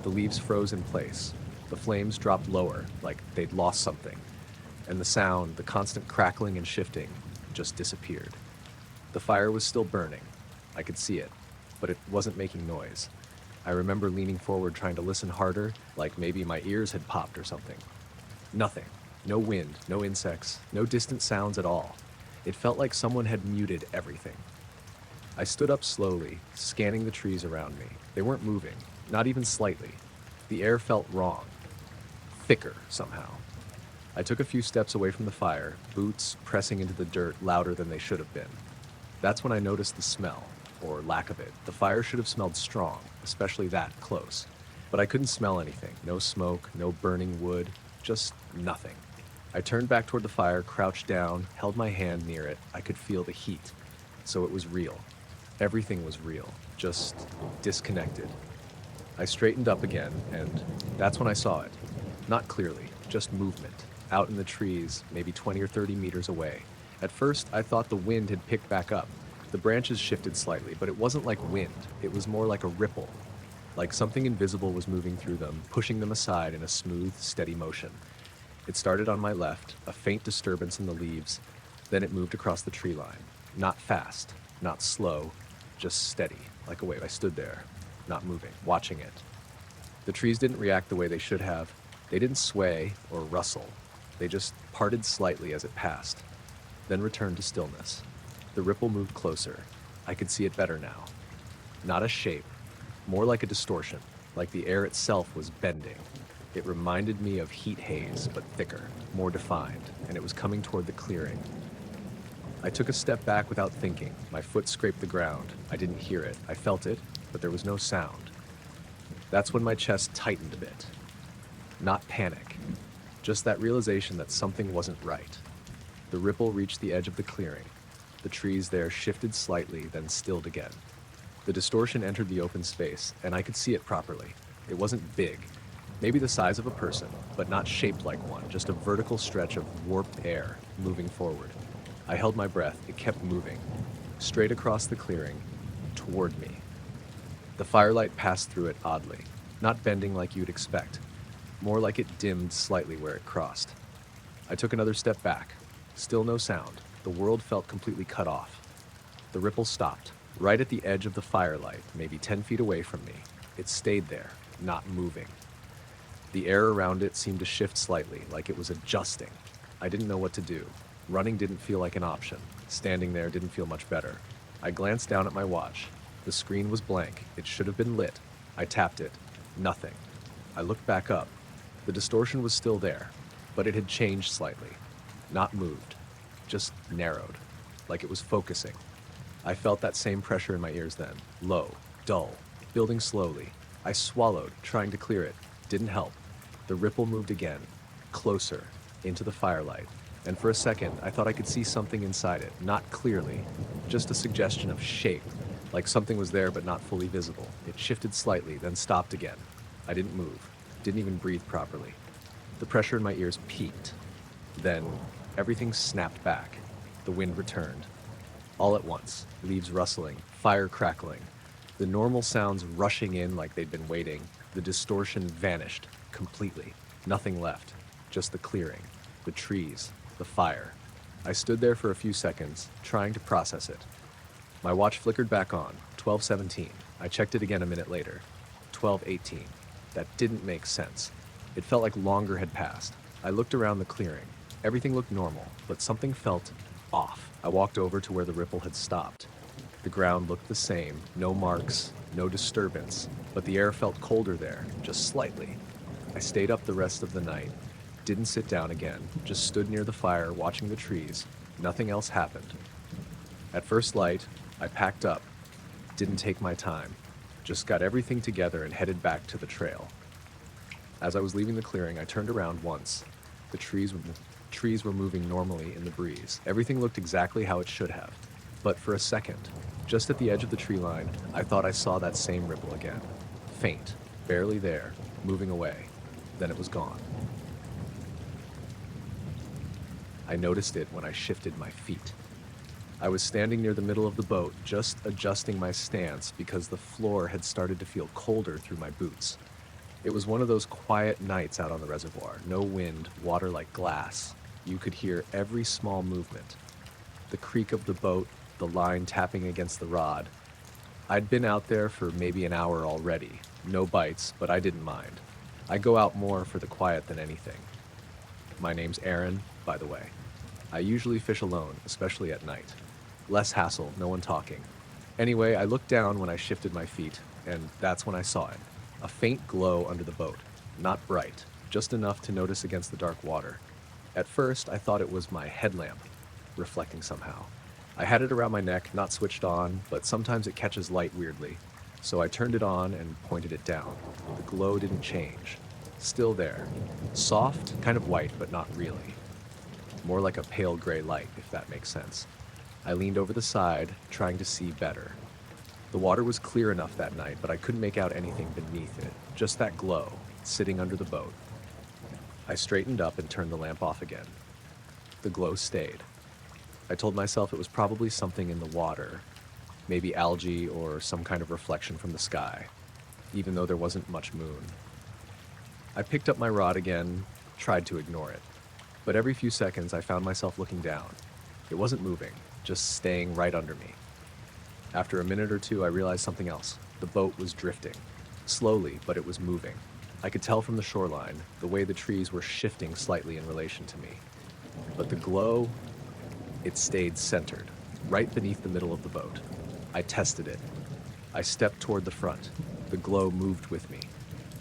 The leaves froze in place. The flames dropped lower, like they'd lost something. And the sound, the constant crackling and shifting, just disappeared. The fire was still burning. I could see it, but it wasn't making noise. I remember leaning forward trying to listen harder, like maybe my ears had popped or something. Nothing. No wind, no insects, no distant sounds at all. It felt like someone had muted everything. I stood up slowly, scanning the trees around me. They weren't moving, not even slightly. The air felt wrong, thicker somehow. I took a few steps away from the fire, boots pressing into the dirt louder than they should have been. That's when I noticed the smell, or lack of it. The fire should have smelled strong, especially that close. But I couldn't smell anything. No smoke, no burning wood, just nothing. I turned back toward the fire, crouched down, held my hand near it. I could feel the heat. So it was real. Everything was real, just disconnected. I straightened up again, and that's when I saw it. Not clearly, just movement, out in the trees, maybe 20 or 30 meters away. At first, I thought the wind had picked back up. The branches shifted slightly, but it wasn't like wind. It was more like a ripple, like something invisible was moving through them, pushing them aside in a smooth, steady motion. It started on my left, a faint disturbance in the leaves, then it moved across the tree line. Not fast, not slow, just steady, like a wave. I stood there, not moving, watching it. The trees didn't react the way they should have. They didn't sway or rustle. They just parted slightly as it passed, then returned to stillness. The ripple moved closer. I could see it better now. Not a shape, more like a distortion, like the air itself was bending. It reminded me of heat haze, but thicker, more defined, and it was coming toward the clearing. I took a step back without thinking. My foot scraped the ground. I didn't hear it. I felt it, but there was no sound. That's when my chest tightened a bit. Not panic, just that realization that something wasn't right. The ripple reached the edge of the clearing. The trees there shifted slightly, then stilled again. The distortion entered the open space, and I could see it properly. It wasn't big, maybe the size of a person, but not shaped like one, just a vertical stretch of warped air moving forward. I held my breath. It kept moving, straight across the clearing, toward me. The firelight passed through it oddly, not bending like you'd expect, more like it dimmed slightly where it crossed. I took another step back. Still no sound. The world felt completely cut off. The ripple stopped, right at the edge of the firelight, maybe 10 feet away from me. It stayed there, not moving. The air around it seemed to shift slightly, like it was adjusting. I didn't know what to do. Running didn't feel like an option. Standing there didn't feel much better. I glanced down at my watch. The screen was blank. It should have been lit. I tapped it. Nothing. I looked back up. The distortion was still there, but it had changed slightly. Not moved. Just narrowed, like it was focusing. I felt that same pressure in my ears then. Low, dull, building slowly. I swallowed, trying to clear it. Didn't help. The ripple moved again, closer, into the firelight. And for a second, I thought I could see something inside it, not clearly, just a suggestion of shape, like something was there but not fully visible. It shifted slightly, then stopped again. I didn't move, didn't even breathe properly. The pressure in my ears peaked. Then, everything snapped back. The wind returned. All at once, leaves rustling, fire crackling, the normal sounds rushing in like they'd been waiting. The distortion vanished completely. Nothing left, just the clearing, the trees, the fire. I stood there for a few seconds, trying to process it. My watch flickered back on, 12:17. I checked it again a minute later, 12:18. That didn't make sense. It felt like longer had passed. I looked around the clearing. Everything looked normal, but something felt off. I walked over to where the ripple had stopped. The ground looked the same, no marks, no disturbance, but the air felt colder there, just slightly. I stayed up the rest of the night. Didn't sit down again, just stood near the fire watching the trees. Nothing else happened. At first light, I packed up. Didn't take my time. Just got everything together and headed back to the trail. As I was leaving the clearing, I turned around once. The trees were moving normally in the breeze. Everything looked exactly how it should have. But for a second, just at the edge of the tree line, I thought I saw that same ripple again. Faint, barely there, moving away. Then it was gone. I noticed it when I shifted my feet. I was standing near the middle of the boat, just adjusting my stance because the floor had started to feel colder through my boots. It was one of those quiet nights out on the reservoir. No wind, water like glass. You could hear every small movement. The creak of the boat, the line tapping against the rod. I'd been out there for maybe an hour already. No bites, but I didn't mind. I go out more for the quiet than anything. My name's Aaron, by the way. I usually fish alone, especially at night. Less hassle, no one talking. Anyway, I looked down when I shifted my feet, and that's when I saw it. A faint glow under the boat. Not bright, just enough to notice against the dark water. At first, I thought it was my headlamp, reflecting somehow. I had it around my neck, not switched on, but sometimes it catches light weirdly. So I turned it on and pointed it down. The glow didn't change. Still there. Soft, kind of white, but not really. More like a pale gray light, if that makes sense. I leaned over the side, trying to see better. The water was clear enough that night, but I couldn't make out anything beneath it. Just that glow, sitting under the boat. I straightened up and turned the lamp off again. The glow stayed. I told myself it was probably something in the water, maybe algae or some kind of reflection from the sky, even though there wasn't much moon. I picked up my rod again, tried to ignore it, but every few seconds I found myself looking down. It wasn't moving, just staying right under me. After a minute or two, I realized something else. The boat was drifting. Slowly, but it was moving. I could tell from the shoreline, the way the trees were shifting slightly in relation to me. But the glow, it stayed centered, right beneath the middle of the boat. I tested it. I stepped toward the front. The glow moved with me.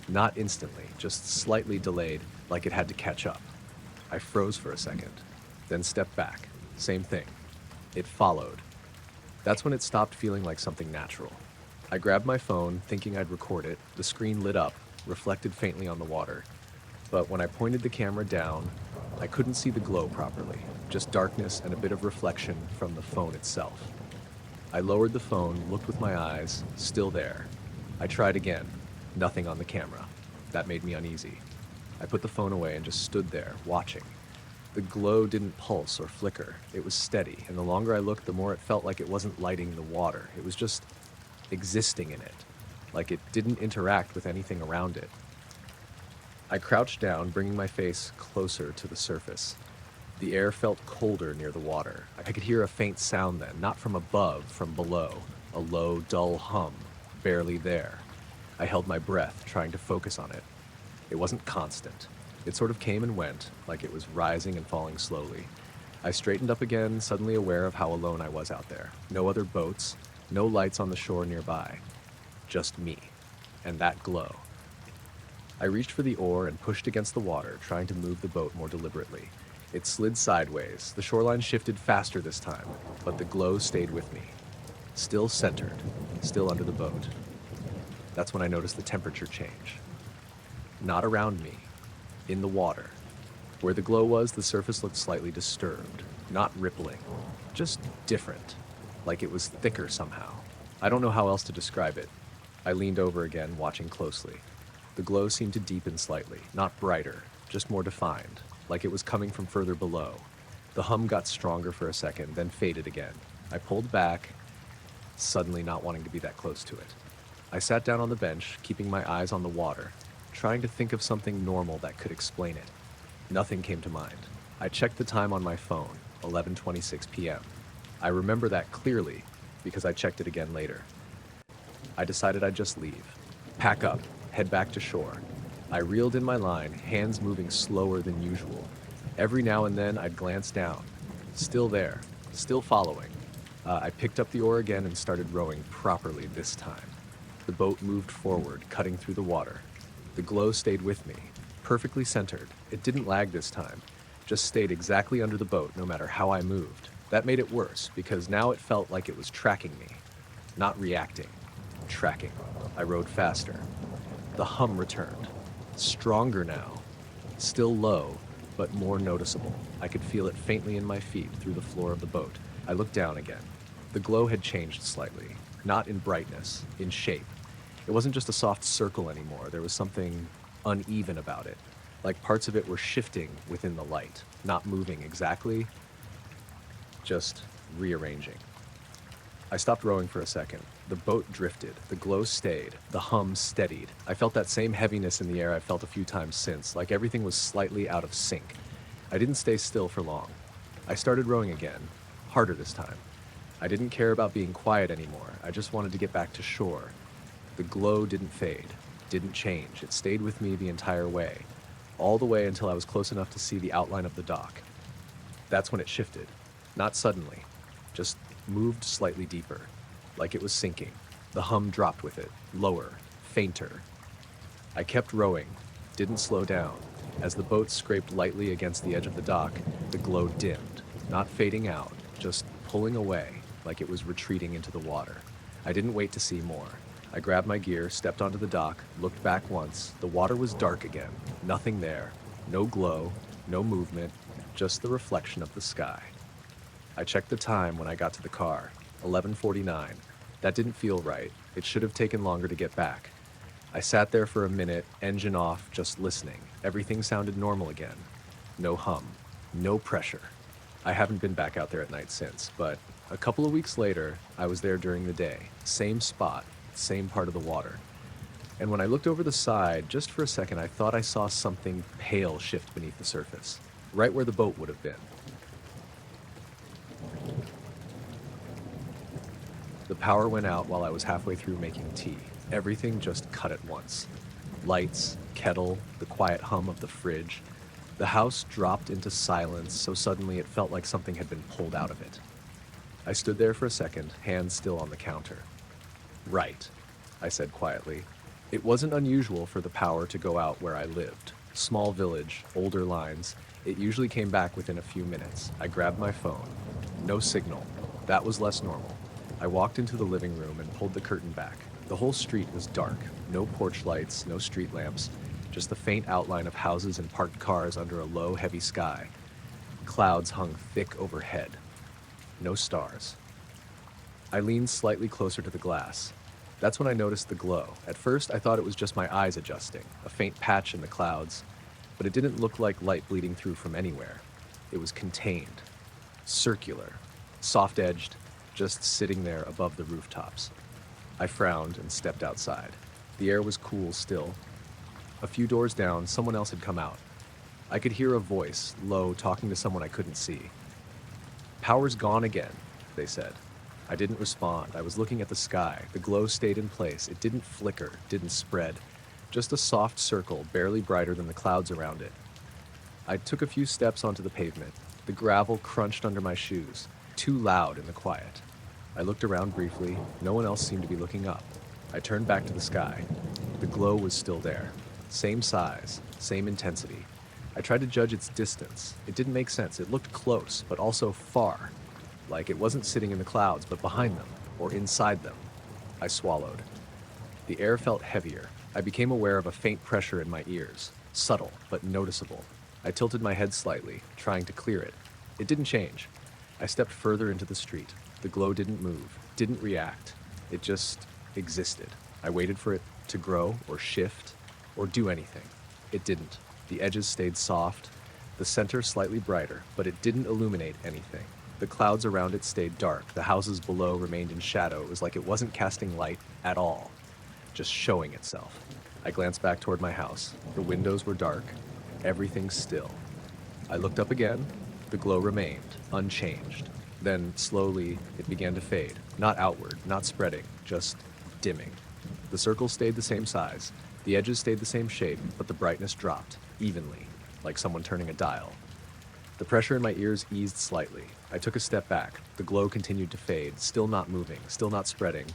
Not instantly, just slightly delayed, like it had to catch up. I froze for a second, then stepped back. Same thing. It followed. That's when it stopped feeling like something natural. I grabbed my phone, thinking I'd record it. The screen lit up, reflected faintly on the water. But when I pointed the camera down, I couldn't see the glow properly, just darkness and a bit of reflection from the phone itself. I lowered the phone, looked with my eyes, still there. I tried again, nothing on the camera. That made me uneasy. I put the phone away and just stood there, watching. The glow didn't pulse or flicker. It was steady, and the longer I looked, the more it felt like it wasn't lighting the water. It was just existing in it, like it didn't interact with anything around it. I crouched down, bringing my face closer to the surface. The air felt colder near the water. I could hear a faint sound then, not from above, from below. A low, dull hum, barely there. I held my breath, trying to focus on it. It wasn't constant. It sort of came and went, like it was rising and falling slowly. I straightened up again, suddenly aware of how alone I was out there. No other boats, no lights on the shore nearby. Just me, and that glow. I reached for the oar and pushed against the water, trying to move the boat more deliberately. It slid sideways. The shoreline shifted faster this time, but the glow stayed with me. Still centered, still under the boat. That's when I noticed the temperature change. Not around me, in the water. Where the glow was, the surface looked slightly disturbed, not rippling, just different, like it was thicker somehow. I don't know how else to describe it. I leaned over again, watching closely. The glow seemed to deepen slightly, not brighter, just more defined, like it was coming from further below. The hum got stronger for a second, then faded again. I pulled back, suddenly not wanting to be that close to it. I sat down on the bench, keeping my eyes on the water, trying to think of something normal that could explain it. Nothing came to mind. I checked the time on my phone, 11:26 p.m. I remember that clearly because I checked it again later. I decided I'd just leave, pack up, head back to shore. I reeled in my line, hands moving slower than usual. Every now and then I'd glance down. Still there, still following. I picked up the oar again and started rowing properly this time. The boat moved forward, cutting through the water. The glow stayed with me, perfectly centered. It didn't lag this time, just stayed exactly under the boat no matter how I moved. That made it worse, because now it felt like it was tracking me. Not reacting, tracking. I rowed faster. The hum returned. Stronger now. Still low, but more noticeable. I could feel it faintly in my feet through the floor of the boat. I looked down again. The glow had changed slightly, not in brightness, in shape. It wasn't just a soft circle anymore. There was something uneven about it, like parts of it were shifting within the light, not moving exactly, just rearranging. I stopped rowing for a second. The boat drifted, the glow stayed, the hum steadied. I felt that same heaviness in the air I've felt a few times since, like everything was slightly out of sync. I didn't stay still for long. I started rowing again, harder this time. I didn't care about being quiet anymore. I just wanted to get back to shore. The glow didn't fade, didn't change. It stayed with me the entire way, all the way until I was close enough to see the outline of the dock. That's when it shifted, not suddenly, just moved slightly deeper. like it was sinking. The hum dropped with it, lower, fainter. I kept rowing, didn't slow down. As the boat scraped lightly against the edge of the dock, the glow dimmed, not fading out, just pulling away, like it was retreating into the water. I didn't wait to see more. I grabbed my gear, stepped onto the dock, looked back once. The water was dark again, nothing there, no glow, no movement, just the reflection of the sky. I checked the time when I got to the car, 11:49. That didn't feel right. It should have taken longer to get back. I sat there for a minute, engine off, just listening. Everything sounded normal again. No hum, no pressure. I haven't been back out there at night since, but a couple of weeks later, I was there during the day. Same spot, same part of the water. And when I looked over the side, just for a second, I thought I saw something pale shift beneath the surface, right where the boat would have been. The power went out while I was halfway through making tea. Everything just cut at once. Lights, kettle, the quiet hum of the fridge. The house dropped into silence so suddenly it felt like something had been pulled out of it. I stood there for a second, hands still on the counter. Right, I said quietly. It wasn't unusual for the power to go out where I lived. Small village, older lines. It usually came back within a few minutes. I grabbed my phone. No signal. That was less normal. I walked into the living room and pulled the curtain back. The whole street was dark. No porch lights, no street lamps, just the faint outline of houses and parked cars under a low, heavy sky. Clouds hung thick overhead. No stars. I leaned slightly closer to the glass. That's when I noticed the glow. At first, I thought it was just my eyes adjusting, a faint patch in the clouds, but it didn't look like light bleeding through from anywhere. It was contained, circular, soft-edged, just sitting there above the rooftops. I frowned and stepped outside. The air was cool still. A few doors down, someone else had come out. I could hear a voice, low, talking to someone I couldn't see. "Power's gone again," they said. I didn't respond. I was looking at the sky. The glow stayed in place. It didn't flicker, didn't spread. Just a soft circle, barely brighter than the clouds around it. I took a few steps onto the pavement. The gravel crunched under my shoes, too loud in the quiet. I looked around briefly. No one else seemed to be looking up. I turned back to the sky. The glow was still there. Same size, same intensity. I tried to judge its distance. It didn't make sense. It looked close, but also far. Like it wasn't sitting in the clouds, but behind them, or inside them. I swallowed. The air felt heavier. I became aware of a faint pressure in my ears. Subtle, but noticeable. I tilted my head slightly, trying to clear it. It didn't change. I stepped further into the street. The glow didn't move, didn't react. It just existed. I waited for it to grow or shift or do anything. It didn't. The edges stayed soft, the center slightly brighter, but it didn't illuminate anything. The clouds around it stayed dark. The houses below remained in shadow. It was like it wasn't casting light at all, just showing itself. I glanced back toward my house. The windows were dark, everything still. I looked up again. The glow remained, unchanged. Then, slowly, it began to fade. Not outward, not spreading, just dimming. The circle stayed the same size. The edges stayed the same shape, but the brightness dropped, evenly, like someone turning a dial. The pressure in my ears eased slightly. I took a step back. The glow continued to fade, still not moving, still not spreading,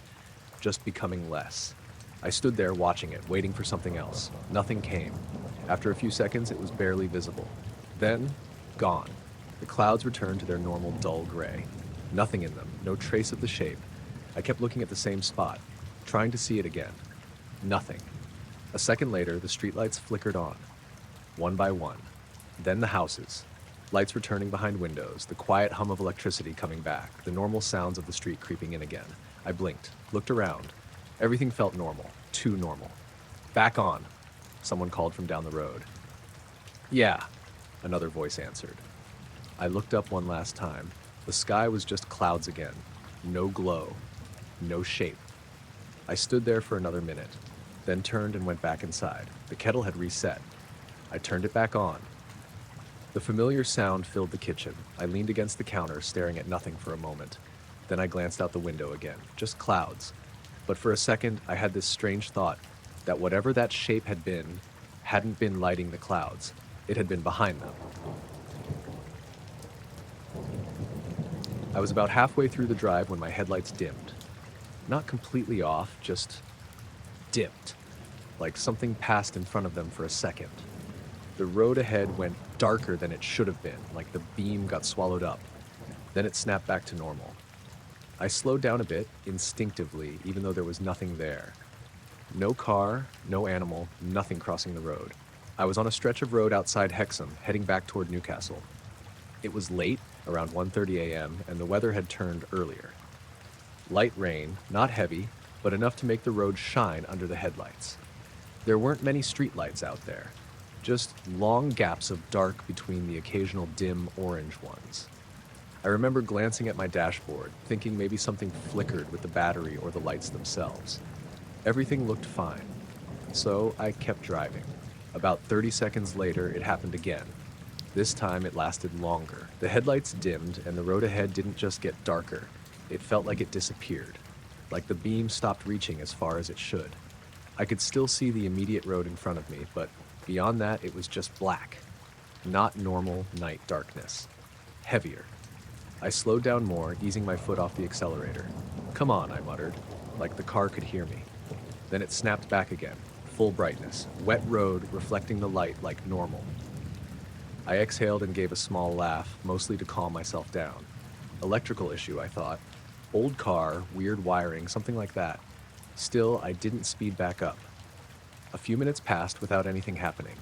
just becoming less. I stood there watching it, waiting for something else. Nothing came. After a few seconds, it was barely visible. Then, gone. The clouds returned to their normal dull gray. Nothing in them, no trace of the shape. I kept looking at the same spot, trying to see it again. Nothing. A second later, the streetlights flickered on, one by one. Then the houses. Lights returning behind windows, the quiet hum of electricity coming back, the normal sounds of the street creeping in again. I blinked, looked around. Everything felt normal, too normal. "Back on," someone called from down the road. "Yeah," another voice answered. I looked up one last time. The sky was just clouds again. No glow. No shape. I stood there for another minute, then turned and went back inside. The kettle had reset. I turned it back on. The familiar sound filled the kitchen. I leaned against the counter, staring at nothing for a moment. Then I glanced out the window again. Just clouds. But for a second, I had this strange thought that whatever that shape had been, hadn't been lighting the clouds. It had been behind them. I was about halfway through the drive when my headlights dimmed. Not completely off, just dipped, like something passed in front of them for a second. The road ahead went darker than it should have been, like the beam got swallowed up. Then it snapped back to normal. I slowed down a bit, instinctively, even though there was nothing there. No car, no animal, nothing crossing the road. I was on a stretch of road outside Hexham, heading back toward Newcastle. It was late, around 1:30 a.m., and the weather had turned earlier. Light rain, not heavy, but enough to make the road shine under the headlights. There weren't many streetlights out there, just long gaps of dark between the occasional dim orange ones. I remember glancing at my dashboard, thinking maybe something flickered with the battery or the lights themselves. Everything looked fine, so I kept driving. About 30 seconds later, it happened again. This time it lasted longer. The headlights dimmed, and the road ahead didn't just get darker. It felt like it disappeared, like the beam stopped reaching as far as it should. I could still see the immediate road in front of me, but beyond that, it was just black. Not normal night darkness. Heavier. I slowed down more, easing my foot off the accelerator. "Come on," I muttered, like the car could hear me. Then it snapped back again, full brightness, wet road reflecting the light like normal. I exhaled and gave a small laugh, mostly to calm myself down. Electrical issue, I thought. Old car, weird wiring, something like that. Still, I didn't speed back up. A few minutes passed without anything happening.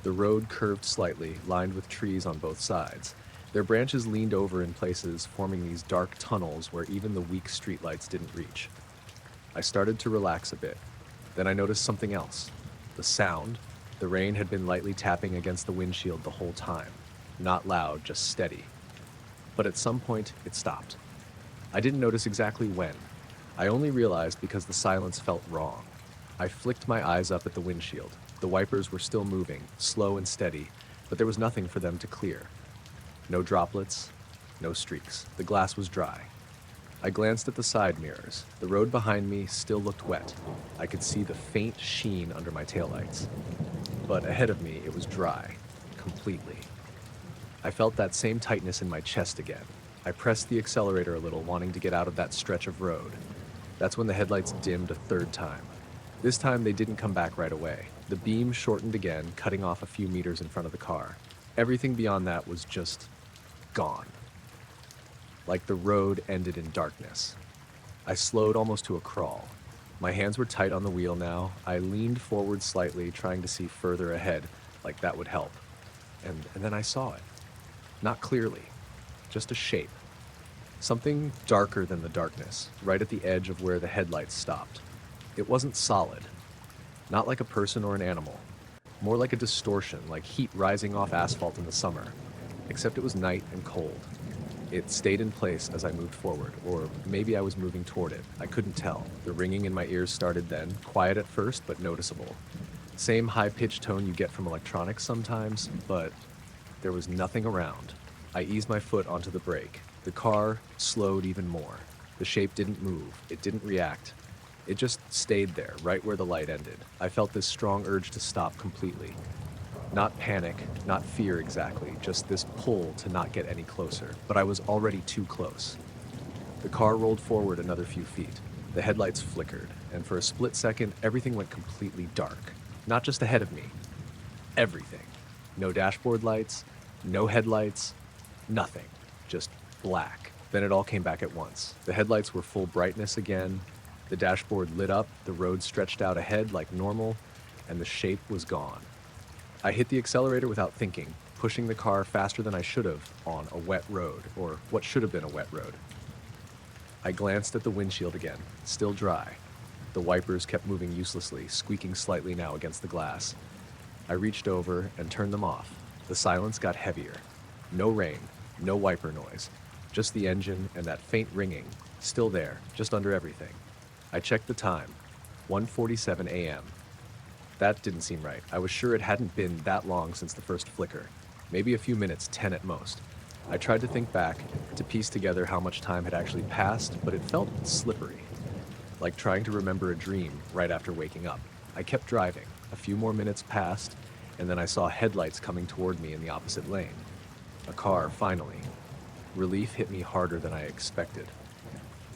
The road curved slightly, lined with trees on both sides. Their branches leaned over in places, forming these dark tunnels where even the weak streetlights didn't reach. I started to relax a bit. Then I noticed something else. The sound. The rain had been lightly tapping against the windshield the whole time. Not loud, just steady. But at some point, it stopped. I didn't notice exactly when. I only realized because the silence felt wrong. I flicked my eyes up at the windshield. The wipers were still moving, slow and steady, but there was nothing for them to clear. No droplets, no streaks. The glass was dry. I glanced at the side mirrors. The road behind me still looked wet. I could see the faint sheen under my taillights. But ahead of me, it was dry, completely. I felt that same tightness in my chest again. I pressed the accelerator a little, wanting to get out of that stretch of road. That's when the headlights dimmed a third time. This time, they didn't come back right away. The beam shortened again, cutting off a few meters in front of the car. Everything beyond that was just gone. Like the road ended in darkness. I slowed almost to a crawl. My hands were tight on the wheel now. I leaned forward slightly, trying to see further ahead, like that would help. And then I saw it. Not clearly, just a shape. Something darker than the darkness, right at the edge of where the headlights stopped. It wasn't solid. Not like a person or an animal. More like a distortion, like heat rising off asphalt in the summer. Except it was night and cold. It stayed in place as I moved forward, or maybe I was moving toward it. I couldn't tell. The ringing in my ears started then, quiet at first, but noticeable. Same high-pitched tone you get from electronics sometimes, but there was nothing around. I eased my foot onto the brake. The car slowed even more. The shape didn't move. It didn't react. It just stayed there, right where the light ended. I felt this strong urge to stop completely. Not panic, not fear exactly, just this pull to not get any closer. But I was already too close. The car rolled forward another few feet. The headlights flickered, and for a split second, everything went completely dark. Not just ahead of me. Everything. No dashboard lights, no headlights, nothing. Just black. Then it all came back at once. The headlights were full brightness again. The dashboard lit up, the road stretched out ahead like normal, and the shape was gone. I hit the accelerator without thinking, pushing the car faster than I should have on a wet road, or what should have been a wet road. I glanced at the windshield again, still dry. The wipers kept moving uselessly, squeaking slightly now against the glass. I reached over and turned them off. The silence got heavier. No rain, no wiper noise, just the engine and that faint ringing, still there, just under everything. I checked the time, 1:47 a.m. That didn't seem right. I was sure it hadn't been that long since the first flicker. Maybe a few minutes, 10 at most. I tried to think back, to piece together how much time had actually passed, but it felt slippery. Like trying to remember a dream right after waking up. I kept driving. A few more minutes passed, and then I saw headlights coming toward me in the opposite lane. A car, finally. Relief hit me harder than I expected.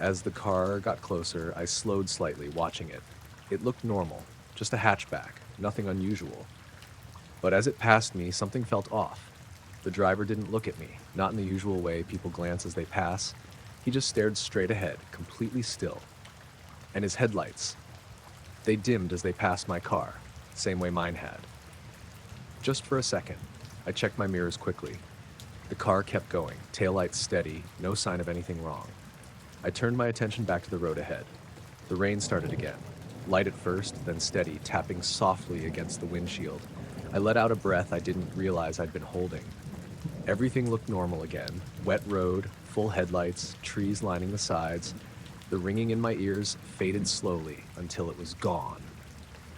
As the car got closer, I slowed slightly, watching it. It looked normal, just a hatchback, nothing unusual. But as it passed me, something felt off. The driver didn't look at me, not in the usual way people glance as they pass. He just stared straight ahead, completely still. And his headlights, they dimmed as they passed my car, same way mine had. Just for a second, I checked my mirrors quickly. The car kept going, taillights steady, no sign of anything wrong. I turned my attention back to the road ahead. The rain started again, light at first, then steady, tapping softly against the windshield. I let out a breath I didn't realize I'd been holding. Everything looked normal again. Wet road, full headlights, trees lining the sides. The ringing in my ears faded slowly until it was gone.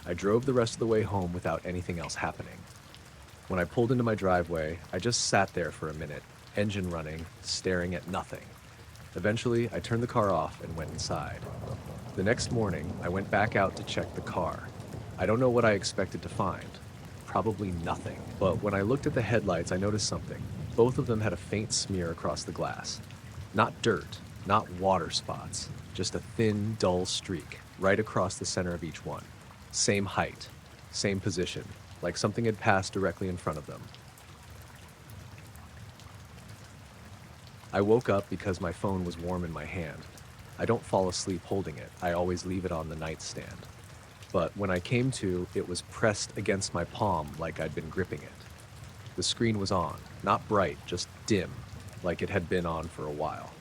I drove the rest of the way home without anything else happening. When I pulled into my driveway, I just sat there for a minute, engine running, staring at nothing. Eventually, I turned the car off and went inside. The next morning, I went back out to check the car. I don't know what I expected to find. Probably nothing. But when I looked at the headlights, I noticed something. Both of them had a faint smear across the glass. Not dirt, not water spots, just a thin, dull streak right across the center of each one. Same height, same position, like something had passed directly in front of them. I woke up because my phone was warm in my hand. I don't fall asleep holding it. I always leave it on the nightstand. But when I came to, it was pressed against my palm like I'd been gripping it. The screen was on, not bright, just dim, like it had been on for a while.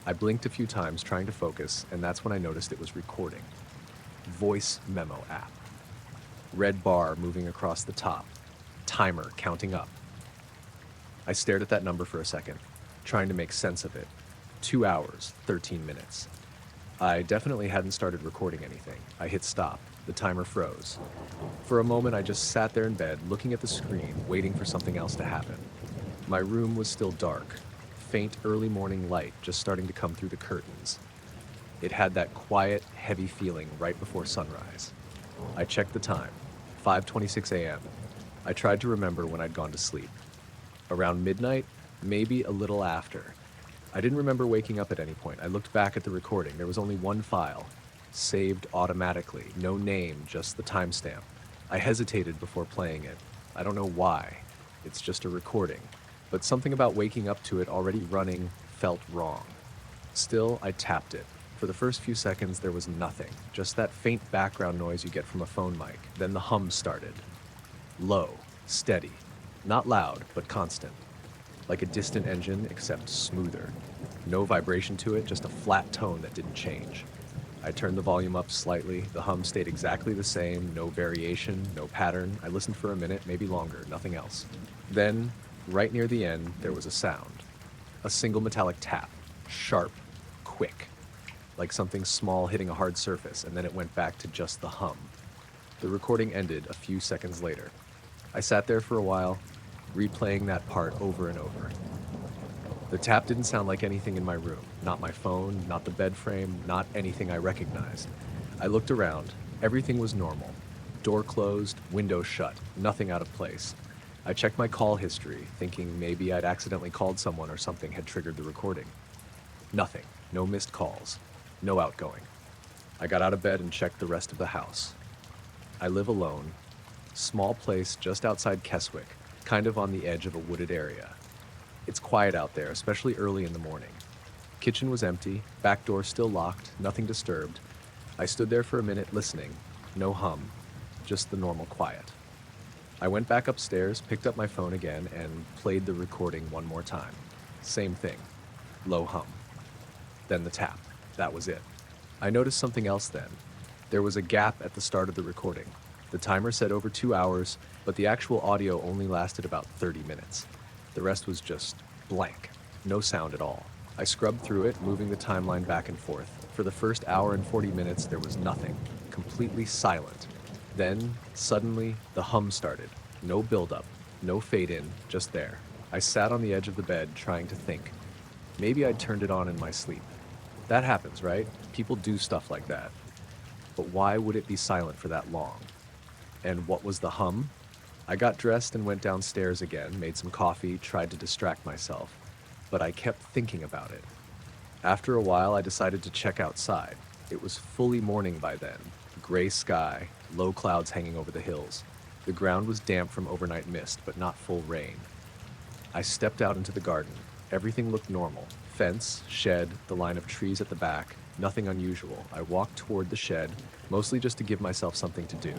I blinked a few times trying to focus, and that's when I noticed it was recording. Voice memo app. Red bar moving across the top. Timer counting up. I stared at that number for a second, trying to make sense of it. 2 hours, 13 minutes. I definitely hadn't started recording anything. I hit stop. The timer froze. For a moment, I just sat there in bed, looking at the screen, waiting for something else to happen. My room was still dark. Faint early morning light just starting to come through the curtains. It had that quiet, heavy feeling right before sunrise. I checked the time. 5:26 a.m. I tried to remember when I'd gone to sleep. Around midnight, maybe a little after. I didn't remember waking up at any point. I looked back at the recording. There was only one file. Saved automatically. No name, just the timestamp. I hesitated before playing it. I don't know why. It's just a recording. But something about waking up to it already running felt wrong. Still, I tapped it. For the first few seconds, there was nothing. Just that faint background noise you get from a phone mic. Then the hum started. Low, steady. Not loud, but constant. Like a distant engine, except smoother. No vibration to it, just a flat tone that didn't change. I turned the volume up slightly. The hum stayed exactly the same, no variation, no pattern. I listened for a minute, maybe longer, nothing else. Then, right near the end, there was a sound. A single metallic tap. Sharp. Quick. Like something small hitting a hard surface, and then it went back to just the hum. The recording ended a few seconds later. I sat there for a while, replaying that part over and over. The tap didn't sound like anything in my room. Not my phone, not the bed frame, not anything I recognized. I looked around. Everything was normal. Door closed, window shut, nothing out of place. I checked my call history, thinking maybe I'd accidentally called someone or something had triggered the recording. Nothing. No missed calls. No outgoing. I got out of bed and checked the rest of the house. I live alone. Small place just outside Keswick, kind of on the edge of a wooded area. It's quiet out there, especially early in the morning. Kitchen was empty, back door still locked, nothing disturbed. I stood there for a minute listening. No hum, just the normal quiet. I went back upstairs, picked up my phone again, and played the recording one more time. Same thing. Low hum. Then the tap. That was it. I noticed something else then. There was a gap at the start of the recording. The timer said over 2 hours, but the actual audio only lasted about 30 minutes. The rest was just blank. No sound at all. I scrubbed through it, moving the timeline back and forth. For the first hour and 40 minutes, there was nothing. Completely silent. Then, suddenly, the hum started. No buildup, no fade in, just there. I sat on the edge of the bed, trying to think. Maybe I'd turned it on in my sleep. That happens, right? People do stuff like that. But why would it be silent for that long? And what was the hum? I got dressed and went downstairs again, made some coffee, tried to distract myself. But I kept thinking about it. After a while, I decided to check outside. It was fully morning by then, gray sky, low clouds hanging over the hills. The ground was damp from overnight mist, but not full rain. I stepped out into the garden. Everything looked normal. Fence, shed, the line of trees at the back, nothing unusual. I walked toward the shed, mostly just to give myself something to do.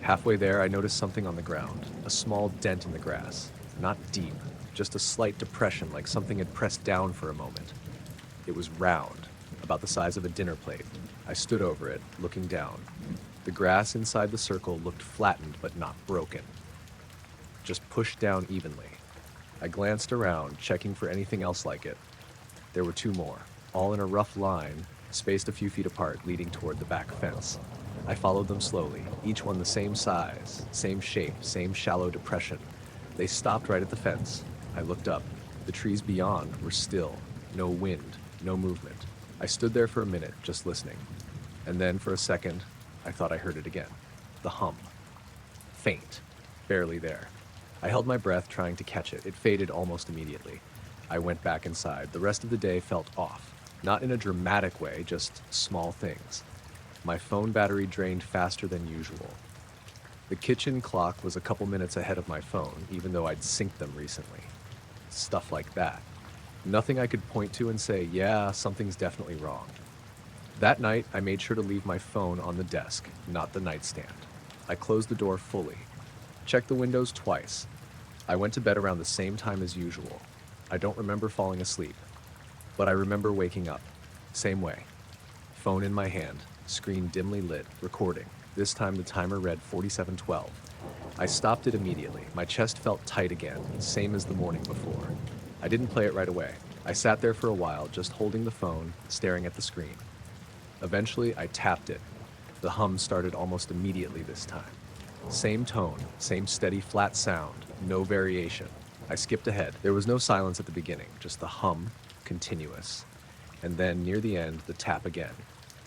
Halfway there, I noticed something on the ground, a small dent in the grass. Not deep, just a slight depression like something had pressed down for a moment. It was round, about the size of a dinner plate. I stood over it, looking down. The grass inside the circle looked flattened but not broken, just pushed down evenly. I glanced around, checking for anything else like it. There were two more, all in a rough line, spaced a few feet apart, leading toward the back fence. I followed them slowly, each one the same size, same shape, same shallow depression. They stopped right at the fence. I looked up. The trees beyond were still, no wind, no movement. I stood there for a minute, just listening. And then, for a second, I thought I heard it again. The hum. Faint. Barely there. I held my breath, trying to catch it. It faded almost immediately. I went back inside. The rest of the day felt off. Not in a dramatic way, just small things. My phone battery drained faster than usual. The kitchen clock was a couple minutes ahead of my phone, even though I'd synced them recently. Stuff like that. Nothing I could point to and say, yeah, something's definitely wrong. That night, I made sure to leave my phone on the desk, not the nightstand. I closed the door fully. Checked the windows twice. I went to bed around the same time as usual. I don't remember falling asleep, but I remember waking up. Same way. Phone in my hand, screen dimly lit, recording. This time the timer read 47:12. I stopped it immediately. My chest felt tight again, same as the morning before. I didn't play it right away. I sat there for a while, just holding the phone, staring at the screen. Eventually, I tapped it. The hum started almost immediately this time. Same tone, same steady, flat sound, no variation. I skipped ahead. There was no silence at the beginning, just the hum, continuous. And then, near the end, the tap again.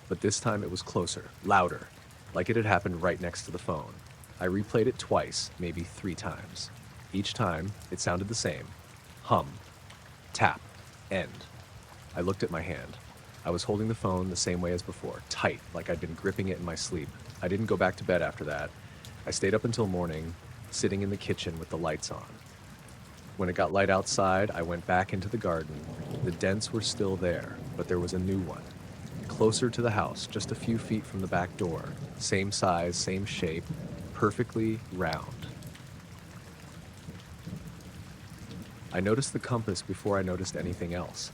But this time it was closer, louder, like it had happened right next to the phone. I replayed it twice, maybe 3 times. Each time, it sounded the same. Hum. Tap. End. I looked at my hand. I was holding the phone the same way as before, tight, like I'd been gripping it in my sleep. I didn't go back to bed after that. I stayed up until morning, sitting in the kitchen with the lights on. When it got light outside, I went back into the garden. The dents were still there, but there was a new one. Closer to the house, just a few feet from the back door. Same size, same shape, perfectly round. I noticed the compass before I noticed anything else.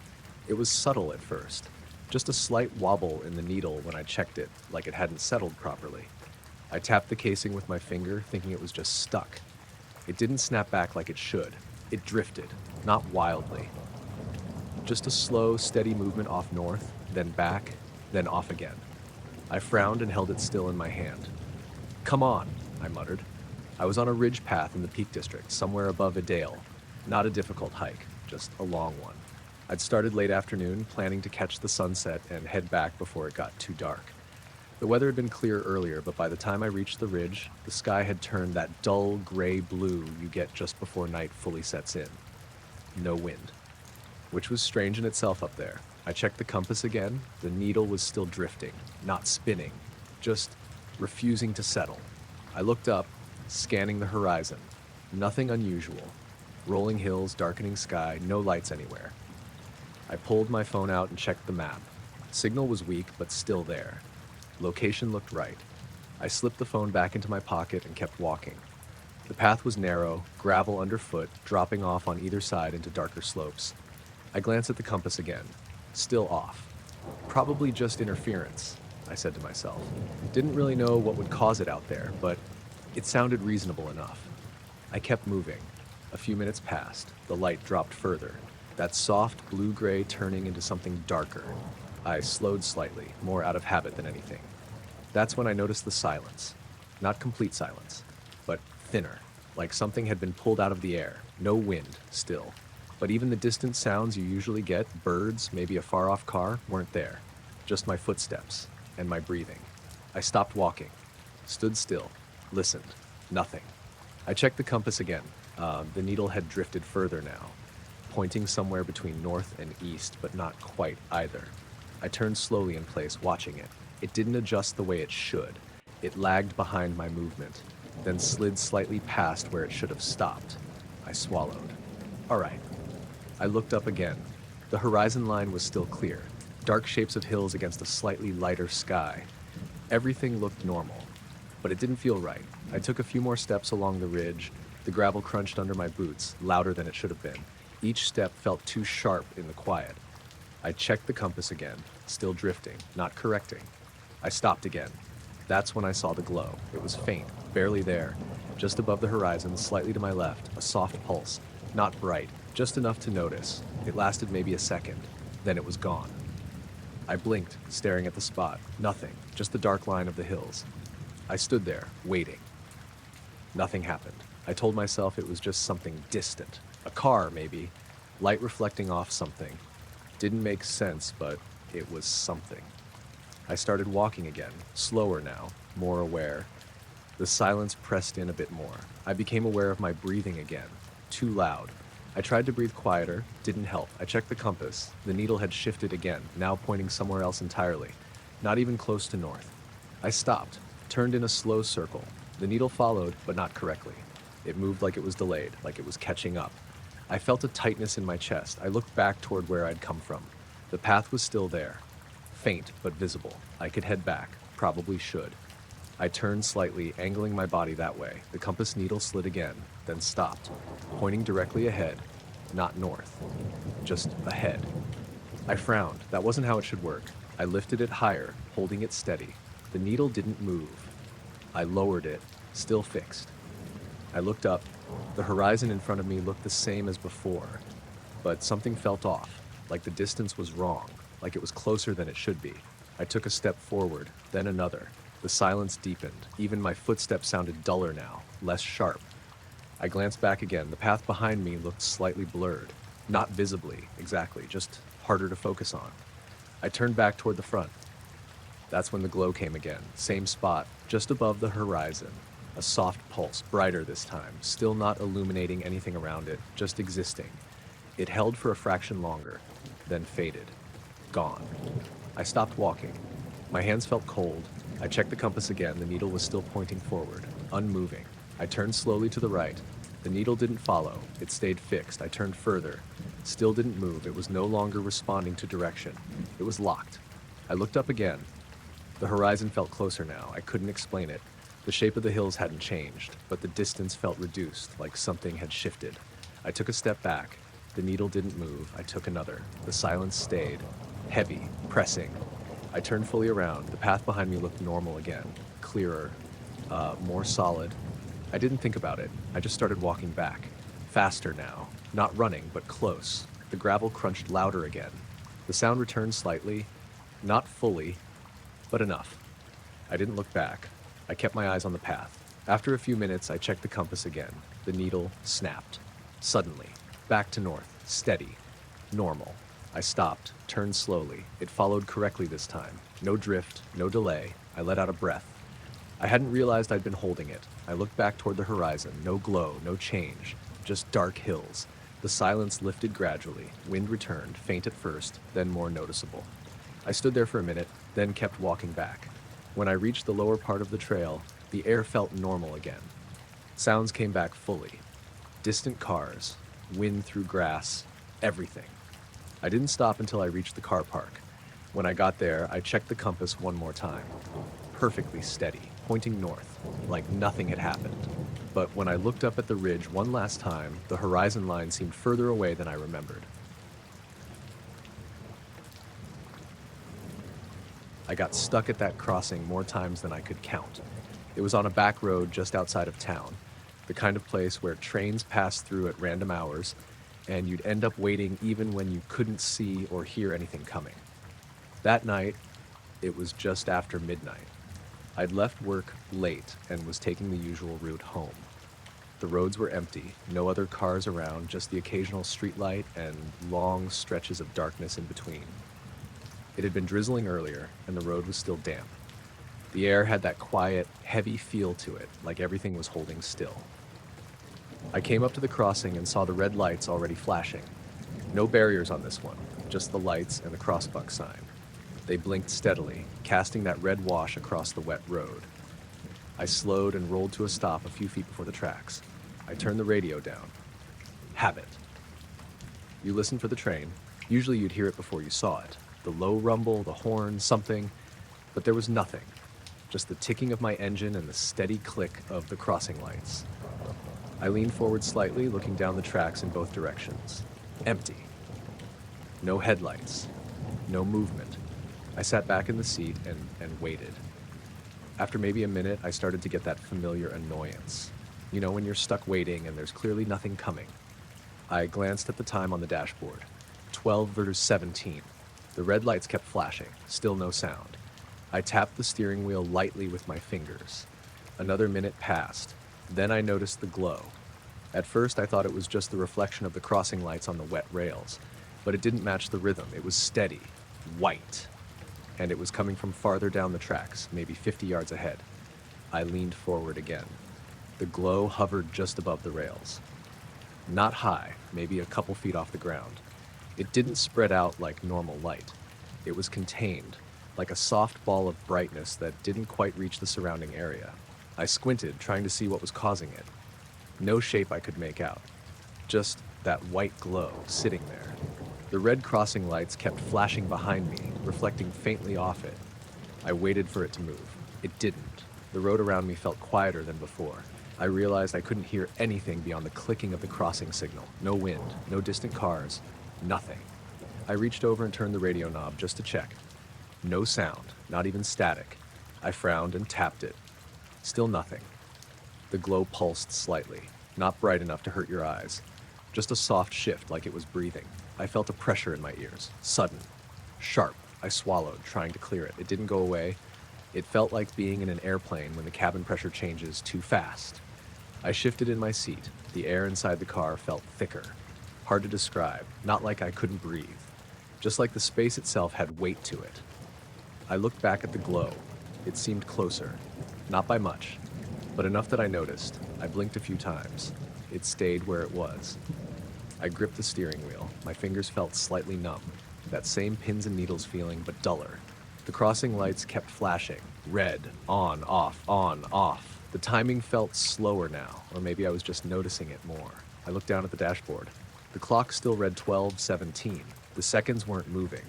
It was subtle at first, just a slight wobble in the needle when I checked it, like it hadn't settled properly. I tapped the casing with my finger, thinking it was just stuck. It didn't snap back like it should. It drifted, not wildly. Just a slow, steady movement off north, then back, then off again. I frowned and held it still in my hand. "Come on," I muttered. I was on a ridge path in the Peak District, somewhere above a dale. Not a difficult hike, just a long one. I'd started late afternoon, planning to catch the sunset and head back before it got too dark. The weather had been clear earlier, but by the time I reached the ridge, the sky had turned that dull gray blue you get just before night fully sets in. No wind, which was strange in itself up there. I checked the compass again. The needle was still drifting, not spinning, just refusing to settle. I looked up, scanning the horizon. Nothing unusual. Rolling hills, darkening sky, no lights anywhere. I pulled my phone out and checked the map. Signal was weak, but still there. Location looked right. I slipped the phone back into my pocket and kept walking. The path was narrow, gravel underfoot, dropping off on either side into darker slopes. I glanced at the compass again. Still off. Probably just interference, I said to myself. Didn't really know what would cause it out there, but it sounded reasonable enough. I kept moving. A few minutes passed. The light dropped further. That soft blue-gray turning into something darker. I slowed slightly, more out of habit than anything. That's when I noticed the silence. Not complete silence, but thinner, like something had been pulled out of the air. No wind, still. But even the distant sounds you usually get, birds, maybe a far-off car, weren't there. Just my footsteps and my breathing. I stopped walking, stood still, listened. Nothing. I checked the compass again. The needle had drifted further now. pointing somewhere between north and east, but not quite either. I turned slowly in place, watching it. It didn't adjust the way it should. It lagged behind my movement, then slid slightly past where it should have stopped. I swallowed. All right. I looked up again. The horizon line was still clear, dark shapes of hills against a slightly lighter sky. Everything looked normal, but it didn't feel right. I took a few more steps along the ridge. The gravel crunched under my boots, louder than it should have been. Each step felt too sharp in the quiet. I checked the compass again, still drifting, not correcting. I stopped again. That's when I saw the glow. It was faint, barely there, just above the horizon, slightly to my left, a soft pulse, not bright, just enough to notice. It lasted maybe a second, then it was gone. I blinked, staring at the spot. Nothing, just the dark line of the hills. I stood there, waiting. Nothing happened. I told myself it was just something distant. A car, maybe. Light reflecting off something. Didn't make sense, but it was something. I started walking again, slower now, more aware. The silence pressed in a bit more. I became aware of my breathing again, too loud. I tried to breathe quieter, didn't help. I checked the compass. The needle had shifted again, now pointing somewhere else entirely, not even close to north. I stopped, turned in a slow circle. The needle followed, but not correctly. It moved like it was delayed, like it was catching up. I felt a tightness in my chest. I looked back toward where I'd come from. The path was still there, faint but visible. I could head back, probably should. I turned slightly, angling my body that way. The compass needle slid again, then stopped, pointing directly ahead, not north, just ahead. I frowned. That wasn't how it should work. I lifted it higher, holding it steady. The needle didn't move. I lowered it, still fixed. I looked up. The horizon in front of me looked the same as before, but something felt off, like the distance was wrong, like it was closer than it should be. I took a step forward, then another. The silence deepened. Even my footsteps sounded duller now, less sharp. I glanced back again. The path behind me looked slightly blurred. Not visibly, exactly, just harder to focus on. I turned back toward the front. That's when the glow came again. Same spot, just above the horizon. A soft pulse, brighter this time, still not illuminating anything around it, just existing. It held for a fraction longer, then faded. Gone. I stopped walking. My hands felt cold. I checked the compass again. The needle was still pointing forward, unmoving. I turned slowly to the right. The needle didn't follow. It stayed fixed. I turned further. Still didn't move. It was no longer responding to direction. It was locked. I looked up again. The horizon felt closer now. I couldn't explain it. The shape of the hills hadn't changed, but the distance felt reduced, like something had shifted. I took a step back. The needle didn't move. I took another. The silence stayed. Heavy, pressing. I turned fully around. The path behind me looked normal again. Clearer. More solid. I didn't think about it. I just started walking back. Faster now. Not running, but close. The gravel crunched louder again. The sound returned slightly. Not fully, but enough. I didn't look back. I kept my eyes on the path. After a few minutes, I checked the compass again. The needle snapped. Suddenly. Back to north. Steady. Normal. I stopped, turned slowly. It followed correctly this time. No drift, no delay. I let out a breath. I hadn't realized I'd been holding it. I looked back toward the horizon. No glow, no change. Just dark hills. The silence lifted gradually. Wind returned, faint at first, then more noticeable. I stood there for a minute, then kept walking back. When I reached the lower part of the trail, the air felt normal again. Sounds came back fully. Distant cars, wind through grass, everything. I didn't stop until I reached the car park. When I got there, I checked the compass one more time. Perfectly steady, pointing north, like nothing had happened. But when I looked up at the ridge one last time, the horizon line seemed further away than I remembered. I got stuck at that crossing more times than I could count. It was on a back road just outside of town, the kind of place where trains passed through at random hours, and you'd end up waiting even when you couldn't see or hear anything coming. That night, it was just after midnight. I'd left work late and was taking the usual route home. The roads were empty, no other cars around, just the occasional streetlight and long stretches of darkness in between. It had been drizzling earlier, and the road was still damp. The air had that quiet, heavy feel to it, like everything was holding still. I came up to the crossing and saw the red lights already flashing. No barriers on this one, just the lights and the crossbuck sign. They blinked steadily, casting that red wash across the wet road. I slowed and rolled to a stop a few feet before the tracks. I turned the radio down. Habit. You listen for the train. Usually you'd hear it before you saw it. The low rumble, the horn, something. But there was nothing. Just the ticking of my engine and the steady click of the crossing lights. I leaned forward slightly, looking down the tracks in both directions. Empty. No headlights. No movement. I sat back in the seat and waited. After maybe a minute, I started to get that familiar annoyance. You know, when you're stuck waiting and there's clearly nothing coming. I glanced at the time on the dashboard. 12:17. The red lights kept flashing, still no sound. I tapped the steering wheel lightly with my fingers. Another minute passed. Then I noticed the glow. At first, I thought it was just the reflection of the crossing lights on the wet rails, but it didn't match the rhythm. It was steady, white, and it was coming from farther down the tracks, maybe 50 yards ahead. I leaned forward again. The glow hovered just above the rails. Not high, maybe a couple feet off the ground. It didn't spread out like normal light. It was contained, like a soft ball of brightness that didn't quite reach the surrounding area. I squinted, trying to see what was causing it. No shape I could make out. Just that white glow sitting there. The red crossing lights kept flashing behind me, reflecting faintly off it. I waited for it to move. It didn't. The road around me felt quieter than before. I realized I couldn't hear anything beyond the clicking of the crossing signal. No wind, no distant cars, nothing. I reached over and turned the radio knob just to check. No sound, not even static. I frowned and tapped it. Still nothing. The glow pulsed slightly, not bright enough to hurt your eyes. Just a soft shift like it was breathing. I felt a pressure in my ears, sudden, sharp. I swallowed, trying to clear it. It didn't go away. It felt like being in an airplane when the cabin pressure changes too fast. I shifted in my seat. The air inside the car felt thicker. Hard to describe, not like I couldn't breathe. Just like the space itself had weight to it. I looked back at the glow. It seemed closer. Not by much, but enough that I noticed. I blinked a few times. It stayed where it was. I gripped the steering wheel. My fingers felt slightly numb. That same pins and needles feeling, but duller. The crossing lights kept flashing. Red, on, off, on, off. The timing felt slower now, or maybe I was just noticing it more. I looked down at the dashboard. The clock still read 12:17. The seconds weren't moving.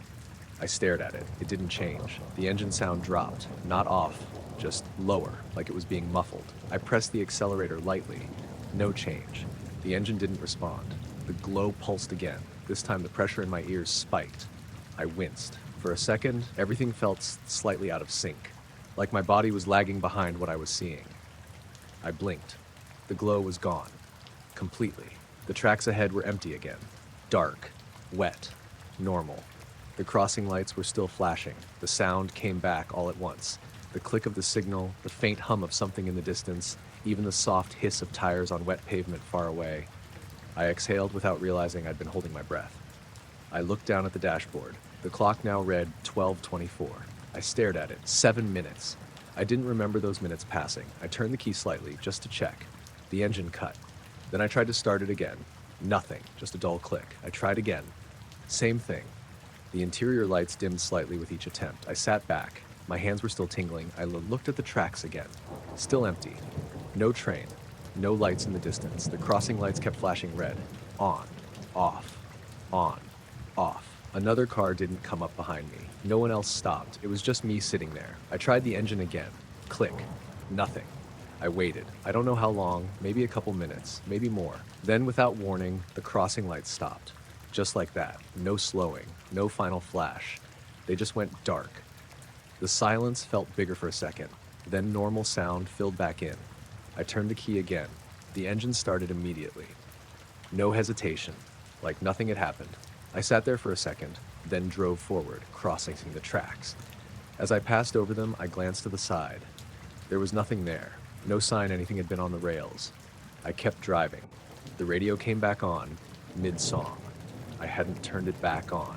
I stared at it. It didn't change. The engine sound dropped. Not off, just lower, like it was being muffled. I pressed the accelerator lightly. No change. The engine didn't respond. The glow pulsed again. This time the pressure in my ears spiked. I winced. For a second, everything felt slightly out of sync, like my body was lagging behind what I was seeing. I blinked. The glow was gone. Completely. The tracks ahead were empty again. Dark. Wet. Normal. The crossing lights were still flashing. The sound came back all at once. The click of the signal, the faint hum of something in the distance, even the soft hiss of tires on wet pavement far away. I exhaled without realizing I'd been holding my breath. I looked down at the dashboard. The clock now read 12:24. I stared at it. 7 minutes. I didn't remember those minutes passing. I turned the key slightly, just to check. The engine cut. Then I tried to start it again. Nothing, just a dull click. I tried again. Same thing. The interior lights dimmed slightly with each attempt. I sat back. My hands were still tingling. I looked at the tracks again. Still empty. No train. No lights in the distance. The crossing lights kept flashing red. On. Off. On. Off. Another car didn't come up behind me. No one else stopped. It was just me sitting there. I tried the engine again. Click. Nothing. I waited. I don't know how long, maybe a couple minutes, maybe more. Then, without warning, the crossing lights stopped. Just like that. No slowing. No final flash. They just went dark. The silence felt bigger for a second. Then normal sound filled back in. I turned the key again. The engine started immediately. No hesitation. Like nothing had happened. I sat there for a second, then drove forward, crossing the tracks. As I passed over them, I glanced to the side. There was nothing there. No sign anything had been on the rails. I kept driving. The radio came back on, mid-song. I hadn't turned it back on.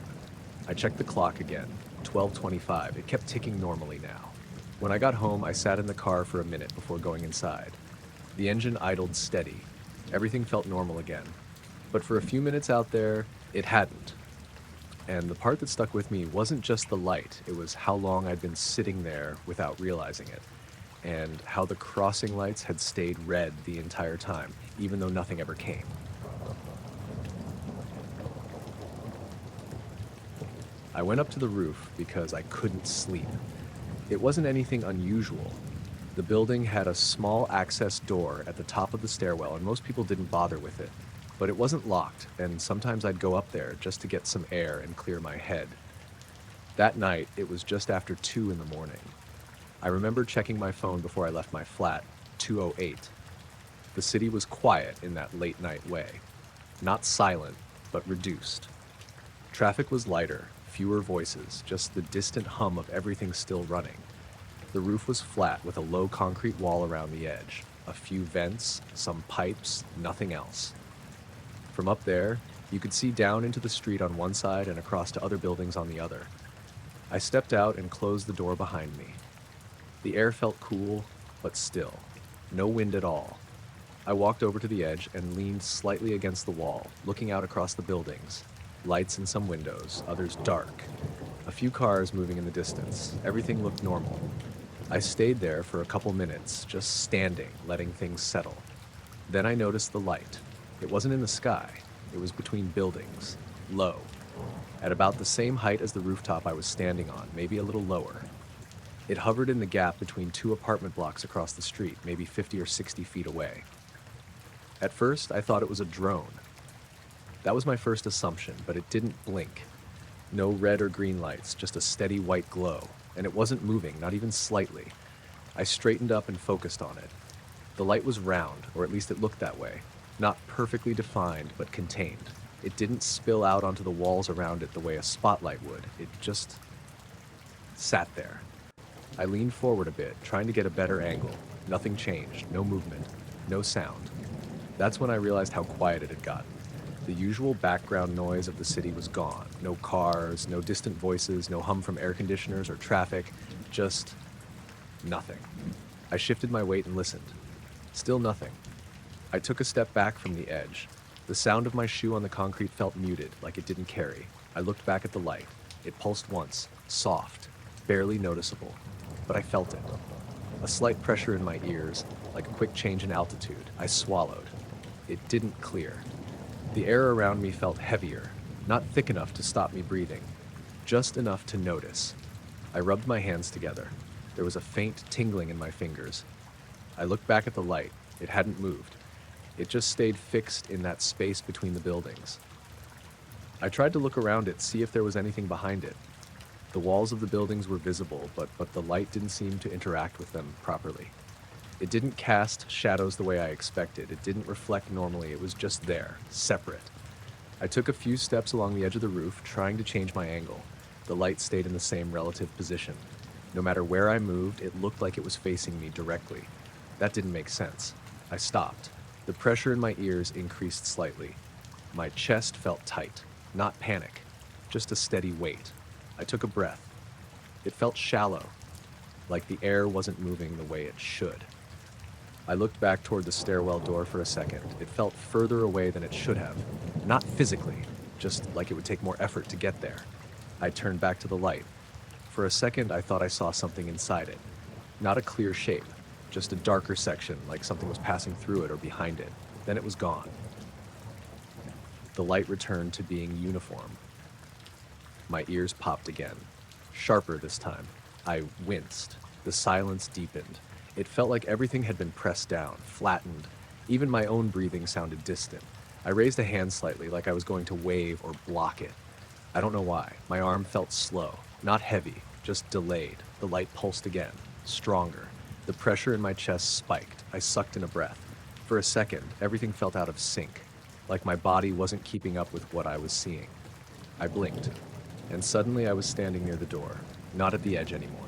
I checked the clock again, 12:25. It kept ticking normally now. When I got home, I sat in the car for a minute before going inside. The engine idled steady. Everything felt normal again. But for a few minutes out there, It hadn't. And the part that stuck with me wasn't just the light, it was how long I'd been sitting there without realizing it, and how the crossing lights had stayed red the entire time, even though nothing ever came. I went up to the roof because I couldn't sleep. It wasn't anything unusual. The building had a small access door at the top of the stairwell, and most people didn't bother with it. But it wasn't locked, and sometimes I'd go up there just to get some air and clear my head. That night, it was just after 2 in the morning. I remember checking my phone before I left my flat, 2:08. The city was quiet in that late night way. Not silent, but reduced. Traffic was lighter, fewer voices, just the distant hum of everything still running. The roof was flat with a low concrete wall around the edge, a few vents, some pipes, nothing else. From up there, you could see down into the street on one side and across to other buildings on the other. I stepped out and closed the door behind me. The air felt cool, but still. No wind at all. I walked over to the edge and leaned slightly against the wall, looking out across the buildings. Lights in some windows, others dark. A few cars moving in the distance. Everything looked normal. I stayed there for a couple minutes, just standing, letting things settle. Then I noticed the light. It wasn't in the sky. It was between buildings, low, at about the same height as the rooftop I was standing on, maybe a little lower. It hovered in the gap between 2 apartment blocks across the street, maybe 50 or 60 feet away. At first, I thought it was a drone. That was my first assumption, but it didn't blink. No red or green lights, just a steady white glow, and it wasn't moving, not even slightly. I straightened up and focused on it. The light was round, or at least it looked that way. Not perfectly defined, but contained. It didn't spill out onto the walls around it the way a spotlight would. It just sat there. I leaned forward a bit, trying to get a better angle. Nothing changed, no movement, no sound. That's when I realized how quiet it had gotten. The usual background noise of the city was gone. No cars, no distant voices, no hum from air conditioners or traffic, just nothing. I shifted my weight and listened. Still nothing. I took a step back from the edge. The sound of my shoe on the concrete felt muted, like it didn't carry. I looked back at the light. It pulsed once, soft, barely noticeable, but I felt it. A slight pressure in my ears, like a quick change in altitude. I swallowed. It didn't clear. The air around me felt heavier, not thick enough to stop me breathing, just enough to notice. I rubbed my hands together. There was a faint tingling in my fingers. I looked back at the light. It hadn't moved. It just stayed fixed in that space between the buildings. I tried to look around it, see if there was anything behind it. The walls of the buildings were visible, but the light didn't seem to interact with them properly. It didn't cast shadows the way I expected. It didn't reflect normally. It was just there, separate. I took a few steps along the edge of the roof, trying to change my angle. The light stayed in the same relative position. No matter where I moved, it looked like it was facing me directly. That didn't make sense. I stopped. The pressure in my ears increased slightly. My chest felt tight, not panic, just a steady weight. I took a breath. It felt shallow, like the air wasn't moving the way it should. I looked back toward the stairwell door for a second. It felt further away than it should have. Not physically, just like it would take more effort to get there. I turned back to the light. For a second, I thought I saw something inside it. Not a clear shape, just a darker section, like something was passing through it or behind it. Then it was gone. The light returned to being uniform. My ears popped again, sharper this time. I winced. The silence deepened. It felt like everything had been pressed down, flattened. Even my own breathing sounded distant. I raised a hand slightly, like I was going to wave or block it. I don't know why. My arm felt slow, not heavy, just delayed. The light pulsed again, stronger. The pressure in my chest spiked. I sucked in a breath. For a second, everything felt out of sync, like my body wasn't keeping up with what I was seeing. I blinked, and suddenly I was standing near the door, not at the edge anymore.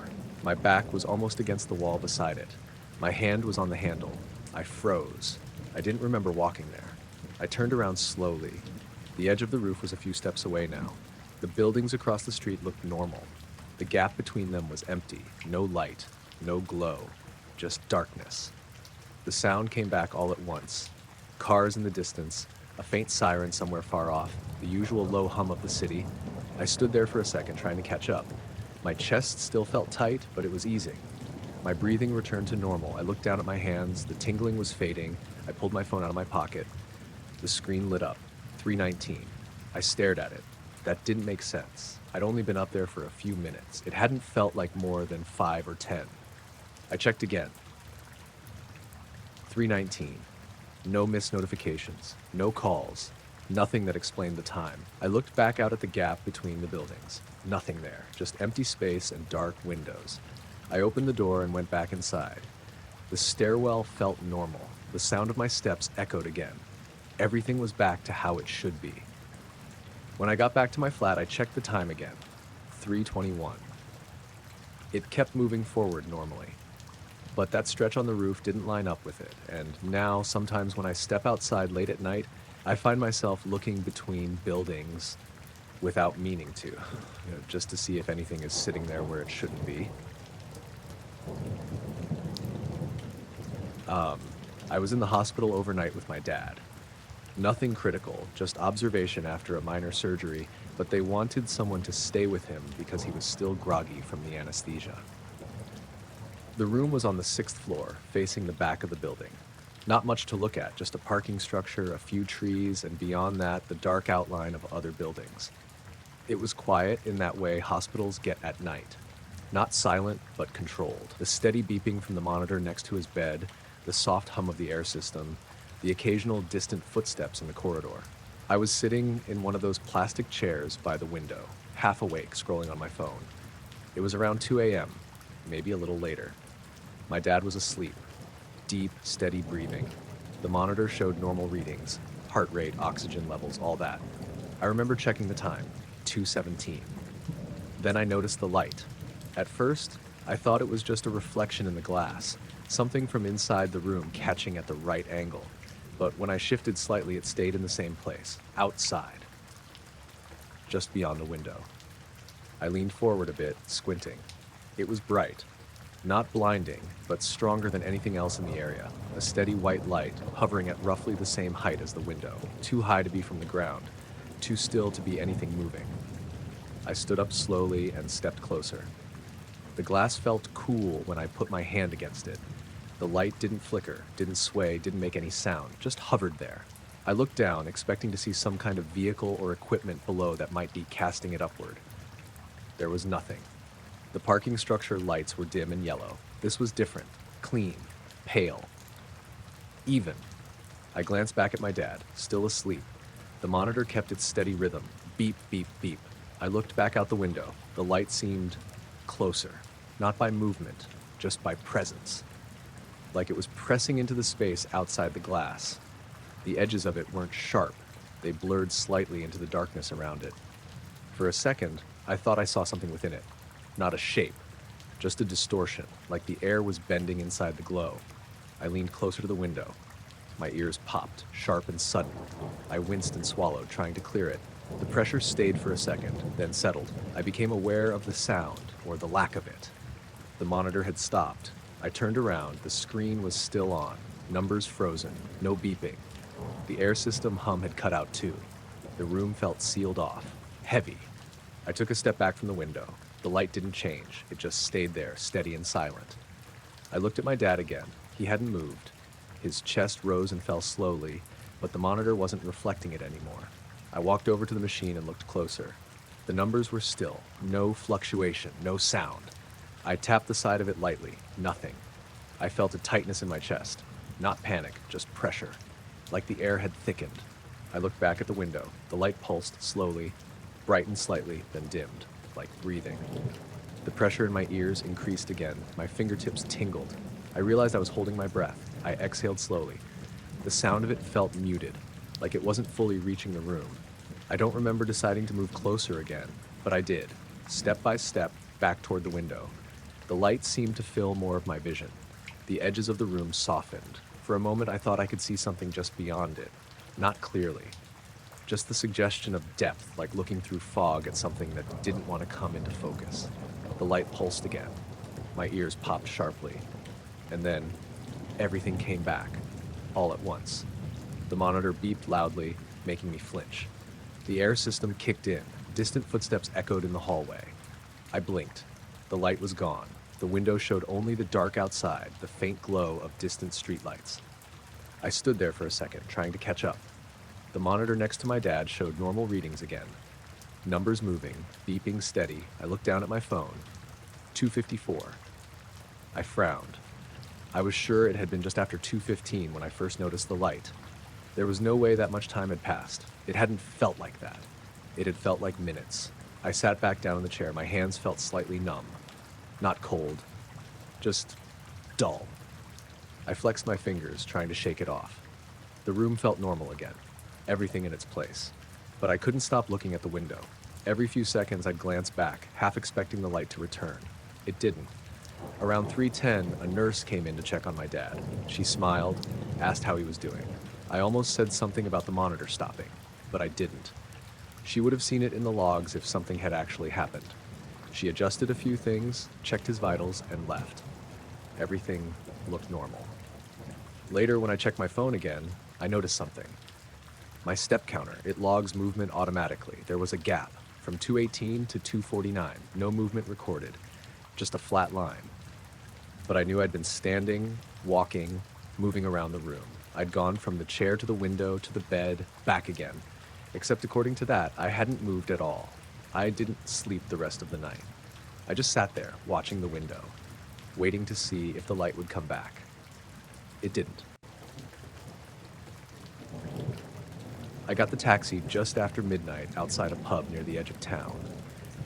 My back was almost against the wall beside it. My hand was on the handle. I froze. I didn't remember walking there. I turned around slowly. The edge of the roof was a few steps away now. The buildings across the street looked normal. The gap between them was empty. No light, no glow, just darkness. The sound came back all at once. Cars in the distance, a faint siren somewhere far off, the usual low hum of the city. I stood there for a second trying to catch up. My chest still felt tight, but it was easing. My breathing returned to normal. I looked down at my hands. The tingling was fading. I pulled my phone out of my pocket. The screen lit up. 3:19. I stared at it. That didn't make sense. I'd only been up there for a few minutes. It hadn't felt like more than 5 or 10. I checked again. 3:19. No missed notifications. No calls. Nothing that explained the time. I looked back out at the gap between the buildings. Nothing there. Just empty space and dark windows. I opened the door and went back inside. The stairwell felt normal. The sound of my steps echoed again. Everything was back to how it should be. When I got back to my flat, I checked the time again. 3:21. It kept moving forward normally. But that stretch on the roof didn't line up with it, and now, sometimes when I step outside late at night, I find myself looking between buildings without meaning to, just to see if anything is sitting there where it shouldn't be. I was in the hospital overnight with my dad. Nothing critical, just observation after a minor surgery, but they wanted someone to stay with him because he was still groggy from the anesthesia. The room was on the 6th floor, facing the back of the building. Not much to look at, just a parking structure, a few trees, and beyond that, the dark outline of other buildings. It was quiet in that way hospitals get at night. Not silent, but controlled. The steady beeping from the monitor next to his bed, the soft hum of the air system, the occasional distant footsteps in the corridor. I was sitting in one of those plastic chairs by the window, half awake, scrolling on my phone. It was around 2 a.m., maybe a little later. My dad was asleep. Deep, steady breathing. The monitor showed normal readings, heart rate, oxygen levels, all that. I remember checking the time, 2:17. Then I noticed the light. At first, I thought it was just a reflection in the glass, something from inside the room catching at the right angle. But when I shifted slightly, it stayed in the same place, outside, just beyond the window. I leaned forward a bit, squinting. It was bright. Not blinding, but stronger than anything else in the area. A steady white light, hovering at roughly the same height as the window, too high to be from the ground, too still to be anything moving. I stood up slowly and stepped closer. The glass felt cool when I put my hand against it. The light didn't flicker, didn't sway, didn't make any sound, just hovered there. I looked down, expecting to see some kind of vehicle or equipment below that might be casting it upward. There was nothing. The parking structure lights were dim and yellow. This was different, clean, pale, even. I glanced back at my dad, still asleep. The monitor kept its steady rhythm, beep, beep, beep. I looked back out the window. The light seemed closer, not by movement, just by presence. Like it was pressing into the space outside the glass. The edges of it weren't sharp. They blurred slightly into the darkness around it. For a second, I thought I saw something within it. Not a shape, just a distortion, like the air was bending inside the glow. I leaned closer to the window. My ears popped, sharp and sudden. I winced and swallowed, trying to clear it. The pressure stayed for a second, then settled. I became aware of the sound, or the lack of it. The monitor had stopped. I turned around. The screen was still on. Numbers frozen. No beeping. The air system hum had cut out too. The room felt sealed off. Heavy. I took a step back from the window. The light didn't change. It just stayed there, steady and silent. I looked at my dad again. He hadn't moved. His chest rose and fell slowly, but the monitor wasn't reflecting it anymore. I walked over to the machine and looked closer. The numbers were still. No fluctuation, no sound. I tapped the side of it lightly. Nothing. I felt a tightness in my chest. Not panic, just pressure. Like the air had thickened. I looked back at the window. The light pulsed slowly, brightened slightly, then dimmed, like breathing. The pressure in my ears increased again. My fingertips tingled. I realized I was holding my breath. I exhaled slowly. The sound of it felt muted, like it wasn't fully reaching the room. I don't remember deciding to move closer again, but I did, step by step, back toward the window. The light seemed to fill more of my vision. The edges of the room softened. For a moment, I thought I could see something just beyond it. Not clearly. Just the suggestion of depth, like looking through fog at something that didn't want to come into focus. The light pulsed again. My ears popped sharply. And then, everything came back, all at once. The monitor beeped loudly. making me flinch. The air system kicked in. Distant footsteps echoed in the hallway. I blinked. The light was gone. The window showed only the dark outside, the faint glow of distant streetlights. I stood there for a second, trying to catch up. The monitor next to my dad showed normal readings again. Numbers moving, beeping steady. I looked down at my phone. 2:54. I frowned. I was sure it had been just after 2:15 when I first noticed the light. There was no way that much time had passed. It hadn't felt like that. It had felt like minutes. I sat back down in the chair. My hands felt slightly numb. Not cold, just dull. I flexed my fingers, trying to shake it off. The room felt normal again, everything in its place. But I couldn't stop looking at the window. Every few seconds I'd glance back, half expecting the light to return. It didn't. Around 3:10, a nurse came in to check on my dad. She smiled, asked how he was doing. I almost said something about the monitor stopping, but I didn't. She would have seen it in the logs if something had actually happened. She adjusted a few things, checked his vitals, and left. Everything looked normal. Later, when I checked my phone again, I noticed something. My step counter, it logs movement automatically. There was a gap from 2:18 to 2:49, no movement recorded, just a flat line. But I knew I'd been standing, walking, moving around the room. I'd gone from the chair to the window to the bed, back again. Except according to that, I hadn't moved at all. I didn't sleep the rest of the night. I just sat there, watching the window, waiting to see if the light would come back. It didn't. I got the taxi just after midnight outside a pub near the edge of town.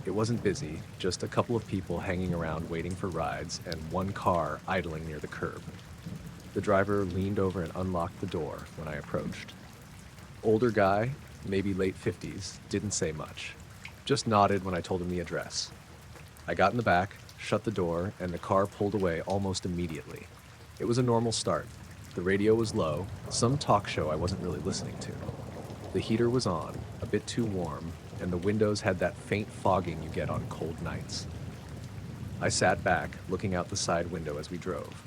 It wasn't busy, just a couple of people hanging around waiting for rides and one car idling near the curb. The driver leaned over and unlocked the door when I approached. Older guy, maybe late 50s, didn't say much. Just nodded when I told him the address. I got in the back, shut the door, and the car pulled away almost immediately. It was a normal start. The radio was low, some talk show I wasn't really listening to. The heater was on, a bit too warm, and the windows had that faint fogging you get on cold nights. I sat back, looking out the side window as we drove.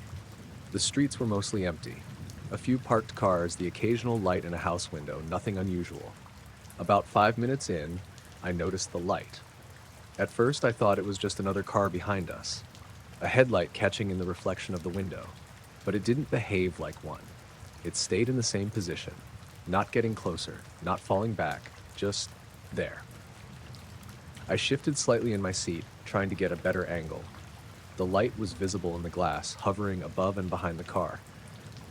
The streets were mostly empty. A few parked cars, the occasional light in a house window, nothing unusual. About 5 minutes in, I noticed the light. At first, I thought it was just another car behind us, a headlight catching in the reflection of the window. But it didn't behave like one. It stayed in the same position, not getting closer, not falling back, just there. I shifted slightly in my seat, trying to get a better angle. The light was visible in the glass, hovering above and behind the car.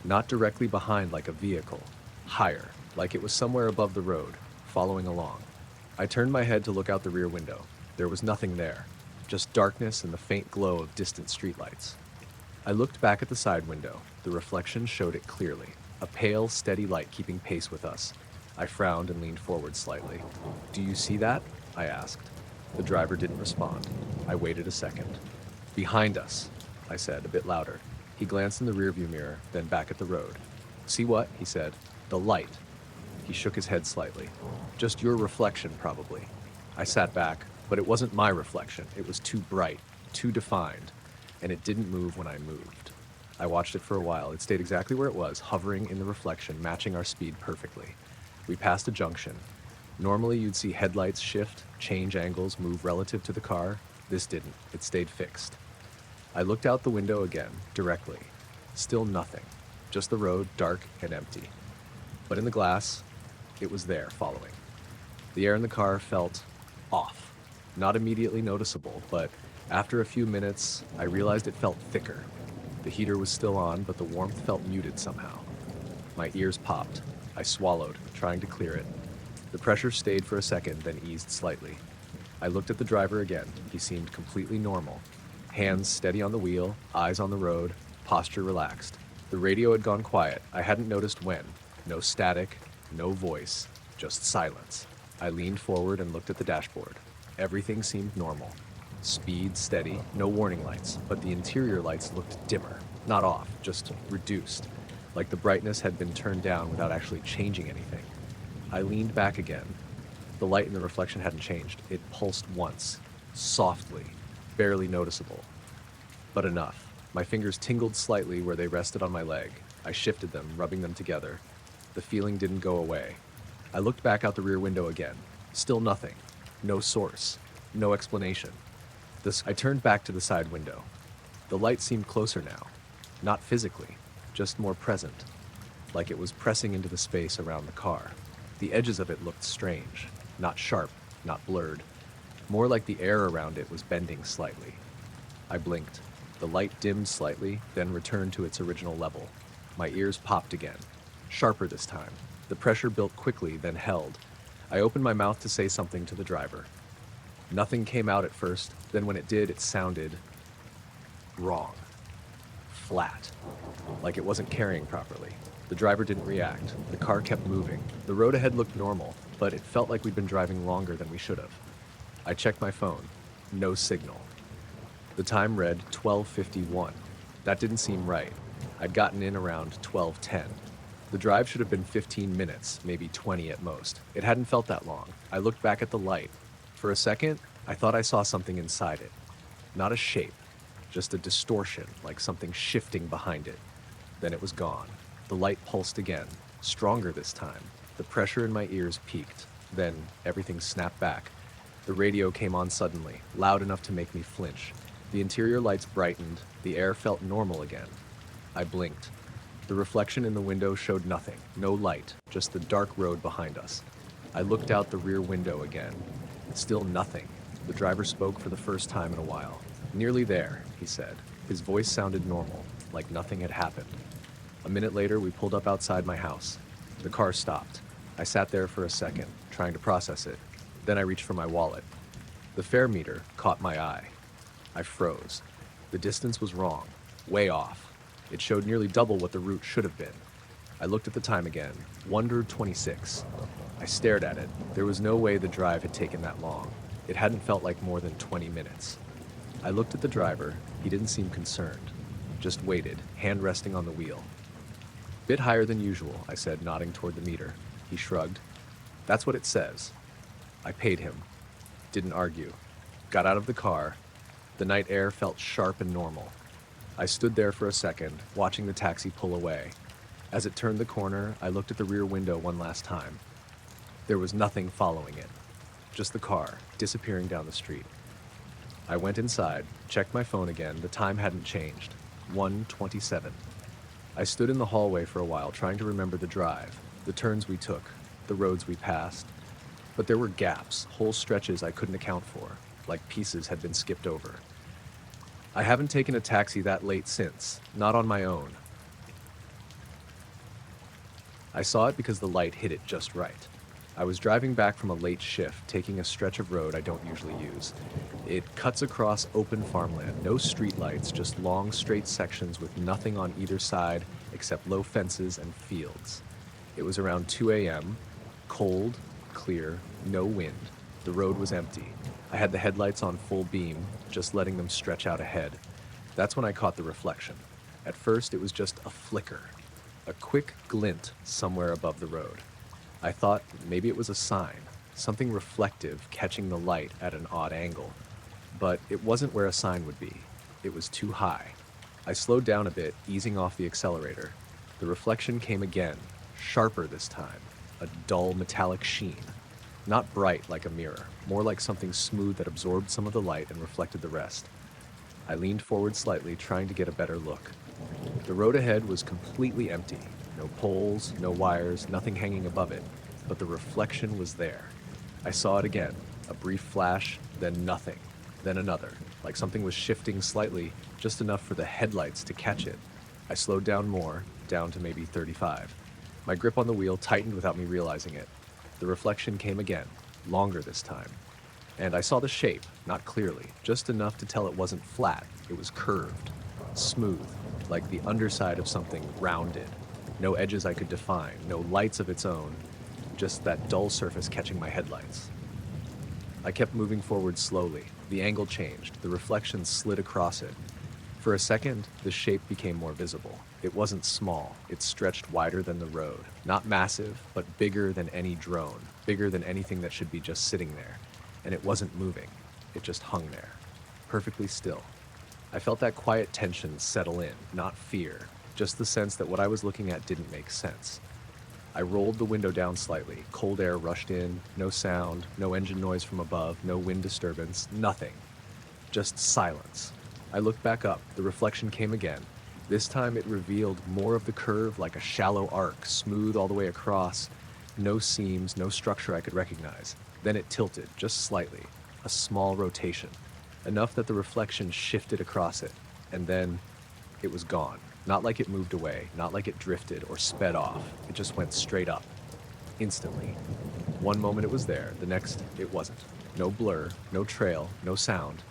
Not directly behind like a vehicle, higher, like it was somewhere above the road, following along. I turned my head to look out the rear window. There was nothing there, just darkness and the faint glow of distant streetlights. I looked back at the side window. The reflection showed it clearly, a pale, steady light keeping pace with us. I frowned and leaned forward slightly. "Do you see that?" I asked. The driver didn't respond. I waited a second. "Behind us," I said, a bit louder. He glanced in the rearview mirror, then back at the road. "See what?" he said. "The light." He shook his head slightly. "Just your reflection, probably." I sat back, but it wasn't my reflection. It was too bright, too defined, and it didn't move when I moved. I watched it for a while. It stayed exactly where it was, hovering in the reflection, matching our speed perfectly. We passed a junction. Normally you'd see headlights shift, change angles, move relative to the car. This didn't. It stayed fixed. I looked out the window again, directly. Still nothing. Just the road, dark and empty. But in the glass, it was there, following. The air in the car felt off. Not immediately noticeable, but after a few minutes, I realized it felt thicker. The heater was still on, but the warmth felt muted somehow. My ears popped. I swallowed, trying to clear it. The pressure stayed for a second, then eased slightly. I looked at the driver again. He seemed completely normal. Hands steady on the wheel, eyes on the road, posture relaxed. The radio had gone quiet. I hadn't noticed when. No static, no voice, just silence. I leaned forward and looked at the dashboard. Everything seemed normal. Speed steady, no warning lights, but the interior lights looked dimmer. Not off, just reduced, like the brightness had been turned down without actually changing anything. I leaned back again. The light in the reflection hadn't changed. It pulsed once, softly, barely noticeable, but enough. My fingers tingled slightly where they rested on my leg. I shifted them, rubbing them together. The feeling didn't go away. I looked back out the rear window again. Still nothing. No source. No explanation. I turned back to the side window. The light seemed closer now. Not physically, just more present. Like it was pressing into the space around the car. The edges of it looked strange. Not sharp, not blurred. More like the air around it was bending slightly. I blinked. The light dimmed slightly, then returned to its original level. My ears popped again. Sharper this time. The pressure built quickly, then held. I opened my mouth to say something to the driver. Nothing came out at first, then when it did, it sounded wrong. Flat. Like it wasn't carrying properly. The driver didn't react. The car kept moving. The road ahead looked normal, but it felt like we'd been driving longer than we should have. I checked my phone. No signal. The time read 12:51. That didn't seem right. I'd gotten in around 12:10. The drive should have been 15 minutes, maybe 20 at most. It hadn't felt that long. I looked back at the light. For a second, I thought I saw something inside it. Not a shape, just a distortion, like something shifting behind it. Then it was gone. The light pulsed again, stronger this time. The pressure in my ears peaked. Then everything snapped back. The radio came on suddenly, loud enough to make me flinch. The interior lights brightened. The air felt normal again. I blinked. The reflection in the window showed nothing. No light, just the dark road behind us. I looked out the rear window again. Still nothing. The driver spoke for the first time in a while. "Nearly there," he said. His voice sounded normal, like nothing had happened. A minute later, we pulled up outside my house. The car stopped. I sat there for a second, trying to process it. Then I reached for my wallet. The fare meter caught my eye. I froze. The distance was wrong, way off. It showed nearly double what the route should have been. I looked at the time again, 1:26. I stared at it. There was no way the drive had taken that long. It hadn't felt like more than 20 minutes. I looked at the driver. He didn't seem concerned. Just waited, hand resting on the wheel. "Bit higher than usual," I said, nodding toward the meter. He shrugged. "That's what it says." I paid him. Didn't argue. Got out of the car. The night air felt sharp and normal. I stood there for a second, watching the taxi pull away. As it turned the corner, I looked at the rear window one last time. There was nothing following it. Just the car, disappearing down the street. I went inside, checked my phone again. The time hadn't changed. 1:27. I stood in the hallway for a while, trying to remember the drive, the turns we took, the roads we passed. But there were gaps, whole stretches I couldn't account for, like pieces had been skipped over. I haven't taken a taxi that late since, not on my own. I saw it because the light hit it just right. I was driving back from a late shift, taking a stretch of road I don't usually use. It cuts across open farmland, no streetlights, just long, straight sections with nothing on either side except low fences and fields. It was around 2 a.m., cold, clear, no wind. The road was empty. I had the headlights on full beam, just letting them stretch out ahead. That's when I caught the reflection. At first, it was just a flicker, a quick glint somewhere above the road. I thought maybe it was a sign, something reflective catching the light at an odd angle. But it wasn't where a sign would be. It was too high. I slowed down a bit, easing off the accelerator. The reflection came again, sharper this time, a dull metallic sheen. Not bright like a mirror, more like something smooth that absorbed some of the light and reflected the rest. I leaned forward slightly, trying to get a better look. The road ahead was completely empty. No poles, no wires, nothing hanging above it. But the reflection was there. I saw it again, a brief flash, then nothing, then another, like something was shifting slightly, just enough for the headlights to catch it. I slowed down more, down to maybe 35. My grip on the wheel tightened without me realizing it. The reflection came again, longer this time. And I saw the shape, not clearly, just enough to tell it wasn't flat. It was curved, smooth, like the underside of something rounded. No edges I could define, no lights of its own, just that dull surface catching my headlights. I kept moving forward slowly. The angle changed, the reflection slid across it. For a second, the shape became more visible. It wasn't small, it stretched wider than the road. Not massive, but bigger than any drone, bigger than anything that should be just sitting there. And it wasn't moving, it just hung there, perfectly still. I felt that quiet tension settle in, not fear, just the sense that what I was looking at didn't make sense. I rolled the window down slightly. Cold air rushed in, no sound, no engine noise from above, no wind disturbance, nothing. Just silence. I looked back up. The reflection came again. This time it revealed more of the curve like a shallow arc, smooth all the way across. No seams, no structure I could recognize. Then it tilted, just slightly. A small rotation. Enough that the reflection shifted across it. And then it was gone. Not like it moved away, not like it drifted or sped off. It just went straight up. Instantly. One moment it was there, the next it wasn't. No blur, no trail, no sound.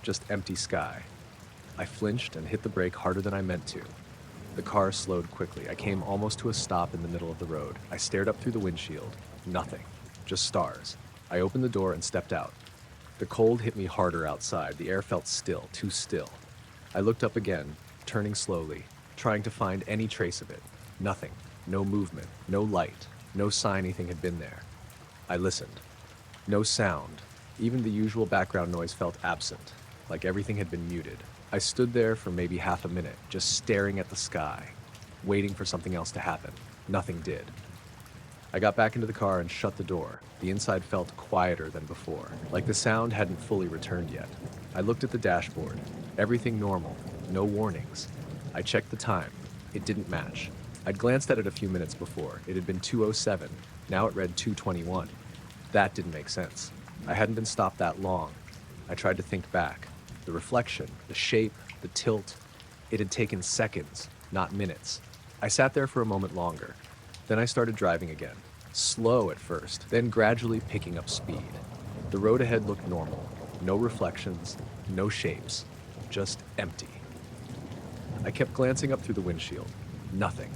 Just empty sky. I flinched and hit the brake harder than I meant to. The car slowed quickly. I came almost to a stop in the middle of the road. I stared up through the windshield. Nothing. Just stars. I opened the door and stepped out. The cold hit me harder outside. The air felt still, too still. I looked up again, turning slowly, trying to find any trace of it. Nothing. No movement. No light. No sign anything had been there. I listened. No sound. Even the usual background noise felt absent, like everything had been muted. I stood there for maybe half a minute, just staring at the sky, waiting for something else to happen. Nothing did. I got back into the car and shut the door. The inside felt quieter than before, like the sound hadn't fully returned yet. I looked at the dashboard. Everything normal. No warnings. I checked the time. It didn't match. I'd glanced at it a few minutes before. It had been 2:07. Now it read 2:21. That didn't make sense. I hadn't been stopped that long. I tried to think back. The reflection, the shape, the tilt. It had taken seconds, not minutes. I sat there for a moment longer. Then I started driving again. Slow at first, then gradually picking up speed. The road ahead looked normal. No reflections, no shapes. Just empty. I kept glancing up through the windshield. Nothing.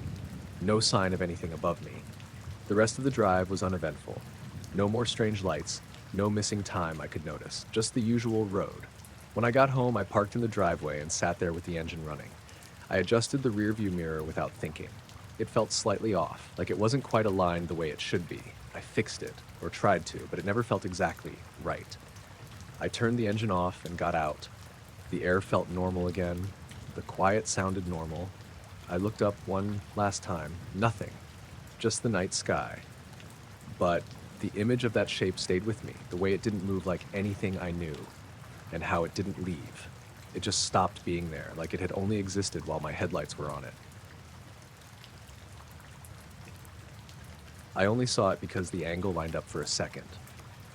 No sign of anything above me. The rest of the drive was uneventful. No more strange lights, no missing time I could notice, just the usual road. When I got home, I parked in the driveway and sat there with the engine running. I adjusted the rearview mirror without thinking. It felt slightly off, like it wasn't quite aligned the way it should be. I fixed it, or tried to, but it never felt exactly right. I turned the engine off and got out. The air felt normal again. The quiet sounded normal. I looked up one last time. Nothing. Just the night sky. But the image of that shape stayed with me, the way it didn't move like anything I knew, and how it didn't leave. It just stopped being there, like it had only existed while my headlights were on it. I only saw it because the angle lined up for a second.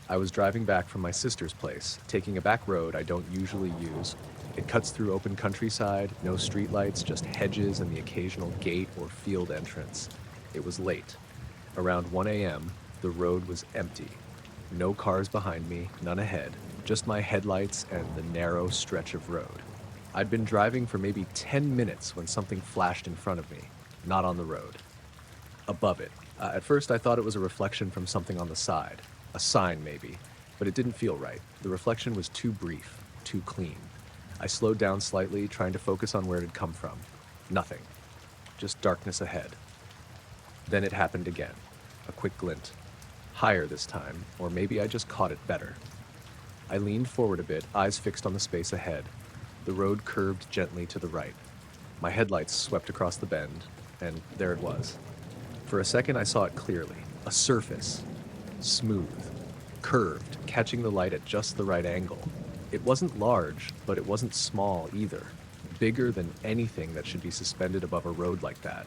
I was driving back from my sister's place, taking a back road I don't usually use. It cuts through open countryside, no streetlights, just hedges and the occasional gate or field entrance. It was late. Around 1 a.m., the road was empty. No cars behind me, none ahead, just my headlights and the narrow stretch of road. I'd been driving for maybe 10 minutes when something flashed in front of me, not on the road. Above it. At first I thought it was a reflection from something on the side. A sign maybe, but it didn't feel right. The reflection was too brief, too clean. I slowed down slightly, trying to focus on where it had come from. Nothing. Just darkness ahead. Then it happened again. A quick glint. Higher this time, or maybe I just caught it better. I leaned forward a bit, eyes fixed on the space ahead. The road curved gently to the right. My headlights swept across the bend, and there it was. For a second I saw it clearly. A surface. Smooth. Curved, catching the light at just the right angle. It wasn't large, but it wasn't small either. Bigger than anything that should be suspended above a road like that.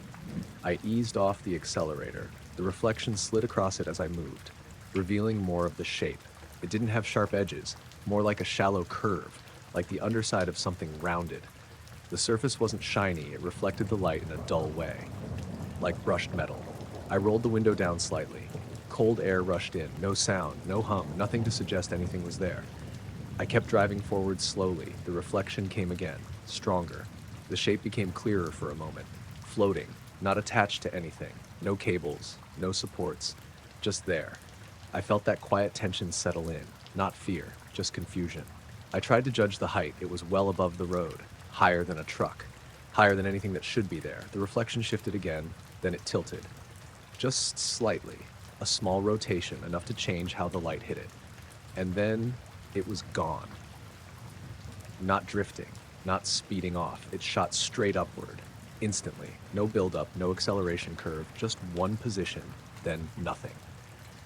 I eased off the accelerator. The reflection slid across it as I moved, revealing more of the shape. It didn't have sharp edges, more like a shallow curve, like the underside of something rounded. The surface wasn't shiny, it reflected the light in a dull way, like brushed metal. I rolled the window down slightly. Cold air rushed in, no sound, no hum, nothing to suggest anything was there. I kept driving forward slowly. The reflection came again, stronger. The shape became clearer for a moment, floating, not attached to anything. No cables, no supports, just there. I felt that quiet tension settle in, not fear, just confusion. I tried to judge the height. It was well above the road, higher than a truck, higher than anything that should be there. The reflection shifted again, then it tilted. Just slightly, a small rotation, enough to change how the light hit it. And then it was gone. Not drifting, not speeding off. It shot straight upward. Instantly. No buildup, no acceleration curve, just one position, then nothing.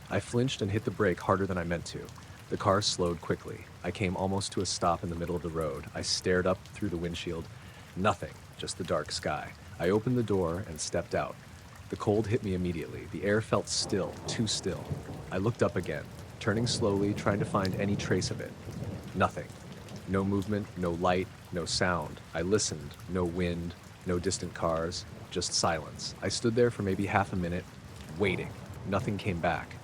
I flinched and hit the brake harder than I meant to. The car slowed quickly. I came almost to a stop in the middle of the road. I stared up through the windshield. Nothing, just the dark sky. I opened the door and stepped out. The cold hit me immediately. The air felt still, too still. I looked up again, turning slowly, trying to find any trace of it. Nothing. No movement, no light, no sound. I listened. No wind, no distant cars, just silence. I stood there for maybe half a minute, waiting. Nothing came back.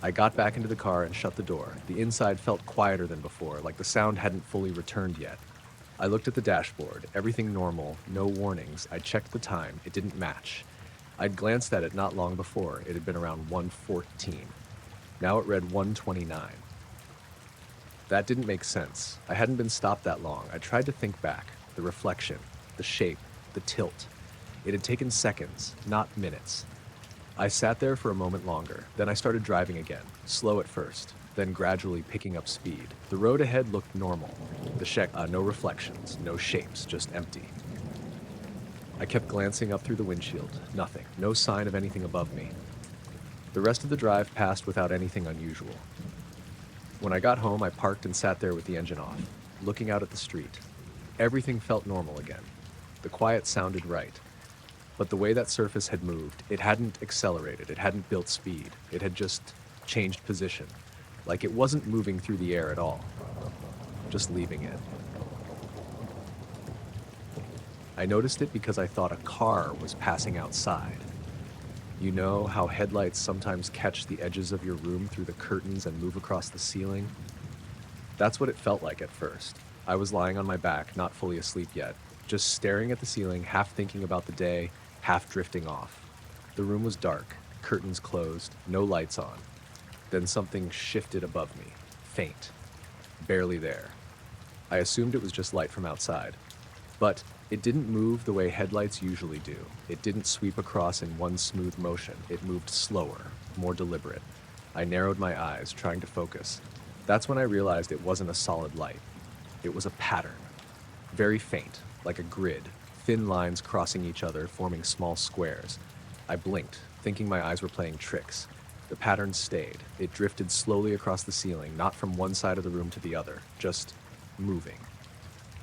I got back into the car and shut the door. The inside felt quieter than before, like the sound hadn't fully returned yet. I looked at the dashboard. Everything normal, no warnings. I checked the time. It didn't match. I'd glanced at it not long before. It had been around 1:14. Now it read 1:29. That didn't make sense. I hadn't been stopped that long. I tried to think back. The reflection, the shape, the tilt. It had taken seconds, not minutes. I sat there for a moment longer. Then I started driving again, slow at first, then gradually picking up speed. The road ahead looked normal. No reflections, no shapes, just empty. I kept glancing up through the windshield. Nothing. No sign of anything above me. The rest of the drive passed without anything unusual. When I got home, I parked and sat there with the engine off, looking out at the street. Everything felt normal again. The quiet sounded right. But the way that surface had moved, it hadn't accelerated, it hadn't built speed, it had just changed position. Like it wasn't moving through the air at all, just leaving it. I noticed it because I thought a car was passing outside. You know how headlights sometimes catch the edges of your room through the curtains and move across the ceiling? That's what it felt like at first. I was lying on my back, not fully asleep yet, just staring at the ceiling, half thinking about the day, half drifting off. The room was dark, curtains closed, no lights on. Then something shifted above me, faint, barely there. I assumed it was just light from outside. But it didn't move the way headlights usually do. It didn't sweep across in one smooth motion. It moved slower, more deliberate. I narrowed my eyes, trying to focus. That's when I realized it wasn't a solid light. It was a pattern. Very faint, like a grid, thin lines crossing each other, forming small squares. I blinked, thinking my eyes were playing tricks. The pattern stayed. It drifted slowly across the ceiling, not from one side of the room to the other, just moving,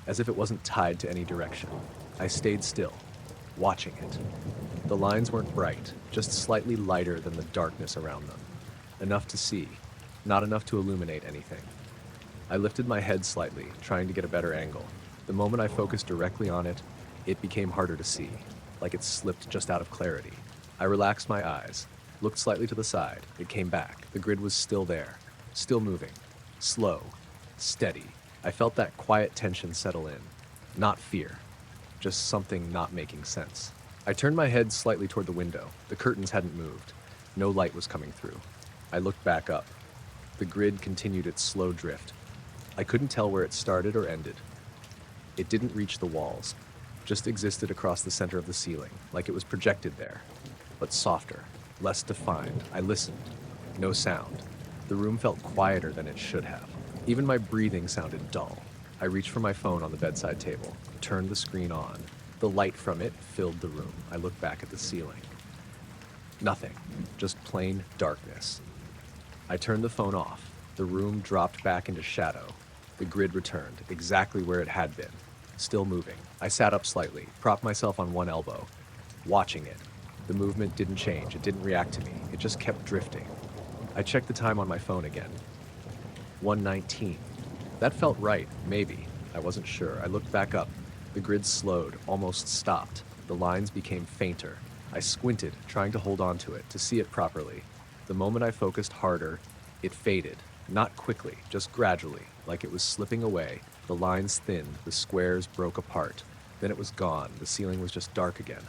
as if it wasn't tied to any direction. I stayed still, watching it. The lines weren't bright, just slightly lighter than the darkness around them. Enough to see, not enough to illuminate anything. I lifted my head slightly, trying to get a better angle. The moment I focused directly on it, it became harder to see, like it slipped just out of clarity. I relaxed my eyes, looked slightly to the side. It came back. The grid was still there, still moving, slow, steady. I felt that quiet tension settle in. Not fear, just something not making sense. I turned my head slightly toward the window. The curtains hadn't moved. No light was coming through. I looked back up. The grid continued its slow drift. I couldn't tell where it started or ended. It didn't reach the walls, just existed across the center of the ceiling, like it was projected there, but softer, less defined. I listened. No sound. The room felt quieter than it should have. Even my breathing sounded dull. I reached for my phone on the bedside table, turned the screen on. The light from it filled the room. I looked back at the ceiling. Nothing, just plain darkness. I turned the phone off. The room dropped back into shadow. The grid returned, exactly where it had been, still moving. I sat up slightly, propped myself on one elbow, watching it. The movement didn't change. It didn't react to me. It just kept drifting. I checked the time on my phone again. 1:19. That felt right, maybe. I wasn't sure. I looked back up. The grid slowed, almost stopped. The lines became fainter. I squinted, trying to hold on to it, to see it properly. The moment I focused harder, it faded. Not quickly, just gradually, like it was slipping away. The lines thinned, the squares broke apart. Then it was gone. The ceiling was just dark again.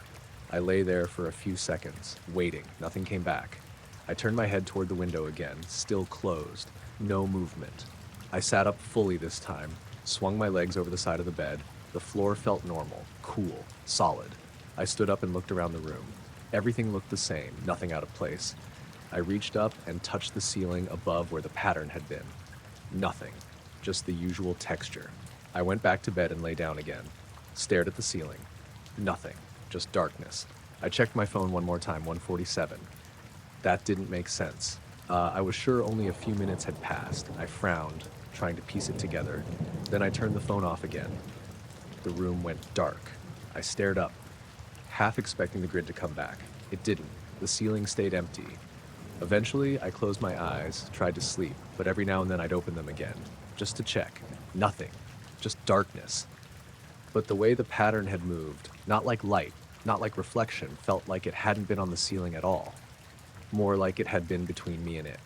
I lay there for a few seconds, waiting. Nothing came back. I turned my head toward the window again, still closed. No movement. I sat up fully this time, swung my legs over the side of the bed. The floor felt normal, cool, solid. I stood up and looked around the room. Everything looked the same, nothing out of place. I reached up and touched the ceiling above where the pattern had been. Nothing, just the usual texture. I went back to bed and lay down again, stared at the ceiling. Nothing, just darkness. I checked my phone one more time, 1:47. That didn't make sense. I was sure only a few minutes had passed. I frowned, trying to piece it together. Then I turned the phone off again. The room went dark. I stared up, half expecting the grid to come back. It didn't. The ceiling stayed empty. Eventually, I closed my eyes, tried to sleep, but every now and then I'd open them again, just to check. Nothing. Just darkness. But the way the pattern had moved, not like light, not like reflection, felt like it hadn't been on the ceiling at all. More like it had been between me and it.